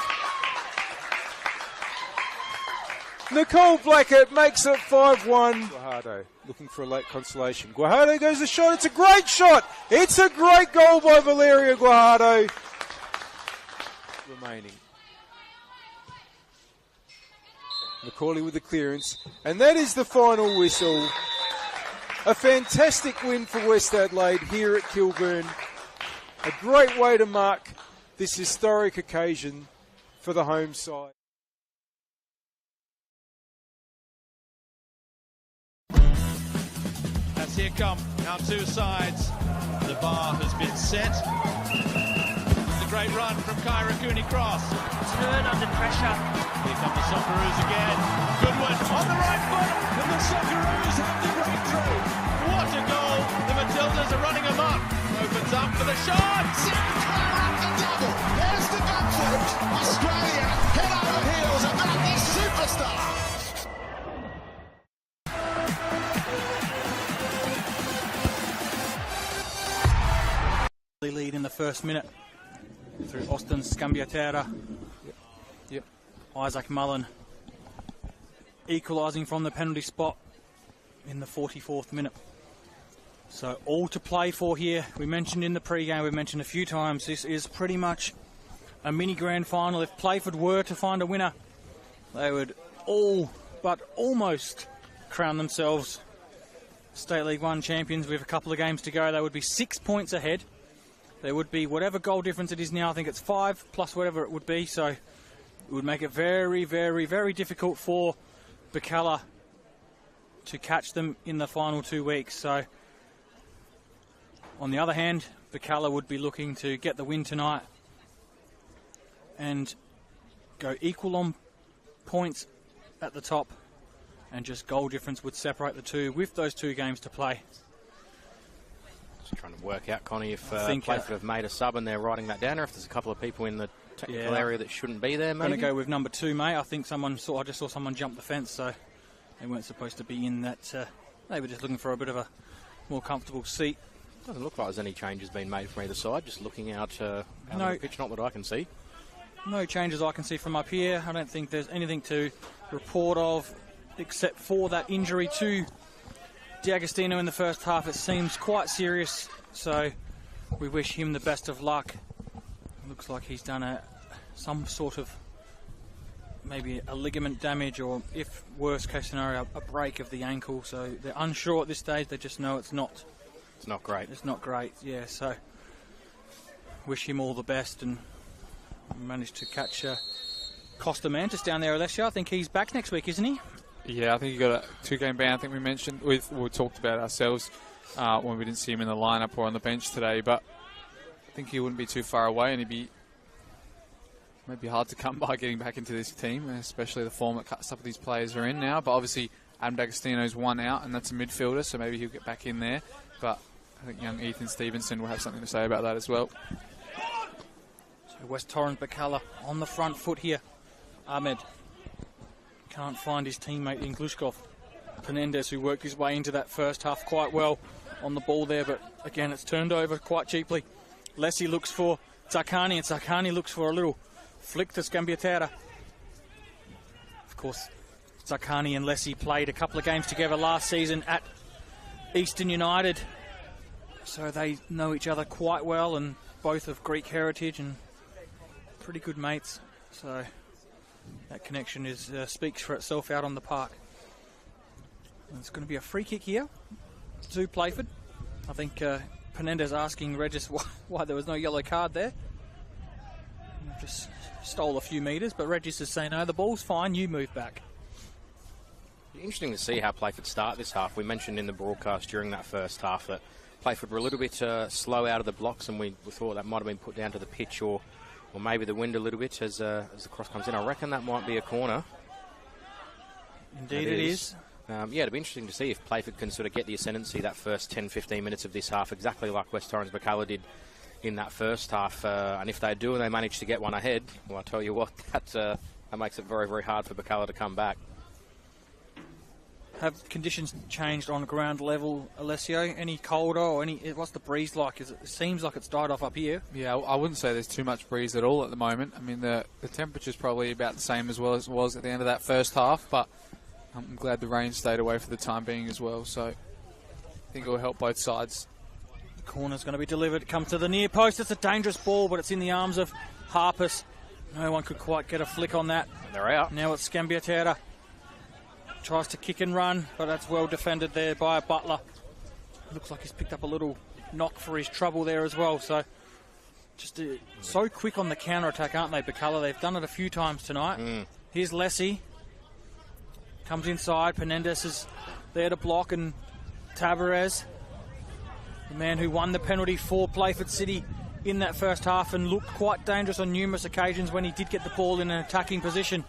[SPEAKER 10] Nicole Blackett makes it 5-1. Guajardo looking for a late consolation. Guajardo goes the shot. It's a great shot. It's a great goal by Valeria Guajardo. Remaining. McCauley with the clearance. And that is the final whistle. A fantastic win for West Adelaide here at Kilburn. A great way to mark this historic occasion for the home side.
[SPEAKER 9] As here come our two sides. The bar has been set. It's a great run from Kyra Cooney-Cross.
[SPEAKER 11] Turn under pressure.
[SPEAKER 9] Here come the Socceroos again. Good one on the right foot, and the Socceroos have the breakthrough. What a goal! The Matildas are running amok. Opens up for the shot.
[SPEAKER 12] The double. There's the gun foot. Australia head over heels about this superstar.
[SPEAKER 2] Lead in the first minute through Austin Scambiatera.
[SPEAKER 4] Yep.
[SPEAKER 2] Isaac Mullen equalising from the penalty spot in the 44th minute. So all to play for here. We mentioned in the pre-game, we mentioned a few times, this is pretty much a mini grand final. If Playford were to find a winner, they would all but almost crown themselves State League 1 champions with a couple of games to go. They would be 6 points ahead. There would be whatever goal difference it is now. I think it's 5 plus whatever it would be. So it would make it very, very, very difficult for Birkalla to catch them in the final 2 weeks. So on the other hand, Birkalla would be looking to get the win tonight and go equal on points at the top, and just goal difference would separate the two with those 2 games to play.
[SPEAKER 3] Just trying to work out, Connie, if Playford have made a sub and they're writing that down, or if there's a couple of people in the technical area that shouldn't be there, maybe?
[SPEAKER 2] I'm going to go with number 2, mate. I think I just saw someone jump the fence, so they weren't supposed to be in that. They were just looking for a bit of a more comfortable seat.
[SPEAKER 3] Doesn't look like there's any changes being made from either side, just looking out on the pitch, not that I can see.
[SPEAKER 2] No changes I can see from up here. I don't think there's anything to report of, except for that injury to D'Agostino in the first half. It seems quite serious, so we wish him the best of luck. It looks like he's done some sort of maybe a ligament damage, or if worst case scenario, a break of the ankle. So they're unsure at this stage. They just know it's not.
[SPEAKER 3] It's not great.
[SPEAKER 2] It's not great, yeah. So wish him all the best, and managed to catch Costa Mantis down there, Alessia. I think he's back next week, isn't he?
[SPEAKER 4] Yeah, I think he got a 2-game ban. I think we mentioned, we talked about ourselves when we didn't see him in the lineup or on the bench today, but I think he wouldn't be too far away, and he'd be maybe hard to come by getting back into this team, especially the form that some of these players are in now. But obviously Adam D'Agostino's one out, and that's a midfielder, so maybe he'll get back in there. But I think young Ethan Stevenson will have something to say about that as well.
[SPEAKER 2] So West Torrens Birkalla on the front foot here. Ahmed can't find his teammate in Glushkov. Penendez, who worked his way into that first half quite well on the ball there, but again it's turned over quite cheaply. Lessie looks for Zakani, and Zakani looks for a little flick to Scambiatera. Of course, Zakani and Lessie played a couple of games together last season at Eastern United, so they know each other quite well, and both of Greek heritage and pretty good mates. So that connection speaks for itself out on the park. And it's going to be a free kick here to Playford. I think Penendez asking Regis why there was no yellow card there. Just stole a few metres, but Regis is saying, no, the ball's fine, you move back.
[SPEAKER 3] Interesting to see how Playford start this half. We mentioned in the broadcast during that first half that Playford were a little bit slow out of the blocks, and we thought that might have been put down to the pitch or or maybe the wind a little bit as the cross comes in. I reckon that might be a corner.
[SPEAKER 2] Indeed it is.
[SPEAKER 3] Yeah, it'd be interesting to see if Playford can sort of get the ascendancy that first 10-15 minutes of this half, exactly like West Torrens Birkalla did in that first half. And if they do and they manage to get one ahead, well, I tell you what, that makes it very, very hard for Birkalla to come back.
[SPEAKER 2] Have conditions changed on ground level, Alessio? Any colder or what's the breeze like? It seems like it's died off up here.
[SPEAKER 4] Yeah, I wouldn't say there's too much breeze at all at the moment. I mean, the temperature's probably about the same as well as it was at the end of that first half, but I'm glad the rain stayed away for the time being as well, so I think it will help both sides.
[SPEAKER 2] The corner's going to be delivered. Come to the near post. It's a dangerous ball, but it's in the arms of Harpus. No one could quite get a flick on that.
[SPEAKER 3] They're out.
[SPEAKER 2] Now it's Scambiatera. Tries to kick and run, but that's well defended there by Butler. Looks like he's picked up a little knock for his trouble there as well. So just so quick on the counter-attack, aren't they, Birkalla? They've done it a few times tonight. Here's Lessie. Comes inside. Penendez is there to block, and Tavares, the man who won the penalty for Playford City in that first half and looked quite dangerous on numerous occasions when he did get the ball in an attacking position.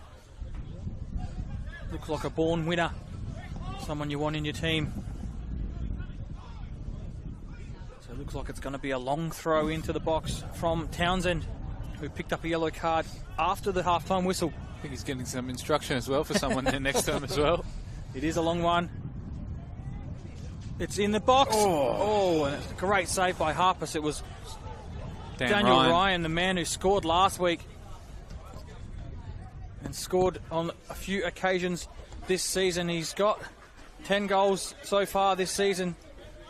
[SPEAKER 2] Looks like a born winner. Someone you want in your team. So it looks like it's going to be a long throw into the box from Townsend, who picked up a yellow card after the half-time whistle.
[SPEAKER 4] I think he's getting some instruction as well for someone there next to him as well.
[SPEAKER 2] It is a long one. It's in the box. Oh, and it's a great save by Harpus. It was Daniel Ryan, the man who scored last week and scored on a few occasions this season. He's got 10 goals so far this season,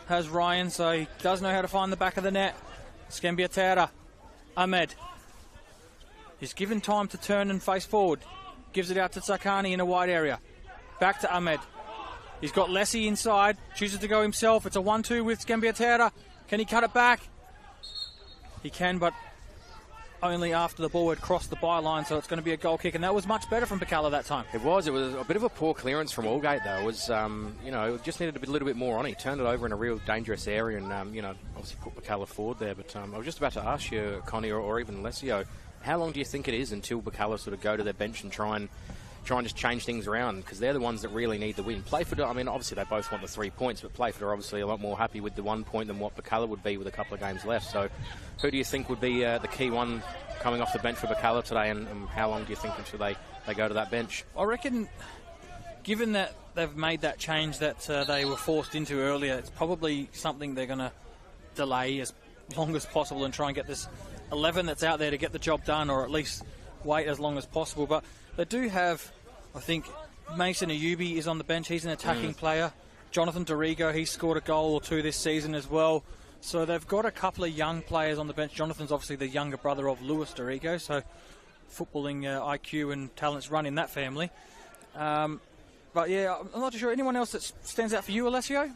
[SPEAKER 2] has Ryan, so he does know how to find the back of the net. Scambiatera, Ahmed. He's given time to turn and face forward. Gives it out to Tsakani in a wide area. Back to Ahmed. He's got Lessie inside, chooses to go himself. It's a 1-2 with Scambiatera. Can he cut it back? He can, but only after the ball had crossed the byline, so it's going to be a goal kick, and that was much better from Birkalla that time.
[SPEAKER 3] It was a bit of a poor clearance from Allgate, though. It was, it just needed a little bit more on it. He turned it over in a real dangerous area and, obviously put Birkalla forward there. But I was just about to ask you, Connie, or even Alessio, how long do you think it is until Birkalla sort of go to their bench and try and just change things around? Because they're the ones that really need the win. Playford, I mean, obviously they both want the 3 points, but Playford are obviously a lot more happy with the 1 point than what Birkalla would be with a couple of games left. So who do you think would be the key one coming off the bench for Birkalla today, and how long do you think until they go to that bench?
[SPEAKER 2] I reckon, given that they've made that change that they were forced into earlier, it's probably something they're going to delay as long as possible and try and get this 11 that's out there to get the job done, or at least wait as long as possible. But they do have, I think, Mason Ayubi is on the bench. He's an attacking player. Jonathan Dorigo, he's scored a goal or two this season as well. So they've got a couple of young players on the bench. Jonathan's obviously the younger brother of Lewis Dorigo, so footballing IQ and talents run in that family. But yeah, I'm not too sure. Anyone else that stands out for you, Alessio?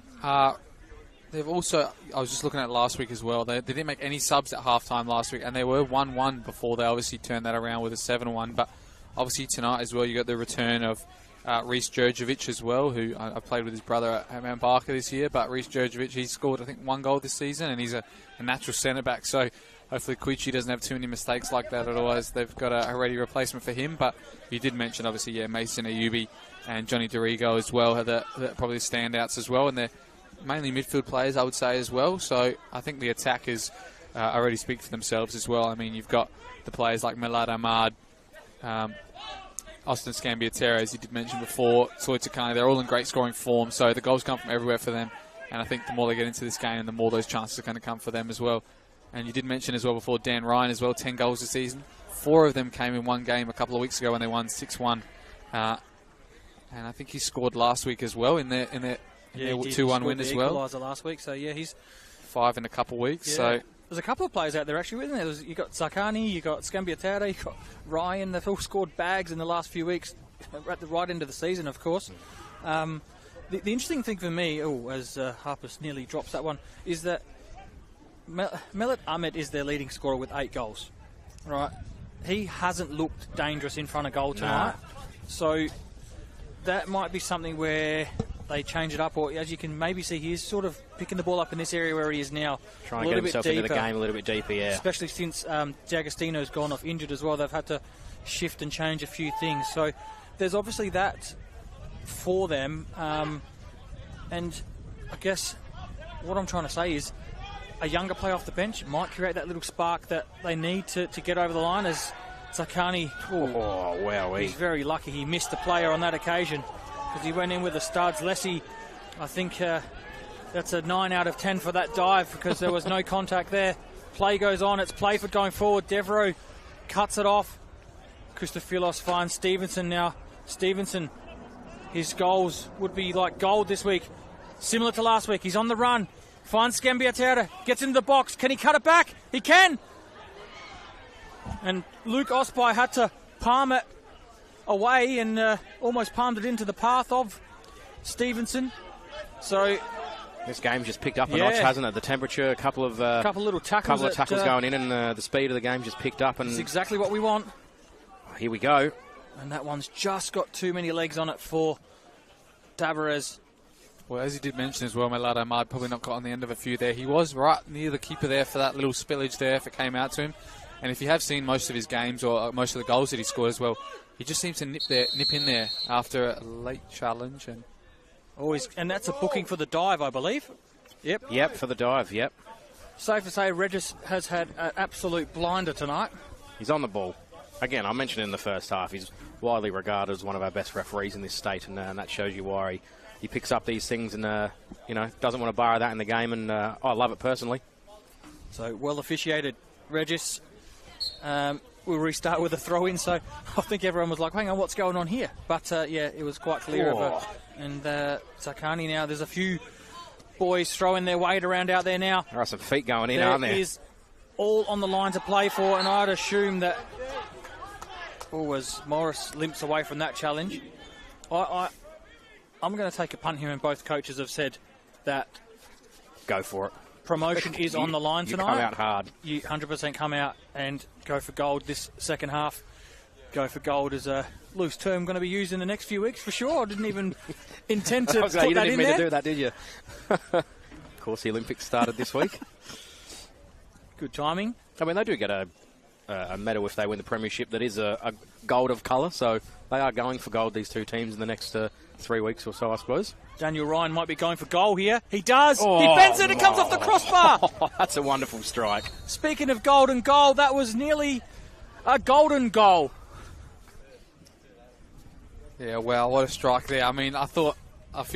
[SPEAKER 4] They've also, I was just looking at last week as well, they didn't make any subs at halftime last week, and they were 1-1 before they obviously turned that around with a 7-1. But obviously tonight as well, you got the return of Reece Djurdjevic as well, who I played with his brother at Mount Barker this year. But Reece Djurdjevic, he's scored, I think, 1 goal this season, and he's a natural centre-back. So hopefully Quichi doesn't have too many mistakes like that, otherwise they've got a ready replacement for him. But you did mention, obviously, Mason Ayubi and Johnny Dorigo as well are the probably standouts as well, and they're mainly midfield players, I would say, as well. So I think the attackers already speak for themselves as well. I mean, you've got the players like Milad Ahmad, Austin Scambiatera, as you did mention before, Soy Takani. They're all in great scoring form, so the goals come from everywhere for them. And I think the more they get into this game, the more those chances are going to come for them as well. And you did mention as well before Dan Ryan as well, 10 goals this season. 4 of them came in one game a couple of weeks ago when they won 6-1. And I think he scored last week as well in their 2-1 win as well.
[SPEAKER 2] Equalizer last week, so yeah, he's
[SPEAKER 4] 5 in a couple of weeks.
[SPEAKER 2] Yeah.
[SPEAKER 4] So
[SPEAKER 2] there's a couple of players out there actually, isn't there? You got Sakani, you got Scambiatera, you got Ryan. They've all scored bags in the last few weeks, at the right end of the season, of course. The interesting thing for me, as Harpus nearly drops that one, is that Milad Ahmed is their leading scorer with 8 goals. Right, he hasn't looked dangerous in front of goal tonight, so that might be something where they change it up, or as you can maybe see, he is sort of picking the ball up in this area where he is now.
[SPEAKER 3] Trying to get himself into the game a little bit deeper, yeah.
[SPEAKER 2] Especially since D'Agostino's gone off injured as well. They've had to shift and change a few things. So there's obviously that for them. And I guess what I'm trying to say is a younger player off the bench might create that little spark that they need to get over the line, as Zakani, he's very lucky he missed the player on that occasion because he went in with the studs. Lessie, I think that's a 9 out of 10 for that dive because there was no contact there. Play goes on, it's Playford going forward. Devereaux cuts it off. Christophilos finds Stevenson now. Stevenson, his goals would be like gold this week. Similar to last week, he's on the run. Finds Scambiatera, gets into the box. Can he cut it back? He can! And Luke Osby had to palm it away and almost palmed it into the path of Stevenson. So
[SPEAKER 3] this game's just picked up a notch, hasn't it? The temperature, a couple of
[SPEAKER 2] little tackles,
[SPEAKER 3] going in, and the speed of the game just picked up. And
[SPEAKER 2] it's exactly what we want.
[SPEAKER 3] Here we go.
[SPEAKER 2] And that one's just got too many legs on it for Tavares.
[SPEAKER 4] Well, as you did mention as well, Melado Mard probably not got on the end of a few there. He was right near the keeper there for that little spillage there if it came out to him. And if you have seen most of his games or most of the goals that he scored as well, he just seems to nip in there after a late challenge.
[SPEAKER 2] And that's a booking for the dive, I believe.
[SPEAKER 3] Yep, for the dive, yep.
[SPEAKER 2] Safe to say Regis has had an absolute blinder tonight.
[SPEAKER 3] He's on the ball. Again, I mentioned in the first half, he's widely regarded as one of our best referees in this state, and that shows you why he picks up these things and, doesn't want to borrow that in the game, and I love it personally.
[SPEAKER 2] So, well officiated, Regis. We'll restart with a throw-in, so I think everyone was like, hang on, what's going on here? But, it was quite clear of it. And Zakani now, there's a few boys throwing their weight around out there now.
[SPEAKER 3] There are some feet going in, aren't there?
[SPEAKER 2] There is all on the line to play for, and I'd assume that as Morris limps away from that challenge. I'm going to take a punt here, and both coaches have said that
[SPEAKER 3] go for it.
[SPEAKER 2] Promotion is on the line tonight.
[SPEAKER 3] You come out hard.
[SPEAKER 2] You 100% come out and go for gold this second half. Go for gold is a loose term going to be used in the next few weeks for sure. I didn't even intend to put that in there.
[SPEAKER 3] You didn't mean to do that, did you? Of course, the Olympics started this week.
[SPEAKER 2] Good timing.
[SPEAKER 3] I mean, they do get a medal if they win the premiership that is a gold of colour, so they are going for gold, these two teams, in the next 3 weeks or so, I suppose.
[SPEAKER 2] Daniel Ryan might be going for goal here. He does. He bends it. It comes off the crossbar.
[SPEAKER 3] That's a wonderful strike.
[SPEAKER 2] Speaking of golden goal, that was nearly a golden goal.
[SPEAKER 4] Yeah, well, what a strike there. I mean, I feel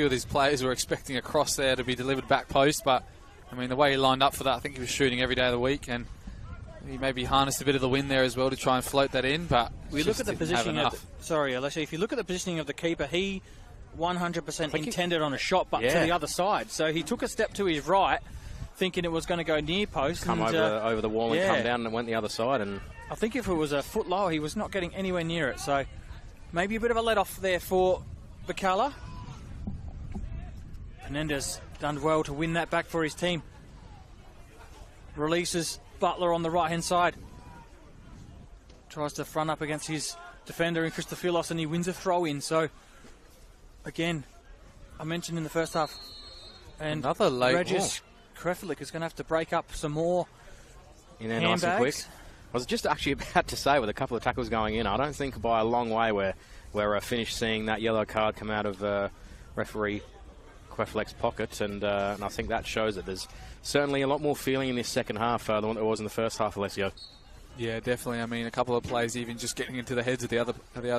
[SPEAKER 4] these players were expecting a cross there to be delivered back post, but, I mean, the way he lined up for that, I think he was shooting every day of the week, and he maybe harnessed a bit of the wind there as well to try and float that in, but
[SPEAKER 2] we look at the positioning of Alessia, if you look at the positioning of the keeper, he 100% intended on a shot, but to the other side. So he took a step to his right, thinking it was going to go near post.
[SPEAKER 3] Come over the wall and come down, and it went the other side. And
[SPEAKER 2] I think if it was a foot lower, he was not getting anywhere near it. So maybe a bit of a let-off there for Birkalla. Menendez done well to win that back for his team. Releases Butler on the right-hand side. Tries to front up against his defender in Christophilos, and he wins a throw-in. So, again, I mentioned in the first half, and
[SPEAKER 4] another late
[SPEAKER 2] Regis Kreflik is going to have to break up some more
[SPEAKER 3] nice and quick. I was just actually about to say, with a couple of tackles going in, I don't think by a long way we're finished seeing that yellow card come out of referee Kreflik's pocket, and I think that shows that there's certainly a lot more feeling in this second half than what there was in the first half, Alessio.
[SPEAKER 4] Yeah, definitely. I mean, a couple of plays even just getting into the heads of the other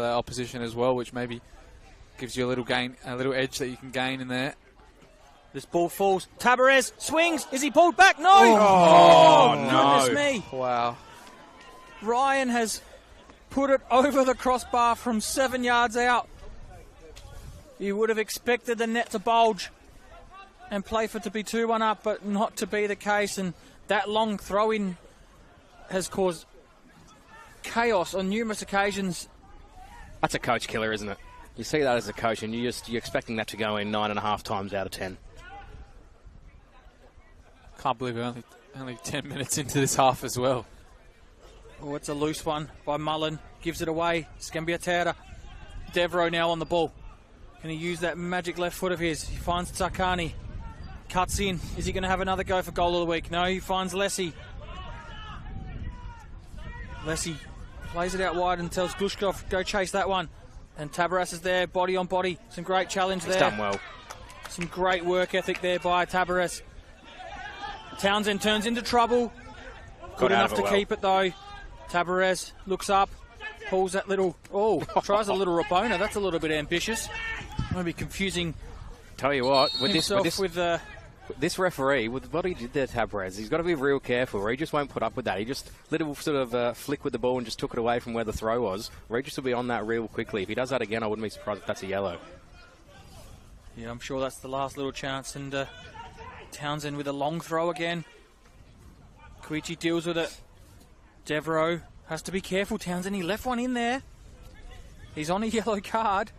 [SPEAKER 4] opposition as well, which maybe gives you a little edge that you can gain in there.
[SPEAKER 2] This ball falls. Tabarez swings. Is he pulled back? No!
[SPEAKER 3] Oh, no.
[SPEAKER 2] Goodness me.
[SPEAKER 4] Wow.
[SPEAKER 2] Ryan has put it over the crossbar from 7 yards out. You would have expected the net to bulge and Playford to be 2-1 up, but not to be the case. And that long throw-in has caused chaos on numerous occasions.
[SPEAKER 3] That's a coach killer, isn't it? You see that as a coach, and you're expecting that to go in 9.5 times out of 10.
[SPEAKER 4] Can't believe we're only 10 minutes into this half as well.
[SPEAKER 2] Oh, it's a loose one by Mullen. Gives it away. Scambiatera. Devereaux now on the ball. Can he use that magic left foot of his? He finds Tsakani. cuts in. Is he going to have another go for goal of the week? No, he finds Lessie. Lessie plays it out wide and tells Glushkov, go chase that one. And Tabaras is there, body on body. Some great challenge there.
[SPEAKER 3] He's done well.
[SPEAKER 2] Some great work ethic there by Tabaras. Townsend turns into trouble. Good enough to keep it though. Tabares looks up, pulls that little, tries a little Rabona. That's a little bit ambitious. Maybe confusing.
[SPEAKER 3] Tell you what, with
[SPEAKER 2] this
[SPEAKER 3] referee, with what he did there, Tabares, he's got to be real careful. He just won't put up with that. He just little sort of flick with the ball and just took it away from where the throw was. Regis will be on that real quickly. If he does that again, I wouldn't be surprised if that's a yellow.
[SPEAKER 2] Yeah, I'm sure that's the last little chance. And Townsend with a long throw again. Koichi deals with it. Devereaux has to be careful, Townsend. He left one in there. He's on a yellow card.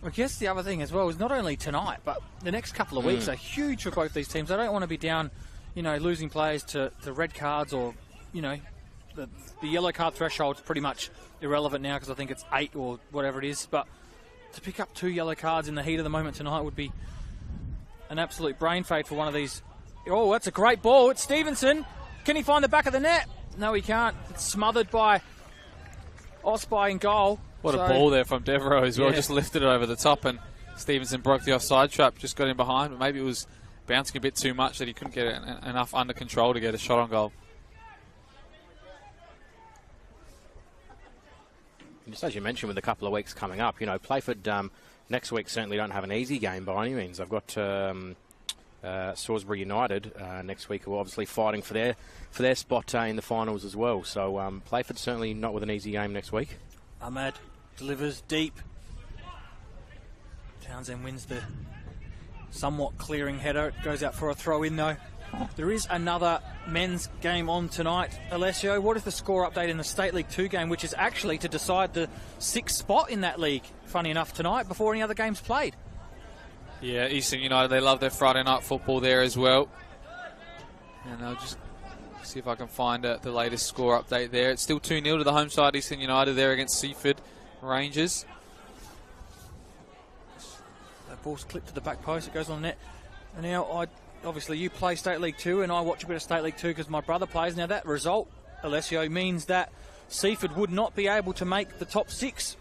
[SPEAKER 2] I guess the other thing as well is not only tonight, but the next couple of weeks are huge for both these teams. They don't want to be down, losing players to red cards or, the yellow card threshold's pretty much irrelevant now because I think it's 8 or whatever it is. But to pick up 2 yellow cards in the heat of the moment tonight would be an absolute brain fade for one of these. Oh, that's a great ball. It's Stevenson. Can he find the back of the net? No, he can't. It's smothered by Osby in goal.
[SPEAKER 4] What a ball there from Devereaux as well. Just lifted it over the top, and Stevenson broke the offside trap, just got in behind, but maybe it was bouncing a bit too much that he couldn't get it enough under control to get a shot on goal.
[SPEAKER 3] Just as you mentioned, with a couple of weeks coming up, Playford next week certainly don't have an easy game by any means. I've got Salisbury United next week, who are obviously fighting for their spot in the finals as well. So Playford certainly not with an easy game next week.
[SPEAKER 2] Ahmad delivers deep. Townsend wins the somewhat clearing header. It goes out for a throw in though. There is another men's game on tonight. Alessio, what is the score update in the State League 2 game, which is actually to decide the 6th spot in that league, funny enough, tonight, before any other games played?
[SPEAKER 4] Yeah, Eastern United, they love their Friday night football there as well. And I'll just see if I can find the latest score update there. It's still 2-0 to the home side, Eastern United, there against Seaford Rangers.
[SPEAKER 2] That ball's clipped to the back post, it goes on net. And now, obviously, you play State League 2, and I watch a bit of State League 2 because my brother plays. Now, that result, Alessio, means that Seaford would not be able to make the top 6.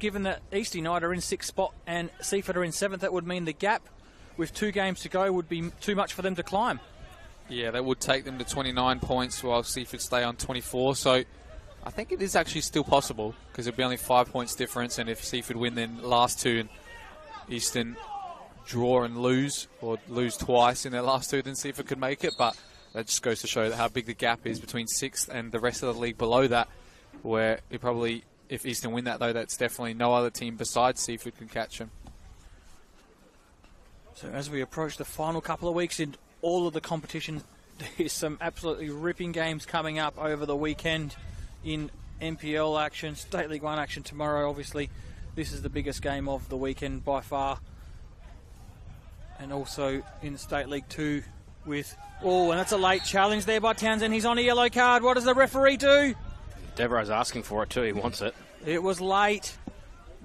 [SPEAKER 2] Given that Eastern United are in 6th spot and Seaford are in 7th, that would mean the gap with 2 games to go would be too much for them to climb.
[SPEAKER 4] Yeah, that would take them to 29 points while Seaford stay on 24. So I think it is actually still possible because it'll be only 5 points difference. And if Seaford win, then last 2 and Eastern draw and lose, or lose twice in their last 2, then Seaford could make it. But that just goes to show how big the gap is between 6th and the rest of the league below that, where it probably, if Eastern win that though, that's definitely no other team besides Seaford can catch them.
[SPEAKER 2] So as we approach the final couple of weeks in all of the competition, there's some absolutely ripping games coming up over the weekend in NPL action, State League 1 action tomorrow. Obviously, this is the biggest game of the weekend by far. And also in State League 2 with... Oh, and that's a late challenge there by Townsend. He's on a yellow card. What does the referee do?
[SPEAKER 3] Devereaux's asking for it too. He wants it.
[SPEAKER 2] It was late.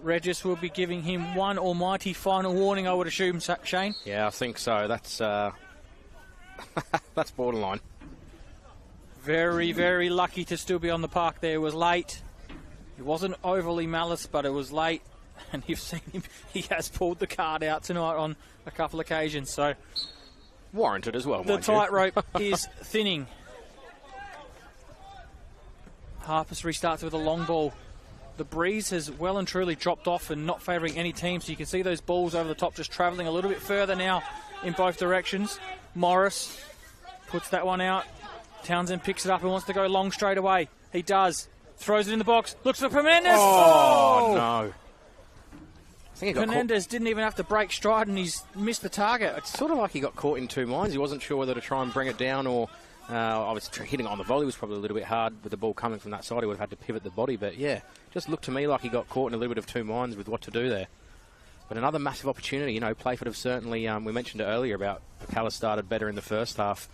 [SPEAKER 2] Regis will be giving him one almighty final warning, I would assume, Shane.
[SPEAKER 3] Yeah, I think so. That's that's borderline.
[SPEAKER 2] Very, very lucky to still be on the park there. It was late. It wasn't overly malice, but it was late. And you've seen him. He has pulled the card out tonight on a couple of occasions. So
[SPEAKER 3] warranted as well.
[SPEAKER 2] The tightrope is thinning. Harpers restarts with a long ball. The breeze has well and truly dropped off and not favouring any team. So you can see those balls over the top just travelling a little bit further now in both directions. Morris puts that one out. Townsend picks it up and wants to go long straight away. He does. Throws it in the box. Looks for Fernandez.
[SPEAKER 3] Oh, no.
[SPEAKER 2] Fernandez didn't even have to break stride and he's missed the target.
[SPEAKER 3] It's sort of like he got caught in two minds. He wasn't sure whether to try and bring it down or... I was hitting on the volley was probably a little bit hard with the ball coming from that side. He would have had to pivot the body, but yeah, just looked to me like he got caught in a little bit of two minds with what to do there. But another massive opportunity. You know, Playford have certainly, we mentioned it earlier about Birkalla started better in the first half,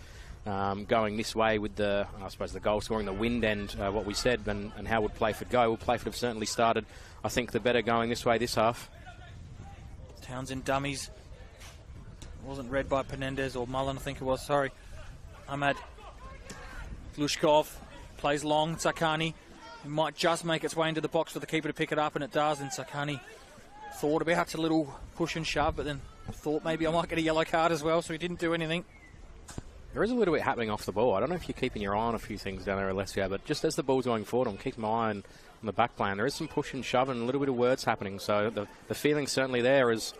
[SPEAKER 3] going this way with the, I suppose, the goal scoring, the wind and what we said, and how would Playford go? Well, Playford have certainly started, I think, the better going this way this half.
[SPEAKER 2] Townsend dummies. It wasn't read by Penendez or Mullen, I think it was, sorry. Ahmad Glushkov plays long. Sakani, it might just make its way into the box for the keeper to pick it up, and it does. And Sakani thought about a little push and shove, but then thought maybe I might get a yellow card as well, so he didn't do anything.
[SPEAKER 3] There is a little bit happening off the ball. I don't know if you're keeping your eye on a few things down there, Alessio, but just as the ball's going forward, I'm keeping my eye on the back plan. There is some push and shove and a little bit of words happening, so the feeling's certainly there as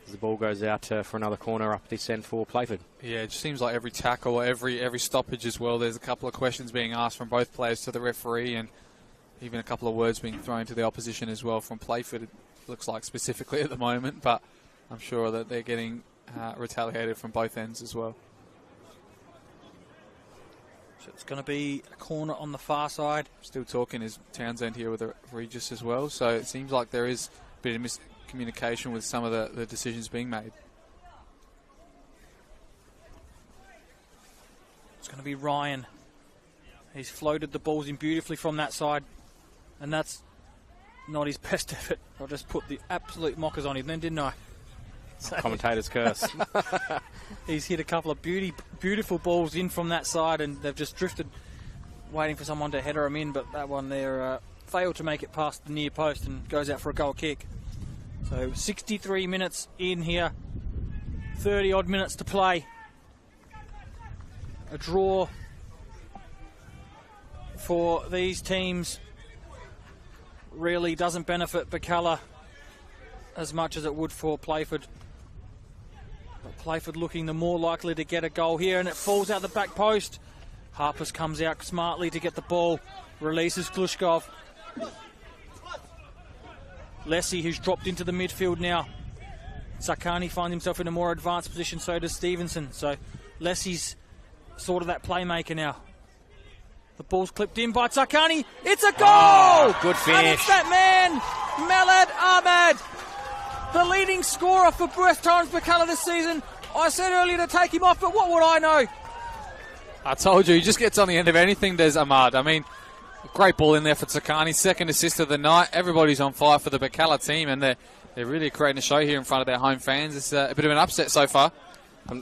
[SPEAKER 3] the ball goes out for another corner up this end for Playford.
[SPEAKER 4] Yeah, it just seems like every tackle, every stoppage as well, there's a couple of questions being asked from both players to the referee, and even a couple of words being thrown to the opposition as well from Playford, it looks like specifically at the moment, but I'm sure that they're getting retaliated from both ends as well.
[SPEAKER 2] So it's going to be a corner on the far side.
[SPEAKER 4] Still talking is Townsend here with Regis as well, so it seems like there is a bit of miscommunication with some of the decisions being made.
[SPEAKER 2] It's going to be Ryan. He's floated the balls in beautifully from that side, and that's not his best effort. I just put the absolute mockers on him then, didn't I?
[SPEAKER 3] So commentator's curse.
[SPEAKER 2] He's hit a couple of beautiful balls in from that side, and they've just drifted, waiting for someone to header them in, but that one there failed to make it past the near post and goes out for a goal kick. So 63 minutes in here, 30 odd minutes to play. A draw for these teams really doesn't benefit Birkalla as much as it would for Playford. But Playford looking the more likely to get a goal here, and it falls out the back post. Harpers comes out smartly to get the ball, releases Glushkov. Lessie, who's dropped into the midfield now. Sakani finds himself in a more advanced position, so does Stevenson. So Lessie's sort of that playmaker now. The ball's clipped in by Sakani. It's a goal!
[SPEAKER 3] Oh, good finish.
[SPEAKER 2] And it's that man, Malad Ahmad, the leading scorer for West Torrens Birkalla this season. I said earlier to take him off, but what would I know?
[SPEAKER 4] I told you, he just gets on the end of anything, Des Ahmad. I mean, great ball in there for Sakani, second assist of the night. Everybody's on fire for the Birkalla team, and they're really creating a show here in front of their home fans. It's a bit of an upset so far.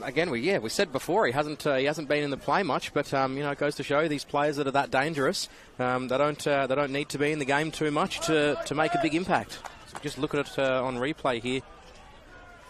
[SPEAKER 3] Again, we said before he hasn't been in the play much, but it goes to show these players that are that dangerous, they don't need to be in the game too much to make a big impact. So just look at it on replay here.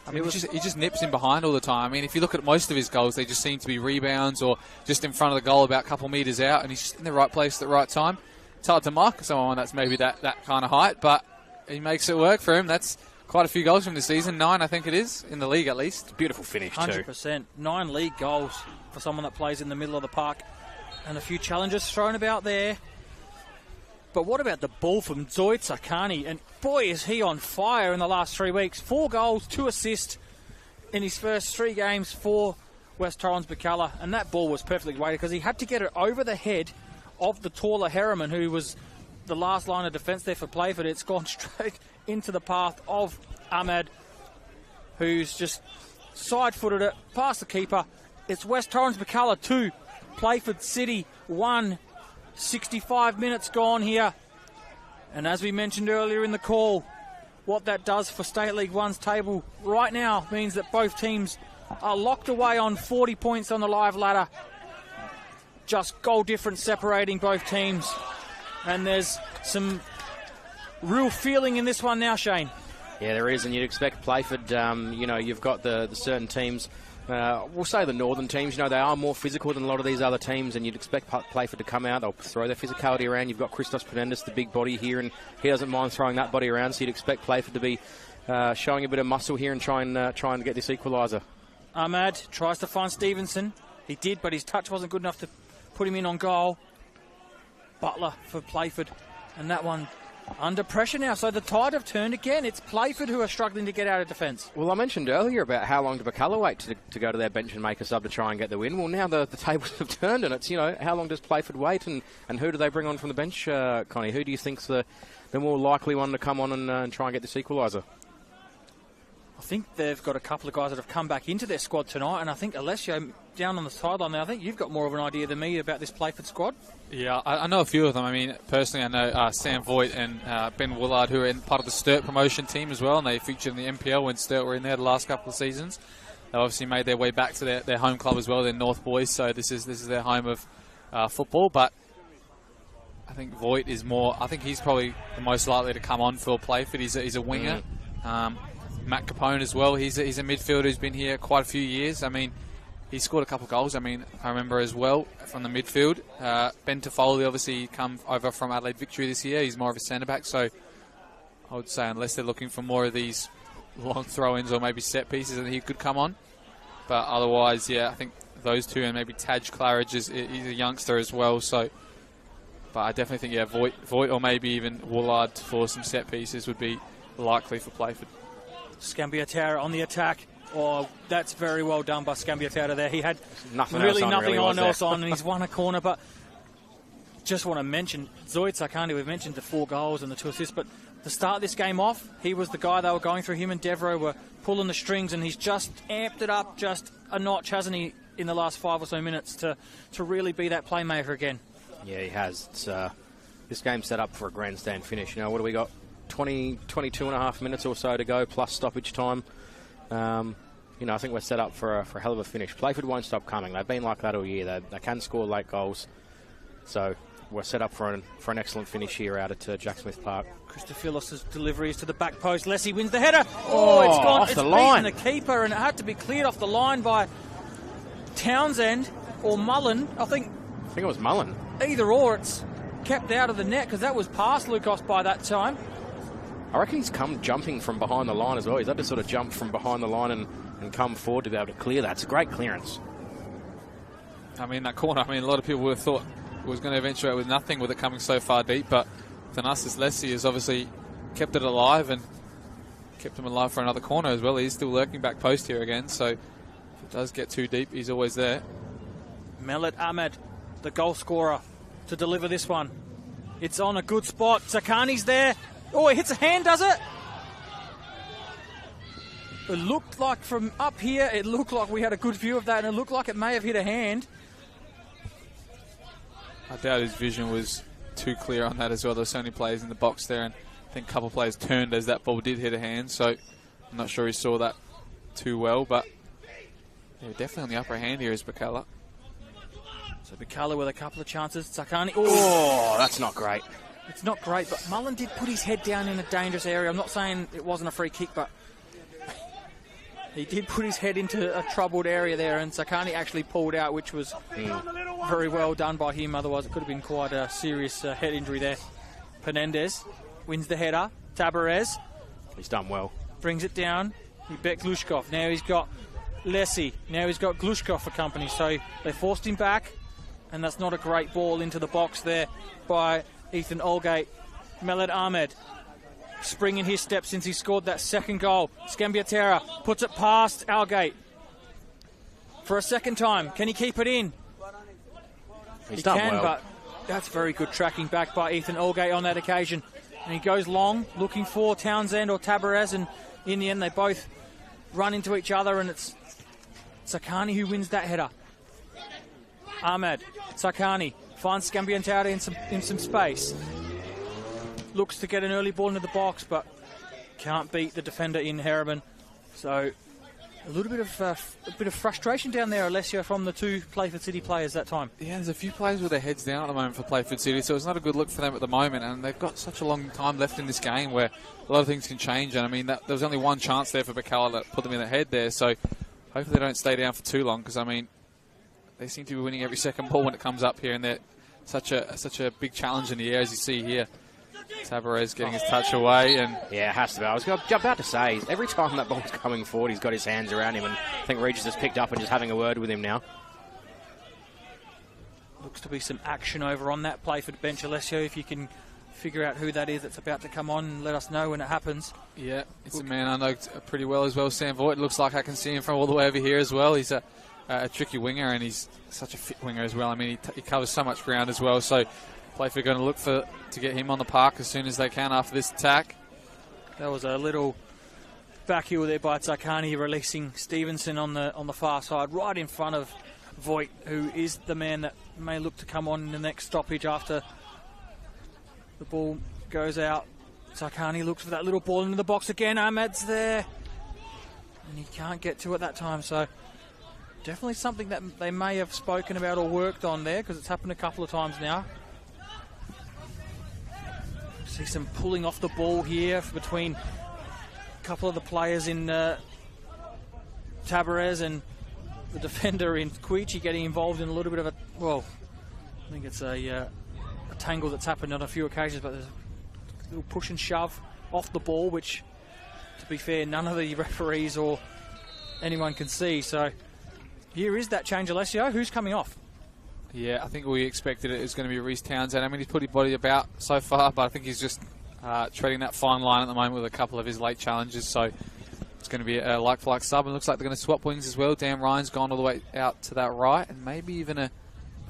[SPEAKER 4] I mean, he just nips in behind all the time. I mean, if you look at most of his goals, they just seem to be rebounds or just in front of the goal about a couple metres out, and he's just in the right place at the right time. It's hard to mark someone that's maybe that kind of height, but he makes it work for him. That's quite a few goals from this season, 9 I think it is, in the league at least.
[SPEAKER 3] Beautiful finish
[SPEAKER 2] 100%.
[SPEAKER 3] too.
[SPEAKER 2] 100%. 9 league goals for someone that plays in the middle of the park. And a few challenges thrown about there. But what about the ball from Zoid Sakani? And boy, is he on fire in the last 3 weeks. 4 goals, 2 assists in his first 3 games for West Torrens Birkalla. And that ball was perfectly weighted because he had to get it over the head of the taller Harriman, who was the last line of defence there for Playford. It's gone straight into the path of Ahmad, who's just side-footed it past the keeper. It's West Torrens Birkalla 2, Playford City 1. 65 minutes gone here. And as we mentioned earlier in the call, what that does for State League One's table right now means that both teams are locked away on 40 points on the live ladder. Just goal difference separating both teams. And there's some real feeling in this one now, Shane.
[SPEAKER 3] Yeah, there is, and you'd expect Playford, you've got the certain teams, we'll say the northern teams, they are more physical than a lot of these other teams, and you'd expect Playford to come out, they'll throw their physicality around. You've got Christos Penendis, the big body here, and he doesn't mind throwing that body around, so you'd expect Playford to be showing a bit of muscle here and trying to get this equaliser.
[SPEAKER 2] Ahmad tries to find Stevenson. He did, but his touch wasn't good enough to put him in on goal. Butler for Playford, and that one under pressure now, so the tide have turned again. It's Playford who are struggling to get out of defence.
[SPEAKER 3] Well, I mentioned earlier about how long did Birkalla wait to go to their bench and make a sub to try and get the win. Well, now the tables have turned, and it's, how long does Playford wait, and who do they bring on from the bench, Connie? Who do you think's the more likely one to come on and try and get this equaliser?
[SPEAKER 2] I think they've got a couple of guys that have come back into their squad tonight, and I think Alessio down on the sideline there, I think you've got more of an idea than me about this Playford squad.
[SPEAKER 4] Yeah, I know a few of them. I mean, personally, I know Sam Voigt and Ben Willard, who are in part of the Sturt promotion team as well, and they featured in the NPL when Sturt were in there the last couple of seasons. obviously made their way back to their home club as well. They're North boys, so this is their home of football. But I think Voigt is more. I think he's probably the most likely to come on for Playford. He's a winger. Matt Capone as well. He's a midfielder who's been here quite a few years. I mean, he scored a couple of goals. I mean, I remember as well from the midfield. Ben Toffoli obviously come over from Adelaide Victory this year. He's more of a centre back. So I would say unless they're looking for more of these long throw-ins or maybe set pieces, and he could come on. But otherwise, yeah, I think those two, and maybe Taj Claridge he's a youngster as well. So, but I definitely think, yeah, Voigt or maybe even Woolard for some set pieces would be likely for Playford.
[SPEAKER 2] Scambiatera on the attack. Oh, that's very well done by Scambiatera there. He had
[SPEAKER 3] nothing
[SPEAKER 2] else on, and he's won a corner. But just want to mention Zoid Sarkani. We've mentioned the 4 goals and the 2 assists, but to start this game off, he was the guy they were going through. Him and Devereaux were pulling the strings, and he's just amped it up just a notch, hasn't he, in the last 5 or so minutes to really be that playmaker again.
[SPEAKER 3] Yeah, he has. It's, this game's set up for a grandstand finish. You know, what do we got? 22 and a half minutes or so to go, plus stoppage time. You know, I think we're set up for a hell of a finish. Playford won't stop coming. They've been like that all year. They can score late goals. So we're set up for an excellent finish here out at Jack Smith Park.
[SPEAKER 2] Christophilos' delivery is to the back post. Leslie wins the header. It's gone
[SPEAKER 3] off the line.
[SPEAKER 2] It's beaten the keeper, and it had to be cleared off the line by Townsend or Mullen. I think
[SPEAKER 3] it was Mullen.
[SPEAKER 2] Either or, it's kept out of the net because that was past Lukos by that time.
[SPEAKER 3] I reckon he's come jumping from behind the line as well. He's had to sort of jump from behind the line and come forward to be able to clear that. It's a great clearance.
[SPEAKER 4] I mean, that corner, a lot of people would have thought it was going to eventuate with nothing with it coming so far deep, but Thanasis Leslie has obviously kept it alive and kept him alive for another corner as well. He's still lurking back post here again, so if it does get too deep, he's always there.
[SPEAKER 2] Melet Ahmed, the goal scorer, to deliver this one. It's on a good spot. Sakani's there. Oh, it hits a hand, does it? It looked like from up here, it looked like we had a good view of that, and it looked like it may have hit a hand.
[SPEAKER 4] I doubt his vision was too clear on that as well. There were so many players in the box there, and I think a couple of players turned as that ball did hit a hand, so I'm not sure he saw that too well, but yeah, definitely on the upper hand here is Birkalla.
[SPEAKER 2] So Birkalla with a couple of chances. Sakani.
[SPEAKER 3] Oh, that's not great.
[SPEAKER 2] It's not great, but Mullen did put his head down in a dangerous area. I'm not saying it wasn't a free kick, but he did put his head into a troubled area there, and Sakani actually pulled out, which was very well done by him. Otherwise, it could have been quite a serious head injury there. Penendez wins the header. Tabarez.
[SPEAKER 3] He's done well.
[SPEAKER 2] Brings it down. He bet Glushkov. Now he's got Lessie. Now he's got Glushkov for company. So they forced him back, and that's not a great ball into the box there by Ethan Olgate. Melet Ahmed springing his step since he scored that second goal. Scambiatera puts it past Algate for a second time. Can he keep it in?
[SPEAKER 3] He's done well.
[SPEAKER 2] But that's very good tracking back by Ethan Olgate on that occasion. And he goes long, looking for Townsend or Tabarez, and in the end they both run into each other, and it's Sakani who wins that header. Ahmed, Sakani finds Scambiatera in some space. Looks to get an early ball into the box, but can't beat the defender in Harriman. So a little bit of frustration down there, Alessio, from the 2 Playford City players that time.
[SPEAKER 4] Yeah, there's a few players with their heads down at the moment for Playford City, so it's not a good look for them at the moment, and they've got such a long time left in this game where a lot of things can change, and there was only one chance there for Birkalla that put them in the head there, so hopefully they don't stay down for too long, because they seem to be winning every second ball when it comes up here, and they're such a big challenge in the air, as you see here. Tabarez getting his touch away, and
[SPEAKER 3] yeah, it has to be. I was about to say, every time that ball's coming forward, he's got his hands around him, and I think Regis has picked up and just having a word with him now.
[SPEAKER 2] Looks to be some action over on that Playford bench, Alessio. If you can figure out who that is that's about to come on, and let us know when it happens.
[SPEAKER 4] Yeah, it's a man I know pretty well as well, Sam Voigt. Looks like I can see him from all the way over here as well. He's a tricky winger, and he's such a fit winger as well. He covers so much ground as well, so Playford going to look to get him on the park as soon as they can after this attack.
[SPEAKER 2] That was a little back heel there by Tsakani, releasing Stevenson on the far side, right in front of Voigt, who is the man that may look to come on in the next stoppage after the ball goes out. Tsakani looks for that little ball into the box again. Ahmed's there. and he can't get to it that time. So definitely something that they may have spoken about or worked on there, because it's happened a couple of times now. See some pulling off the ball here between a couple of the players in Tabarez and the defender in Quichi getting involved in a little bit of a, well, I think it's a tangle that's happened on a few occasions, but there's a little push and shove off the ball, which, to be fair, none of the referees or anyone can see. So here is that change, Alessio. Who's coming off?
[SPEAKER 4] Yeah, I think we expected it was going to be Reece Townsend. I mean, he's put his body about so far, but I think he's just treading that fine line at the moment with a couple of his late challenges. So it's going to be a like-for-like sub. And looks like they're going to swap wings as well. Dan Ryan's gone all the way out to that right, and maybe even a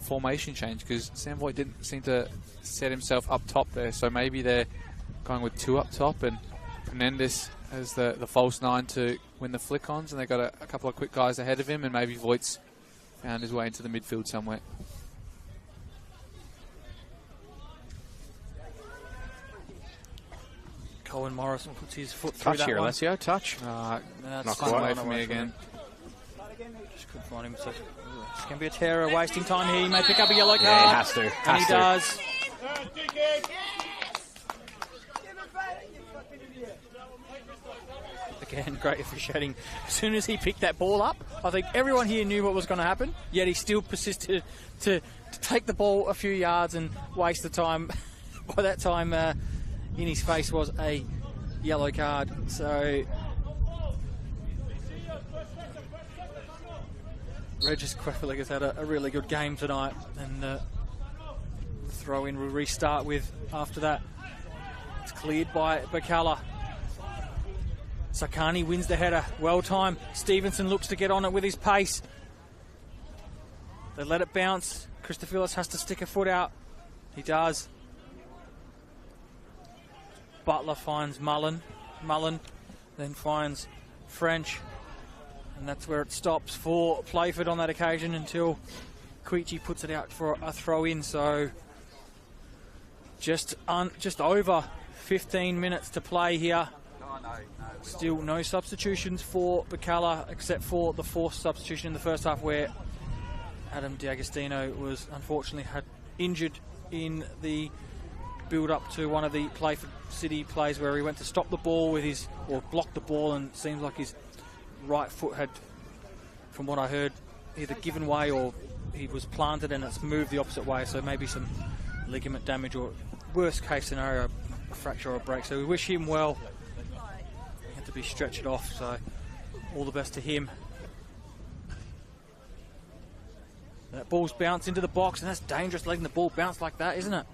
[SPEAKER 4] formation change, because Sam Voigt didn't seem to set himself up top there. So maybe they're going with 2 up top, and Fernandez as the false 9 to win the flick-ons, and they've got a couple of quick guys ahead of him, and maybe Voigt's found his way into the midfield somewhere.
[SPEAKER 2] Colin Morrison puts his foot through
[SPEAKER 3] Touch
[SPEAKER 2] that
[SPEAKER 3] here,
[SPEAKER 2] one.
[SPEAKER 3] Alessio. Touch.
[SPEAKER 4] Not
[SPEAKER 3] quite
[SPEAKER 4] away from me again.
[SPEAKER 2] Just couldn't find him. So it's going to be a terror, wasting time here. He may pick up a yellow card.
[SPEAKER 3] Yeah, he has to.
[SPEAKER 2] And he does. Again, great officiating. As soon as he picked that ball up, I think everyone here knew what was going to happen, yet he still persisted to take the ball a few yards and waste the time. By that time, in his face was a yellow card. So Regis Queffelig has had a really good game tonight, and the throw in will restart with after that. It's cleared by Birkalla. Sakani wins the header. Well timed. Stevenson looks to get on it with his pace. They let it bounce. Christophilis has to stick a foot out. He does. Butler finds Mullen. Mullen then finds French. And that's where it stops for Playford on that occasion until Quichi puts it out for a throw in. So just over 15 minutes to play here. Still no substitutions for Birkalla, except for the forced substitution in the first half where Adam D'Agostino was unfortunately injured in the build-up to one of the Playford City plays where he went to stop the ball with his, or block the ball, and it seems like his right foot had, from what I heard, either given way or he was planted and it's moved the opposite way, so maybe some ligament damage, or worst case scenario, a fracture or a break. So we wish him well. He had to be stretched off, so all the best to him. That ball's bounced into the box, and that's dangerous letting the ball bounce like that, isn't it?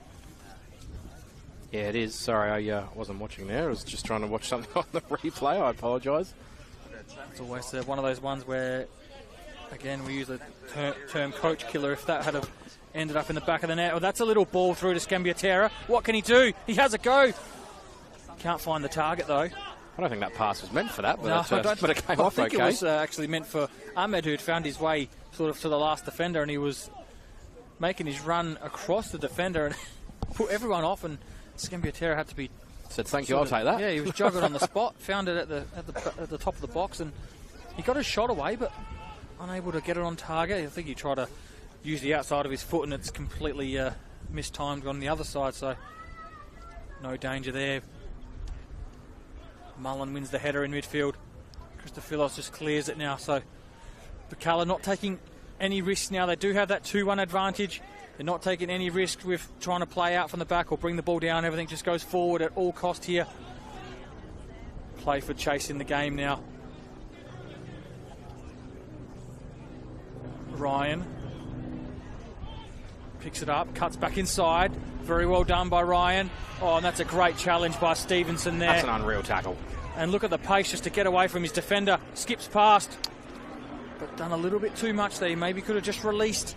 [SPEAKER 3] Yeah, it is. Sorry, I wasn't watching there. I was just trying to watch something on the replay. I apologise.
[SPEAKER 2] It's always one of those ones where, again, we use the term coach killer. If that had have ended up in the back of the net. Oh, that's a little ball through to Scambiatera. What can he do? He has a go. Can't find the target, though.
[SPEAKER 3] I don't think that pass was meant for that, but,
[SPEAKER 2] no,
[SPEAKER 3] but it came off okay.
[SPEAKER 2] I think it was actually meant for Ahmed, who'd found his way sort of to the last defender, and he was making his run across the defender and put everyone off, and Scambiatera had to be...
[SPEAKER 3] Said, thank you, I'll take that.
[SPEAKER 2] Yeah, he was juggled on the spot, found it at the top of the box, and he got his shot away, but unable to get it on target. I think he tried to use the outside of his foot, and it's completely mistimed on the other side, so no danger there. Mullen wins the header in midfield. Christophilos just clears it now, so Birkalla not taking any risks now. They do have that 2-1 advantage. They're not taking any risk with trying to play out from the back or bring the ball down. Everything just goes forward at all cost here. Playford chasing the game now. Ryan picks it up, cuts back inside. Very well done by Ryan. Oh, and that's a great challenge by Stevenson there.
[SPEAKER 3] That's an unreal tackle.
[SPEAKER 2] And look at the pace just to get away from his defender. Skips past, but done a little bit too much there. He maybe could have just released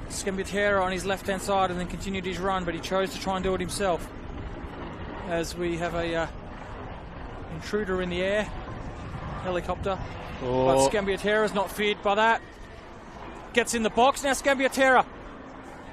[SPEAKER 2] Scambiatera on his left-hand side and then continued his run, but he chose to try and do it himself. As we have a intruder in the air, helicopter. But Scambiatera's not feared by that. Gets in the box now, Scambiatera.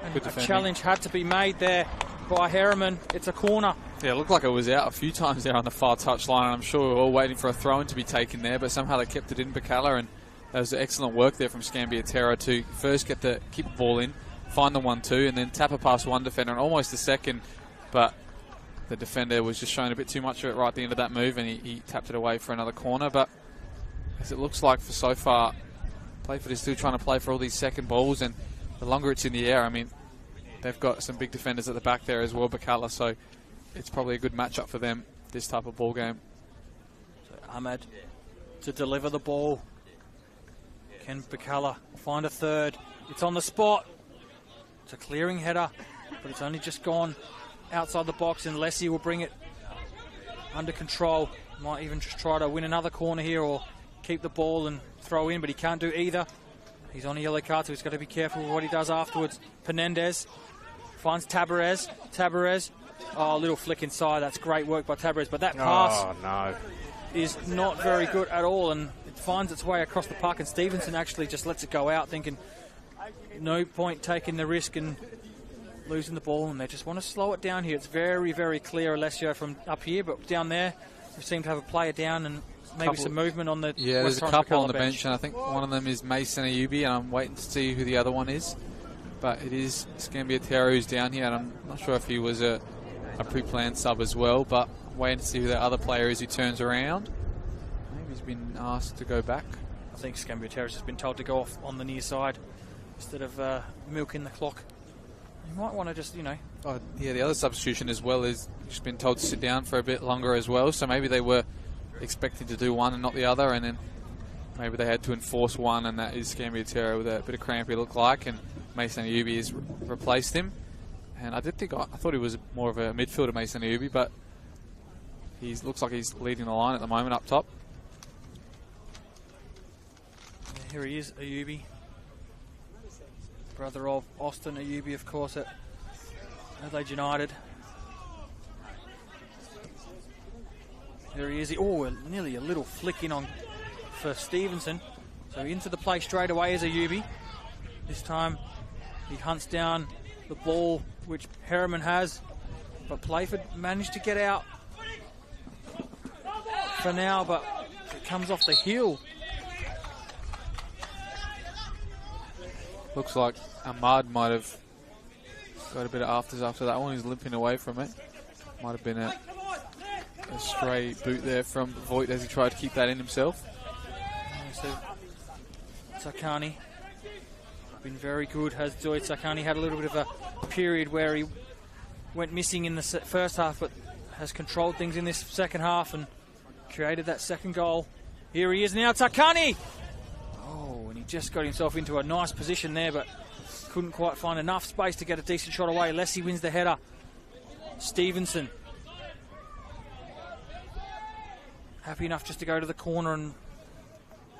[SPEAKER 2] And a challenge had to be made there. by Harriman. It's a corner.
[SPEAKER 4] Yeah, it looked like it was out a few times there on the far touchline, and I'm sure we were all waiting for a throw-in to be taken there, but somehow they kept it in Birkalla, and that was excellent work there from Scambiatera to first keep the ball in, find the 1-2, and then tap it past one defender and almost the second, but the defender was just showing a bit too much of it right at the end of that move, and he tapped it away for another corner. But as it looks like for so far, Playford is still trying to play for all these second balls, and the longer it's in the air, I mean, they've got some big defenders at the back there as well, Birkalla, so it's probably a good matchup for them, this type of ball game.
[SPEAKER 2] So Ahmed to deliver the ball. Can Birkalla find a third? It's on the spot. It's a clearing header, but it's only just gone outside the box, and Lessie will bring it under control. Might even just try to win another corner here or keep the ball and throw in, but he can't do either. He's on a yellow card, so he's got to be careful with what he does afterwards. Penendez finds Tabarez. Tabarez, oh, a little flick inside. That's great work by Tabarez, but that pass is not very good at all, and it finds its way across the park, and Stevenson actually just lets it go out, thinking no point taking the risk and losing the ball, and they just want to slow it down here. It's very, very clear, Alessio, from up here, but down there we seem to have a player down and maybe some movement on the
[SPEAKER 4] there's a couple on the bench, and I think one of them is Mason Ayubi, and I'm waiting to see who the other one is. But it is Scambiatera who's down here, and I'm not sure if he was a pre-planned sub as well, but waiting to see who the other player is who turns around. Maybe he's been asked to go back.
[SPEAKER 2] I think Scambiatera's just been told to go off on the near side instead of milking the clock. You might want to just,
[SPEAKER 4] Oh, yeah, the other substitution as well is just been told to sit down for a bit longer as well, so maybe they were expecting to do one and not the other, and then maybe they had to enforce one, and that is Scambiatera with a bit of cramp, it looked like, and Mason Ayubi has replaced him. And I thought he was more of a midfielder, Mason Ayubi, but he looks like he's leading the line at the moment up top.
[SPEAKER 2] Yeah, here he is, Ayubi. Brother of Austin Ayubi, of course, at Adelaide United. There he is. Oh, nearly a little flick in on for Stevenson. So into the play straight away is Ayubi. This time he hunts down the ball, which Harriman has, but Playford managed to get out for now, but it comes off the heel.
[SPEAKER 4] Looks like Ahmad might have got a bit of afters after that one. He's limping away from it. Might have been a stray boot there from Voigt as he tried to keep that in himself.
[SPEAKER 2] So Sakani been very good, has Zoid Sakani. Had a little bit of a period where he went missing in the first half, but has controlled things in this second half and created that second goal. Here he is now, Sakani! Oh, and he just got himself into a nice position there, but couldn't quite find enough space to get a decent shot away. Lessie wins the header. Stevenson happy enough just to go to the corner and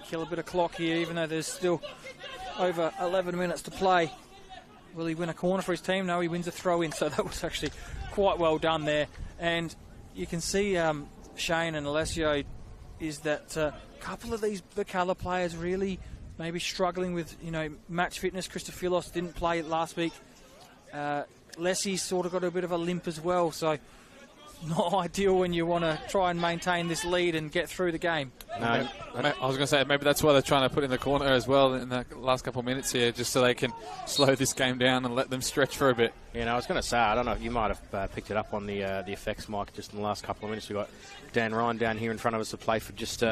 [SPEAKER 2] kill a bit of clock here, even though there's still over 11 minutes to play. Will he win a corner for his team? No, he wins a throw-in, so that was actually quite well done there. And you can see Shane and Alessio is that a couple of these Birkalla players really maybe struggling with, match fitness. Christophilos didn't play last week. Lessie's sort of got a bit of a limp as well, so not ideal when you want to try and maintain this lead and get through the game.
[SPEAKER 4] No, I was going to say maybe that's why they're trying to put in the corner as well in the last couple of minutes here, just so they can slow this game down and let them stretch for a bit.
[SPEAKER 3] I was going to say, I don't know if you might have picked it up on the effects mic just in the last couple of minutes. We've got Dan Ryan down here in front of us to Playford, just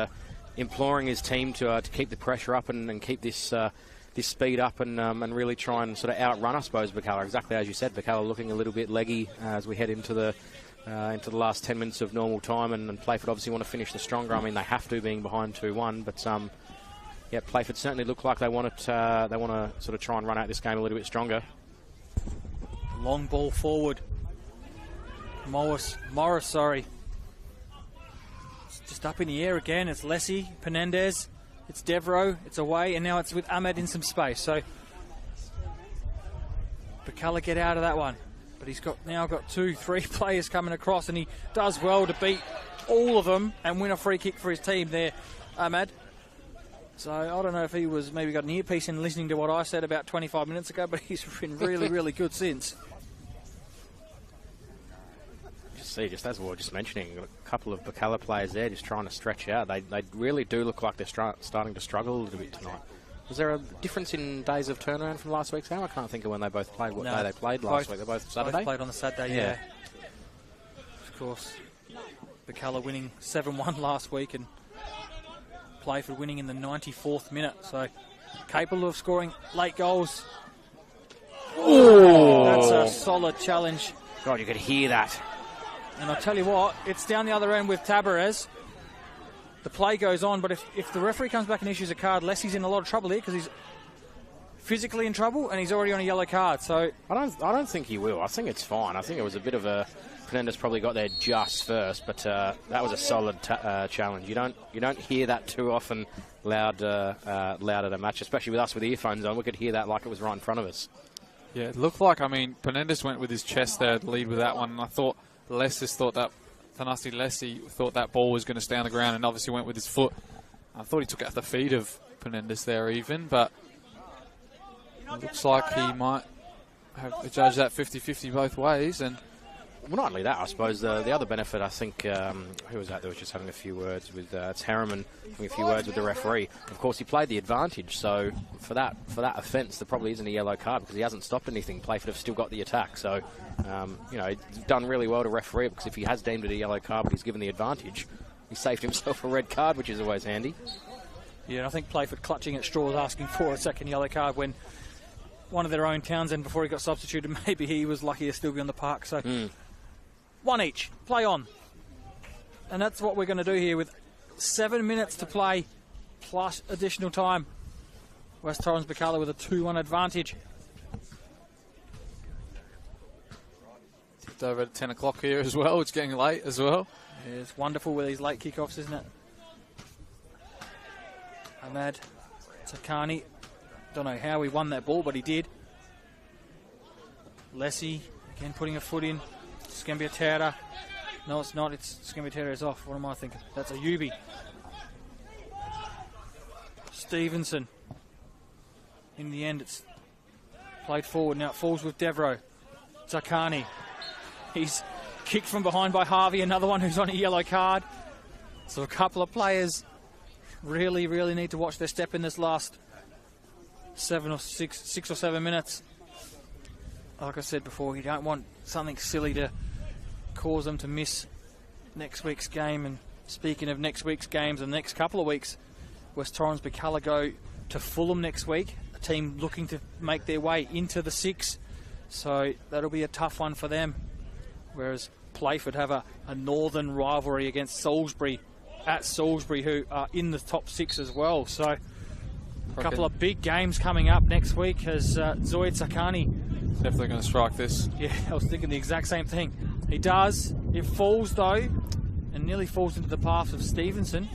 [SPEAKER 3] imploring his team to keep the pressure up and keep this speed up and really try and sort of outrun, I suppose, Birkalla. Exactly as you said, Birkalla looking a little bit leggy as we head into the last 10 minutes of normal time, and Playford obviously want to finish the stronger. I mean, they have to, being behind 2-1, but Playford certainly look like they want to sort of try and run out this game a little bit stronger.
[SPEAKER 2] Long ball forward. Morris, sorry. It's just up in the air again. It's Lessie, Penendez, it's Devro, it's away, and now it's with Ahmed in some space. So Birkalla get out of that one. But he's now got 2-3 players coming across, and he does well to beat all of them and win a free kick for his team there, Ahmed. So I don't know if he was maybe got an earpiece in listening to what I said about 25 minutes ago, but he's been really, really good since.
[SPEAKER 3] see, just as we were just mentioning, a couple of Birkalla players there just trying to stretch out. They really do look like they're starting to struggle a little bit tonight. Was there a difference in days of turnaround from last week's game? I can't think of when they both played. What day they played last week? They both Saturday?
[SPEAKER 2] Both played on the Saturday, yeah. Of course, Birkalla winning 7-1 last week and Playford winning in the 94th minute. So capable of scoring late goals.
[SPEAKER 3] Oh,
[SPEAKER 2] that's a solid challenge.
[SPEAKER 3] God, you could hear that.
[SPEAKER 2] And I tell you what, it's down the other end with Tabarez. The play goes on, but if the referee comes back and issues a card, Leslie's in a lot of trouble here because he's physically in trouble and he's already on a yellow card. So
[SPEAKER 3] I don't think he will. I think it's fine. I think it was a bit of a Fernandez probably got there just first, but that was a solid challenge. You don't hear that too often loud at a match, especially with us with earphones on. We could hear that like it was right in front of us.
[SPEAKER 4] Yeah, it looked like, Fernandez went with his chest there to lead with that one, and I thought Thanasi Leslie thought that ball was going to stay on the ground and obviously went with his foot. I thought he took out the feet of Fernandez there even, but it looks like he might have judged that 50-50 both ways. And
[SPEAKER 3] well, not only that, I suppose the other benefit, I think, who was that was just having a few words with Harriman, having a few words with the referee. Of course, he played the advantage, so for that offence, there probably isn't a yellow card because he hasn't stopped anything. Playford have still got the attack, so he's done really well to referee because if he has deemed it a yellow card but he's given the advantage, he saved himself a red card, which is always handy.
[SPEAKER 2] Yeah, and I think Playford clutching at straws, asking for a second yellow card when one of their own, Townsend, before he got substituted, maybe he was lucky to still be on the park. So. One each. Play on. And that's what we're going to do here with 7 minutes to play plus additional time. West Torrens Birkalla with a 2-1 advantage.
[SPEAKER 4] It's over at 10 o'clock here as well. It's getting late as well.
[SPEAKER 2] Yeah, it's wonderful with these late kickoffs, isn't it? Ahmad Takani. Don't know how he won that ball, but he did. Lessie, again, putting a foot in. Scambiatera. No, it's not. Scambiatera is off. What am I thinking? That's a Yubi. Stevenson. In the end, it's played forward. Now it falls with Devro. Takani. He's kicked from behind by Harvey. Another one who's on a yellow card. So a couple of players really, really need to watch their step in this last 6 or 7 minutes. Like I said before, you don't want something silly to cause them to miss next week's game. And speaking of next week's games and the next couple of weeks, West Torrens Birkalla go to Fulham next week, a team looking to make their way into the 6. So that'll be a tough one for them. Whereas Playford have a northern rivalry against Salisbury at Salisbury, who are in the top 6 as well. So a couple of big games coming up next week as Zoid Sakani.
[SPEAKER 4] Definitely going to strike this.
[SPEAKER 2] Yeah, I was thinking the exact same thing. He does. It falls though, and nearly falls into the path of Stevenson.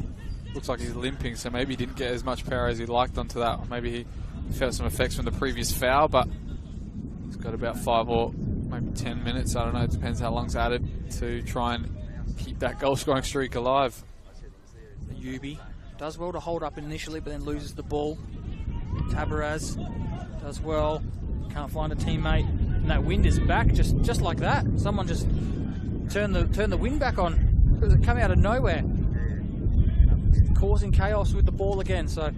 [SPEAKER 4] Looks like he's limping, so maybe he didn't get as much power as he liked onto that. Maybe he felt some effects from the previous foul, but he's got about 5 or maybe 10 minutes. I don't know. It depends how long's added to try and keep that goal-scoring streak alive.
[SPEAKER 2] Yubi does well to hold up initially, but then loses the ball. Tabaraz does well. Can't find a teammate, and that wind is back just like that. Someone just turned the wind back on because it came out of nowhere, causing chaos with the ball again. So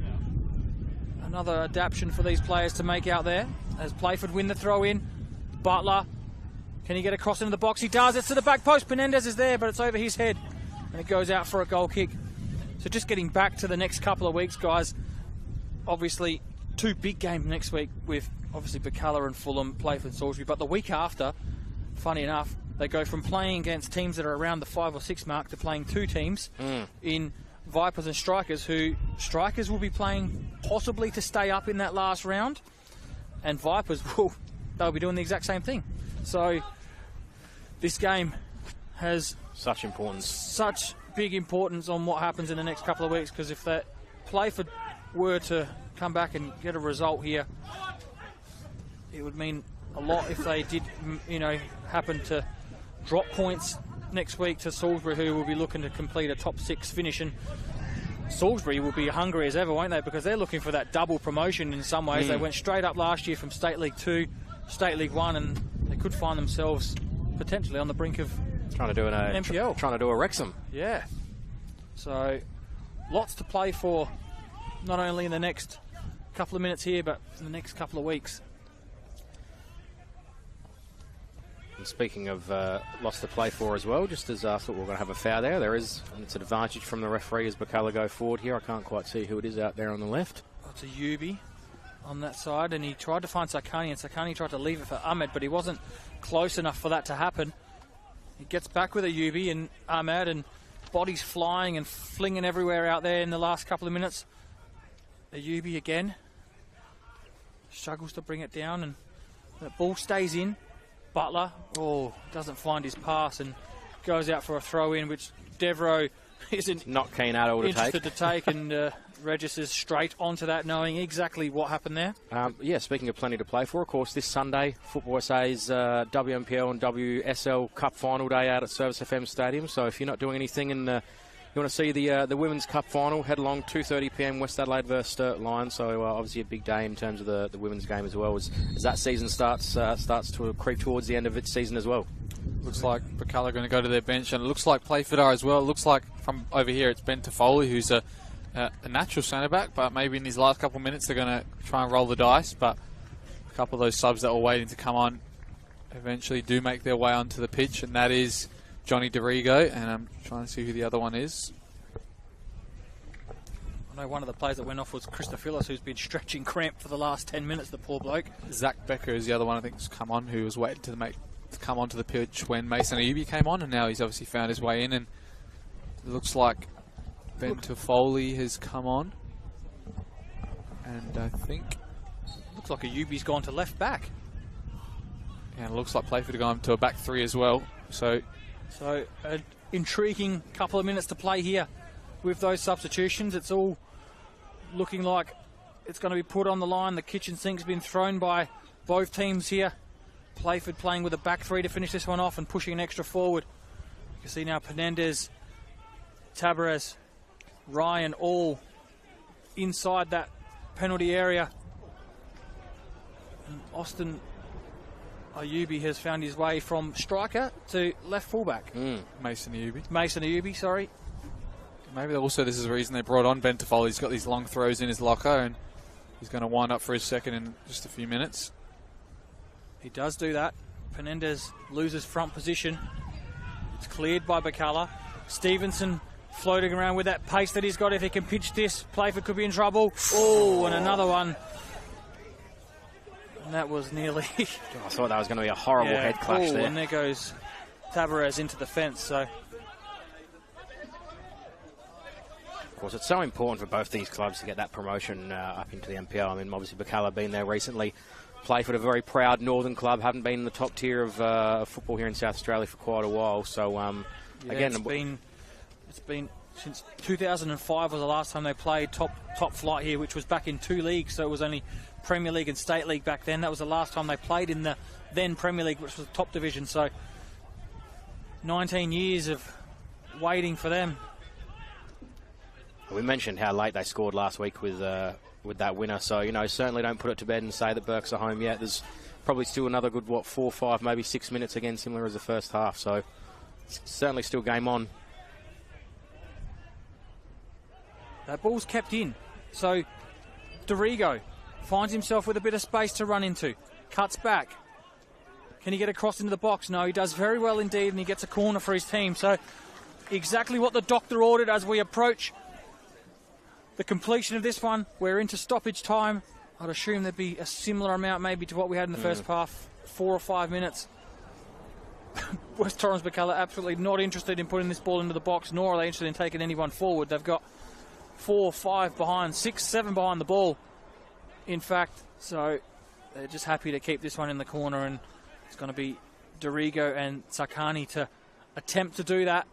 [SPEAKER 2] another adaptation for these players to make out there as Playford win the throw in. Butler, can he get across into the box? He does. It's to the back post. Penendez is there, but it's over his head, and it goes out for a goal kick. So just getting back to the next couple of weeks, guys. Obviously, 2 big games next week with obviously Birkalla and Fulham, Playford and Salisbury. But the week after, funny enough, they go from playing against teams that are around the 5 or 6 mark to playing 2 teams in Vipers and Strikers, who Strikers will be playing possibly to stay up in that last round, and Vipers they'll be doing the exact same thing. So this game has
[SPEAKER 3] such importance,
[SPEAKER 2] such big importance on what happens in the next couple of weeks, because if that Playford were to come back and get a result here, it would mean a lot if they did, happen to drop points next week to Salisbury, who will be looking to complete a top 6 finish. And Salisbury will be hungry as ever, won't they? Because they're looking for that double promotion in some ways. They went straight up last year from State League 2, State League 1, and they could find themselves potentially on the brink of
[SPEAKER 3] Trying to do an
[SPEAKER 2] NPL.
[SPEAKER 3] Trying to do a Wrexham.
[SPEAKER 2] Yeah. So, lots to play for, not only in the next couple of minutes here, but in the next couple of weeks.
[SPEAKER 3] And speaking of lots to play for as well, just as I thought we were going to have a foul there, there is, and it's an advantage from the referee as Birkalla go forward here. I can't quite see who it is out there on the left.
[SPEAKER 2] It's a Yubi on that side, and he tried to find Sakani, and Sakani tried to leave it for Ahmed, but he wasn't close enough for that to happen. He gets back with a Yubi and Ahmed, and bodies flying and flinging everywhere out there in the last couple of minutes. A Yubi again. Struggles to bring it down, and the ball stays in. Butler, doesn't find his pass and goes out for a throw-in, which Devereaux isn't
[SPEAKER 3] not keen at all to
[SPEAKER 2] interested to take, and registers straight onto that, knowing exactly what happened there.
[SPEAKER 3] Yeah, speaking of plenty to play for, of course, this Sunday, Football SA's WMPL and WSL Cup final day out at Service FM Stadium. So if you're not doing anything and you want to see the Women's Cup final, head along 2:30 p.m. West Adelaide versus Sturt Lions. So obviously a big day in terms of the women's game as well, as that season starts to creep towards the end of its season as well.
[SPEAKER 4] Looks like Birkalla going to go to their bench, and it looks like Playford are as well. It looks like from over here it's Ben Toffoli, who's a natural centre-back, but maybe in these last couple of minutes they're going to try and roll the dice. But a couple of those subs that were waiting to come on eventually do make their way onto the pitch, and that is Johnny Dorigo, and I'm trying to see who the other one is.
[SPEAKER 2] I know one of the players that went off was Christophilis, who's been stretching cramp for the last 10 minutes, the poor bloke.
[SPEAKER 4] Zach Becker is the other one I think has come on, who was waiting to come onto the pitch when Mason Ayubi came on, and now he's obviously found his way in, and it looks like Ben Toffoli has come on, and I think
[SPEAKER 2] looks like Ayubi's gone to left back.
[SPEAKER 4] And it looks like Playford are going to a back three as well. So
[SPEAKER 2] an intriguing couple of minutes to play here with those substitutions. It's all looking like it's going to be put on the line. The kitchen sink's been thrown by both teams here. Playford playing with a back three to finish this one off and pushing an extra forward. You can see now Penendez, Tabarez, Ryan all inside that penalty area. And Austin Ayubi has found his way from striker to left fullback.
[SPEAKER 4] Mason
[SPEAKER 2] Ayubi, sorry.
[SPEAKER 4] Maybe also this is the reason they brought on Ben Toffoli. He's got these long throws in his locker, and he's going to wind up for his second in just a few minutes.
[SPEAKER 2] He does do that. Penendez loses front position. It's cleared by Birkalla. Stevenson floating around with that pace that he's got. If he can pitch this, Playford could be in trouble. Oh, and another one. And that was nearly...
[SPEAKER 3] I thought that was going to be a horrible head clash there.
[SPEAKER 2] And there goes Tabarez into the fence. So,
[SPEAKER 3] of course, it's so important for both these clubs to get that promotion up into the NPL. I mean, obviously, Birkalla been there recently. Playford, a very proud northern club, haven't been in the top tier of football here in South Australia for quite a while. So, again,
[SPEAKER 2] it's been since 2005 was the last time they played top flight here, which was back in 2 leagues. So it was only Premier League and State League back then. That was the last time they played in the then Premier League, which was the top division. So 19 years of waiting for them.
[SPEAKER 3] We mentioned how late they scored last week with that winner. So, certainly don't put it to bed and say that Burks are home yet. There's probably still another good, 4, 5, maybe 6 minutes again, similar as the first half. So it's certainly still game on.
[SPEAKER 2] That ball's kept in. So Dorigo finds himself with a bit of space to run into. Cuts back. Can he get across into the box? No, he does very well indeed, and he gets a corner for his team. So exactly what the doctor ordered as we approach the completion of this one. We're into stoppage time. I'd assume there'd be a similar amount maybe to what we had in the first half, 4 or 5 minutes. West Torrens Birkalla absolutely not interested in putting this ball into the box, nor are they interested in taking anyone forward. They've got 4, 5 behind, 6, 7 behind the ball, in fact. So they're just happy to keep this one in the corner, and it's going to be Dorigo and Sakani to attempt to do that.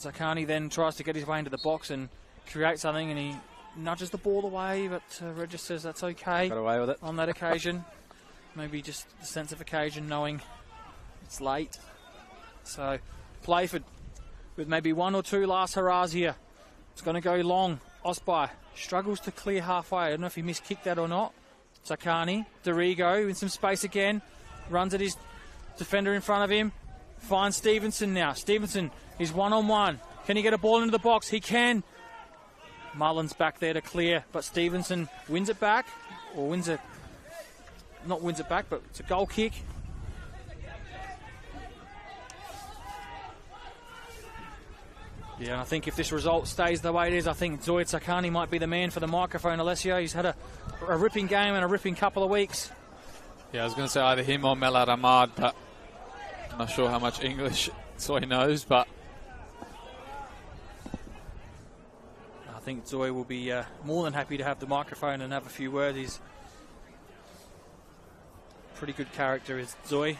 [SPEAKER 2] Sakani then tries to get his way into the box and create something, and he nudges the ball away, but Regis says that's okay.
[SPEAKER 3] Got away with it
[SPEAKER 2] on that occasion. Maybe just the sense of occasion, knowing it's late. So Playford with maybe 1 or 2 last hurrahs here. It's going to go long. Osby struggles to clear halfway. I don't know if he miskicked that or not. Sakani, Dorigo in some space again. Runs at his defender in front of him. Finds Stevenson now. Stevenson is one-on-one. Can he get a ball into the box? He can. Mullen's back there to clear, but Stevenson wins it back, or not wins it back, but it's a goal kick. Yeah, I think if this result stays the way it is, I think Zoid Sakani might be the man for the microphone. Alessio, he's had a ripping game and a ripping couple of weeks.
[SPEAKER 4] Yeah, I was going to say either him or Melad Ahmad, but I'm not sure how much English Zoe knows, but
[SPEAKER 2] I think Zoe will be more than happy to have the microphone and have a few words. He's pretty good character, is Zoe.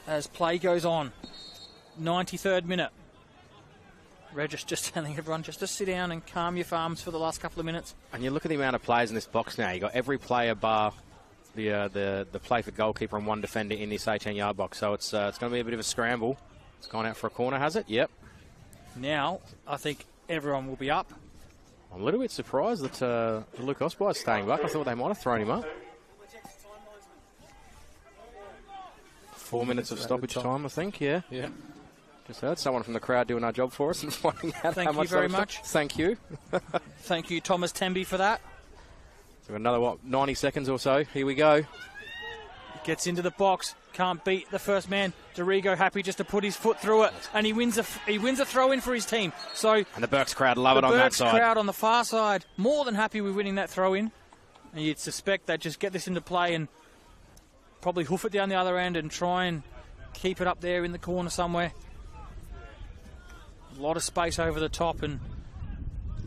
[SPEAKER 2] As play goes on, 93rd minute. Regis just telling everyone just to sit down and calm your farms for the last couple of minutes.
[SPEAKER 3] And you look at the amount of players in this box now. You've got every player bar the Playford goalkeeper and one defender in this 18-yard box. So it's going to be a bit of a scramble. It's gone out for a corner, has it? Yep.
[SPEAKER 2] Now, I think everyone will be up.
[SPEAKER 3] I'm a little bit surprised that Luke Osborne is staying back. I thought they might have thrown him up. 4 minutes of stoppage time, I think, yeah.
[SPEAKER 4] Yeah.
[SPEAKER 3] Just heard someone from the crowd doing our job for us and finding out
[SPEAKER 2] Thank
[SPEAKER 3] how much
[SPEAKER 2] you very much.
[SPEAKER 3] Thank you.
[SPEAKER 2] Thank you, Thomas Temby, for that.
[SPEAKER 3] So another, 90 seconds or so. Here we go.
[SPEAKER 2] Gets into the box. Can't beat the first man. Dorigo happy just to put his foot through it. And he wins a throw-in for his team. So
[SPEAKER 3] and the Burks crowd love it on that side.
[SPEAKER 2] The Burks crowd on the far side, more than happy with winning that throw-in. And you'd suspect they'd just get this into play and probably hoof it down the other end and try and keep it up there in the corner somewhere. A lot of space over the top, and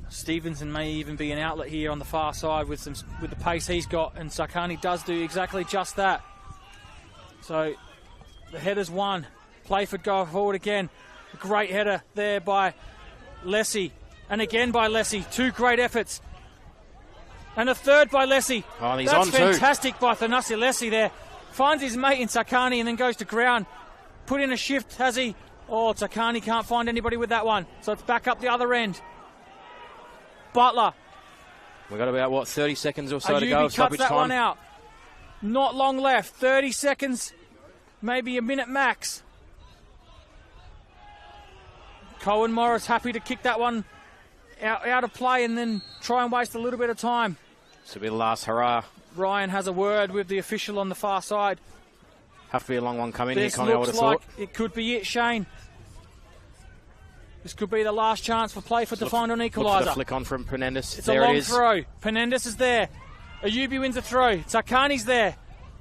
[SPEAKER 2] Stevenson may even be an outlet here on the far side with the pace he's got, and Sakani does do exactly just that. So the header's won. Playford go forward again. A great header there by Lessie, and again by Lessie. Two great efforts. And a third by Lessie.
[SPEAKER 3] Oh, he's
[SPEAKER 2] That's
[SPEAKER 3] on
[SPEAKER 2] fantastic by Thanasi Lessie there. Finds his mate in Sakani and then goes to ground. Put in a shift, has he? Oh, Sakani can't find anybody with that one. So it's back up the other end. Butler.
[SPEAKER 3] We've got about, 30 seconds or so to go.
[SPEAKER 2] Ayubi cuts that one out. Not long left. 30 seconds, maybe a minute max. Cohen Morris happy to kick that one out of play and then try and waste a little bit of time.
[SPEAKER 3] This will be the last hurrah.
[SPEAKER 2] Ryan has a word with the official on the far side.
[SPEAKER 3] Have to be a long one coming here,
[SPEAKER 2] This
[SPEAKER 3] Connie, I would have
[SPEAKER 2] looks like
[SPEAKER 3] thought.
[SPEAKER 2] it could be it, Shane. This could be the last chance for Playford to find an equaliser.
[SPEAKER 3] Look for the flick on from Penendis.
[SPEAKER 2] It's
[SPEAKER 3] there
[SPEAKER 2] a long
[SPEAKER 3] it is.
[SPEAKER 2] throw. Penendis is there. Ayubi wins a throw. Sakani's there.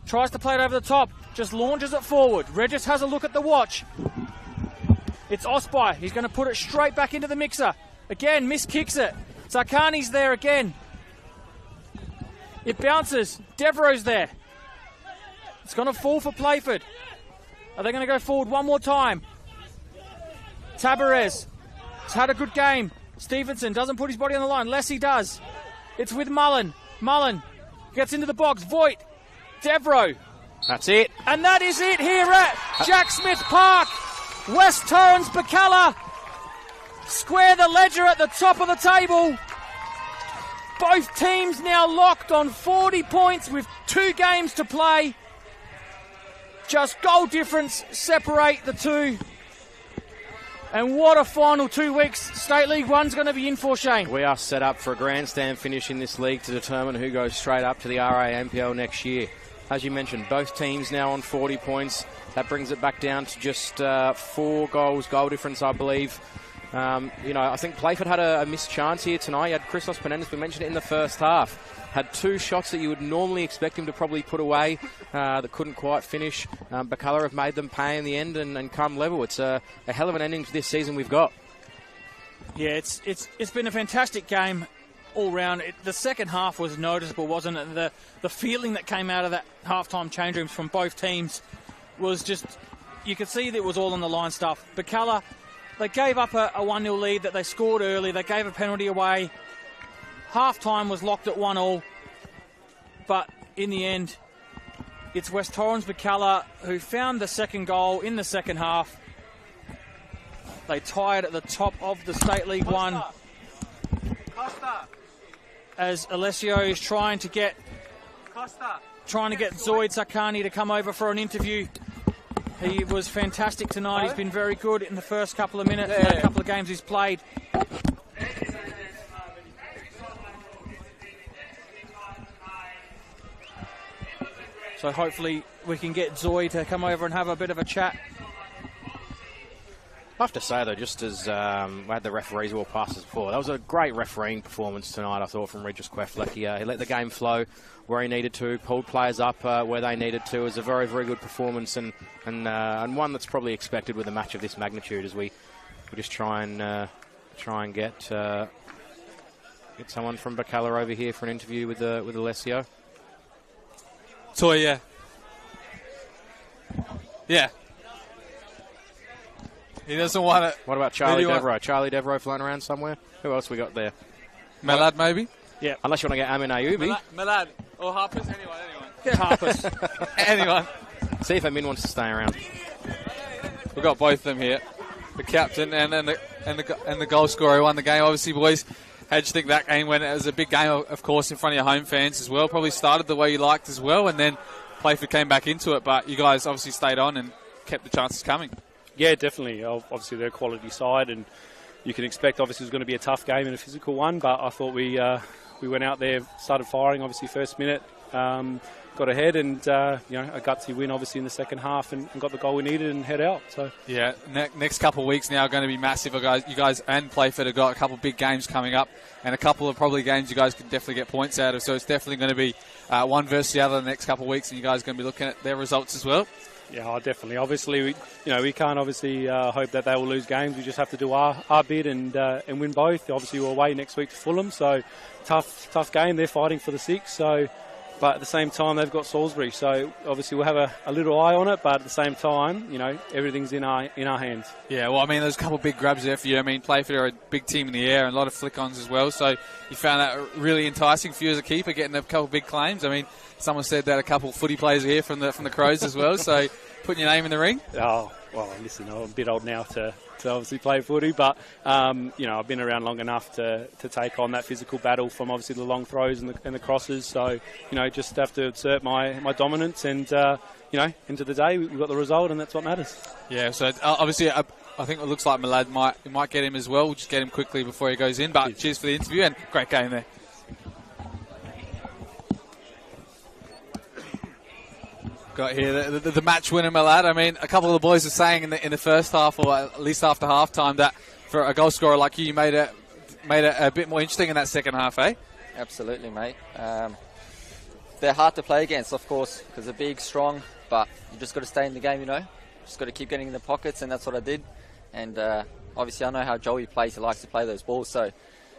[SPEAKER 2] Tries to play it over the top. Just launches it forward. Regis has a look at the watch. It's Osby. He's going to put it straight back into the mixer. Again, miskicks it. Sakani's there again. It bounces. Devereaux's there. It's going to fall for Playford. Are they going to go forward one more time? Tabarez has had a good game. Stevenson doesn't put his body on the line. Lessie does. It's with Mullen. Mullen gets into the box. Voigt. Devereaux.
[SPEAKER 3] That's it.
[SPEAKER 2] And that is it here at Jack Smith Park. West Torrens, Birkalla square the ledger at the top of the table. Both teams now locked on 40 points with 2 games to play. Just goal difference separate the two. And what a final 2 weeks State League One's going to be in for, Shane.
[SPEAKER 3] We are set up for a grandstand finish in this league to determine who goes straight up to the RA NPL next year. As you mentioned, both teams now on 40 points. That brings it back down to just 4 goals, goal difference, I believe. I think Playford had a missed chance here tonight. You had Christos Penendis, we mentioned it in the first half. Had 2 shots that you would normally expect him to probably put away that couldn't quite finish. Birkalla have made them pay in the end and come level. It's a hell of an ending to this season we've got.
[SPEAKER 2] Yeah, it's been a fantastic game all round. The second half was noticeable, wasn't it? The feeling that came out of that halftime change rooms from both teams was just, you could see that it was all on the line stuff. Birkalla, they gave up a 1-0 lead that they scored early. They gave a penalty away. Half-time was locked at 1-1. But in the end, it's West Torrens Birkalla who found the second goal in the second half. They tied at the top of the State League One. As Alessio is trying to get Zoid Sakani to come over for an interview. He was fantastic tonight. He's been very good in the first couple of minutes,
[SPEAKER 4] Yeah.
[SPEAKER 2] couple of games he's played. So hopefully we can get Zoe to come over and have a bit of a chat.
[SPEAKER 3] I have to say, though, just as we had the referees walk past us before, that was a great refereeing performance tonight, I thought, from Regis Queffler. He let the game flow where he needed to, pulled players up where they needed to. It was a very, very good performance and one that's probably expected with a match of this magnitude as we just try and get someone from Birkalla over here for an interview with Alessio.
[SPEAKER 4] Toy, yeah. Yeah. He doesn't want it.
[SPEAKER 3] What about Charlie Devereaux? Charlie Devereaux floating around somewhere? Who else we got there?
[SPEAKER 4] Malad, maybe?
[SPEAKER 3] Yeah. Unless you want to get Amin Ayubi.
[SPEAKER 4] Malad. Or Harpers. Anyone.
[SPEAKER 2] Get Harpers.
[SPEAKER 4] Anyone.
[SPEAKER 3] See if Amin wants to stay around.
[SPEAKER 4] We've got both of them here. The captain and the goal scorer who won the game. Obviously, boys, how'd you think that game went? It was a big game, of course, in front of your home fans as well. Probably started the way you liked as well, and then Playford came back into it. But you guys obviously stayed on and kept the chances coming.
[SPEAKER 13] Yeah, definitely. Obviously, they're a quality side, and you can expect, obviously, it's going to be a tough game and a physical one. But I thought we went out there, started firing, obviously, first minute, got ahead, and a gutsy win, obviously, in the second half, and got the goal we needed and head out. So
[SPEAKER 4] yeah, next couple of weeks now are going to be massive. You guys and Playford have got a couple of big games coming up, and a couple of probably games you guys can definitely get points out of. So it's definitely going to be one versus the other the next couple of weeks, and you guys are going to be looking at their results as well.
[SPEAKER 13] Yeah, definitely. Obviously, we can't obviously hope that they will lose games. We just have to do our bit and win both. Obviously, we're away next week to Fulham, so tough game. They're fighting for the 6. But at the same time, they've got Salisbury. So obviously, we'll have a little eye on it. But at the same time, everything's in our hands.
[SPEAKER 4] Yeah, well, I mean, there's a couple of big grabs there for you. I mean, Playford are a big team in the air and a lot of flick-ons as well. So you found that really enticing for you as a keeper, getting a couple of big claims. I mean, someone said that a couple of footy players are here from the Crows as well. So putting your name in the ring.
[SPEAKER 13] Oh, well, listen, I'm a bit old now to obviously play footy, but I've been around long enough to take on that physical battle from obviously the long throws and the crosses. So just have to assert my dominance, and into the day we got the result, and that's what matters.
[SPEAKER 4] Yeah. So obviously, I think it looks like Malad might get him as well. We'll just get him quickly before he goes in. But cheers for the interview and great game there. Got here the match winner, Malad. I mean, a couple of the boys were saying in the first half, or at least after half time, that for a goal scorer like you made it a bit more interesting in that second half, eh?
[SPEAKER 14] Absolutely, mate. They're hard to play against, of course, because they're big, strong, but you just got to stay in the game, Just got to keep getting in the pockets, and that's what I did. And obviously, I know how Joey plays. He likes to play those balls, so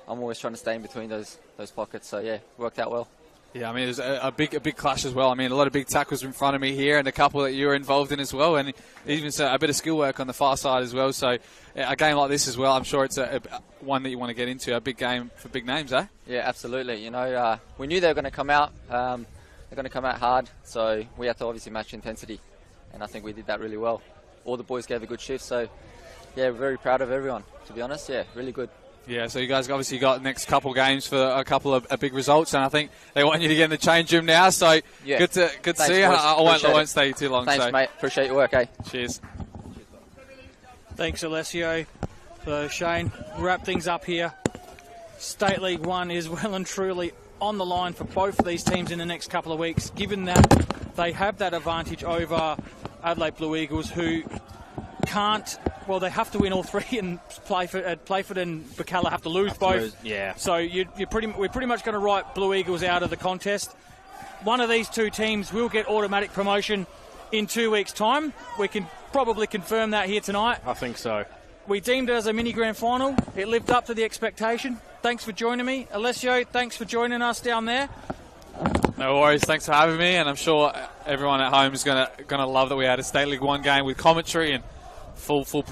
[SPEAKER 14] I'm always trying to stay in between those pockets. So yeah, worked out well.
[SPEAKER 4] Yeah, I mean, it was a big clash as well. I mean, a lot of big tackles in front of me here and a couple that you were involved in as well, and even a bit of skill work on the far side as well. So a game like this as well, I'm sure it's one that you want to get into, a big game for big names, eh?
[SPEAKER 14] Yeah, absolutely. We knew they were going to come out. They're going to come out hard, so we had to obviously match intensity, and I think we did that really well. All the boys gave a good shift, so yeah, we're very proud of everyone, to be honest. Yeah, really good.
[SPEAKER 4] Yeah, so you guys obviously got the next couple games for a couple of big results, and I think they want you to get in the change room now. So
[SPEAKER 14] yeah.
[SPEAKER 4] good to see you. I won't stay too long.
[SPEAKER 14] Thanks, mate. Appreciate your work, eh?
[SPEAKER 4] Cheers.
[SPEAKER 2] Thanks, Alessio. So Shane, wrap things up here. State League 1 is well and truly on the line for both of these teams in the next couple of weeks, given that they have that advantage over Adelaide Blue Eagles, who they have to win all three, and Playford and Birkalla have to lose both.
[SPEAKER 3] Yeah.
[SPEAKER 2] So we're pretty much going to write Blue Eagles out of the contest. One of these two teams will get automatic promotion in 2 weeks' time. We can probably confirm that here tonight.
[SPEAKER 3] I think so.
[SPEAKER 2] We deemed it as a mini grand final. It lived up to the expectation. Thanks for joining me. Alessio, thanks for joining us down there.
[SPEAKER 4] No worries, thanks for having me, and I'm sure everyone at home is gonna love that we had a State League 1 game with commentary and full pre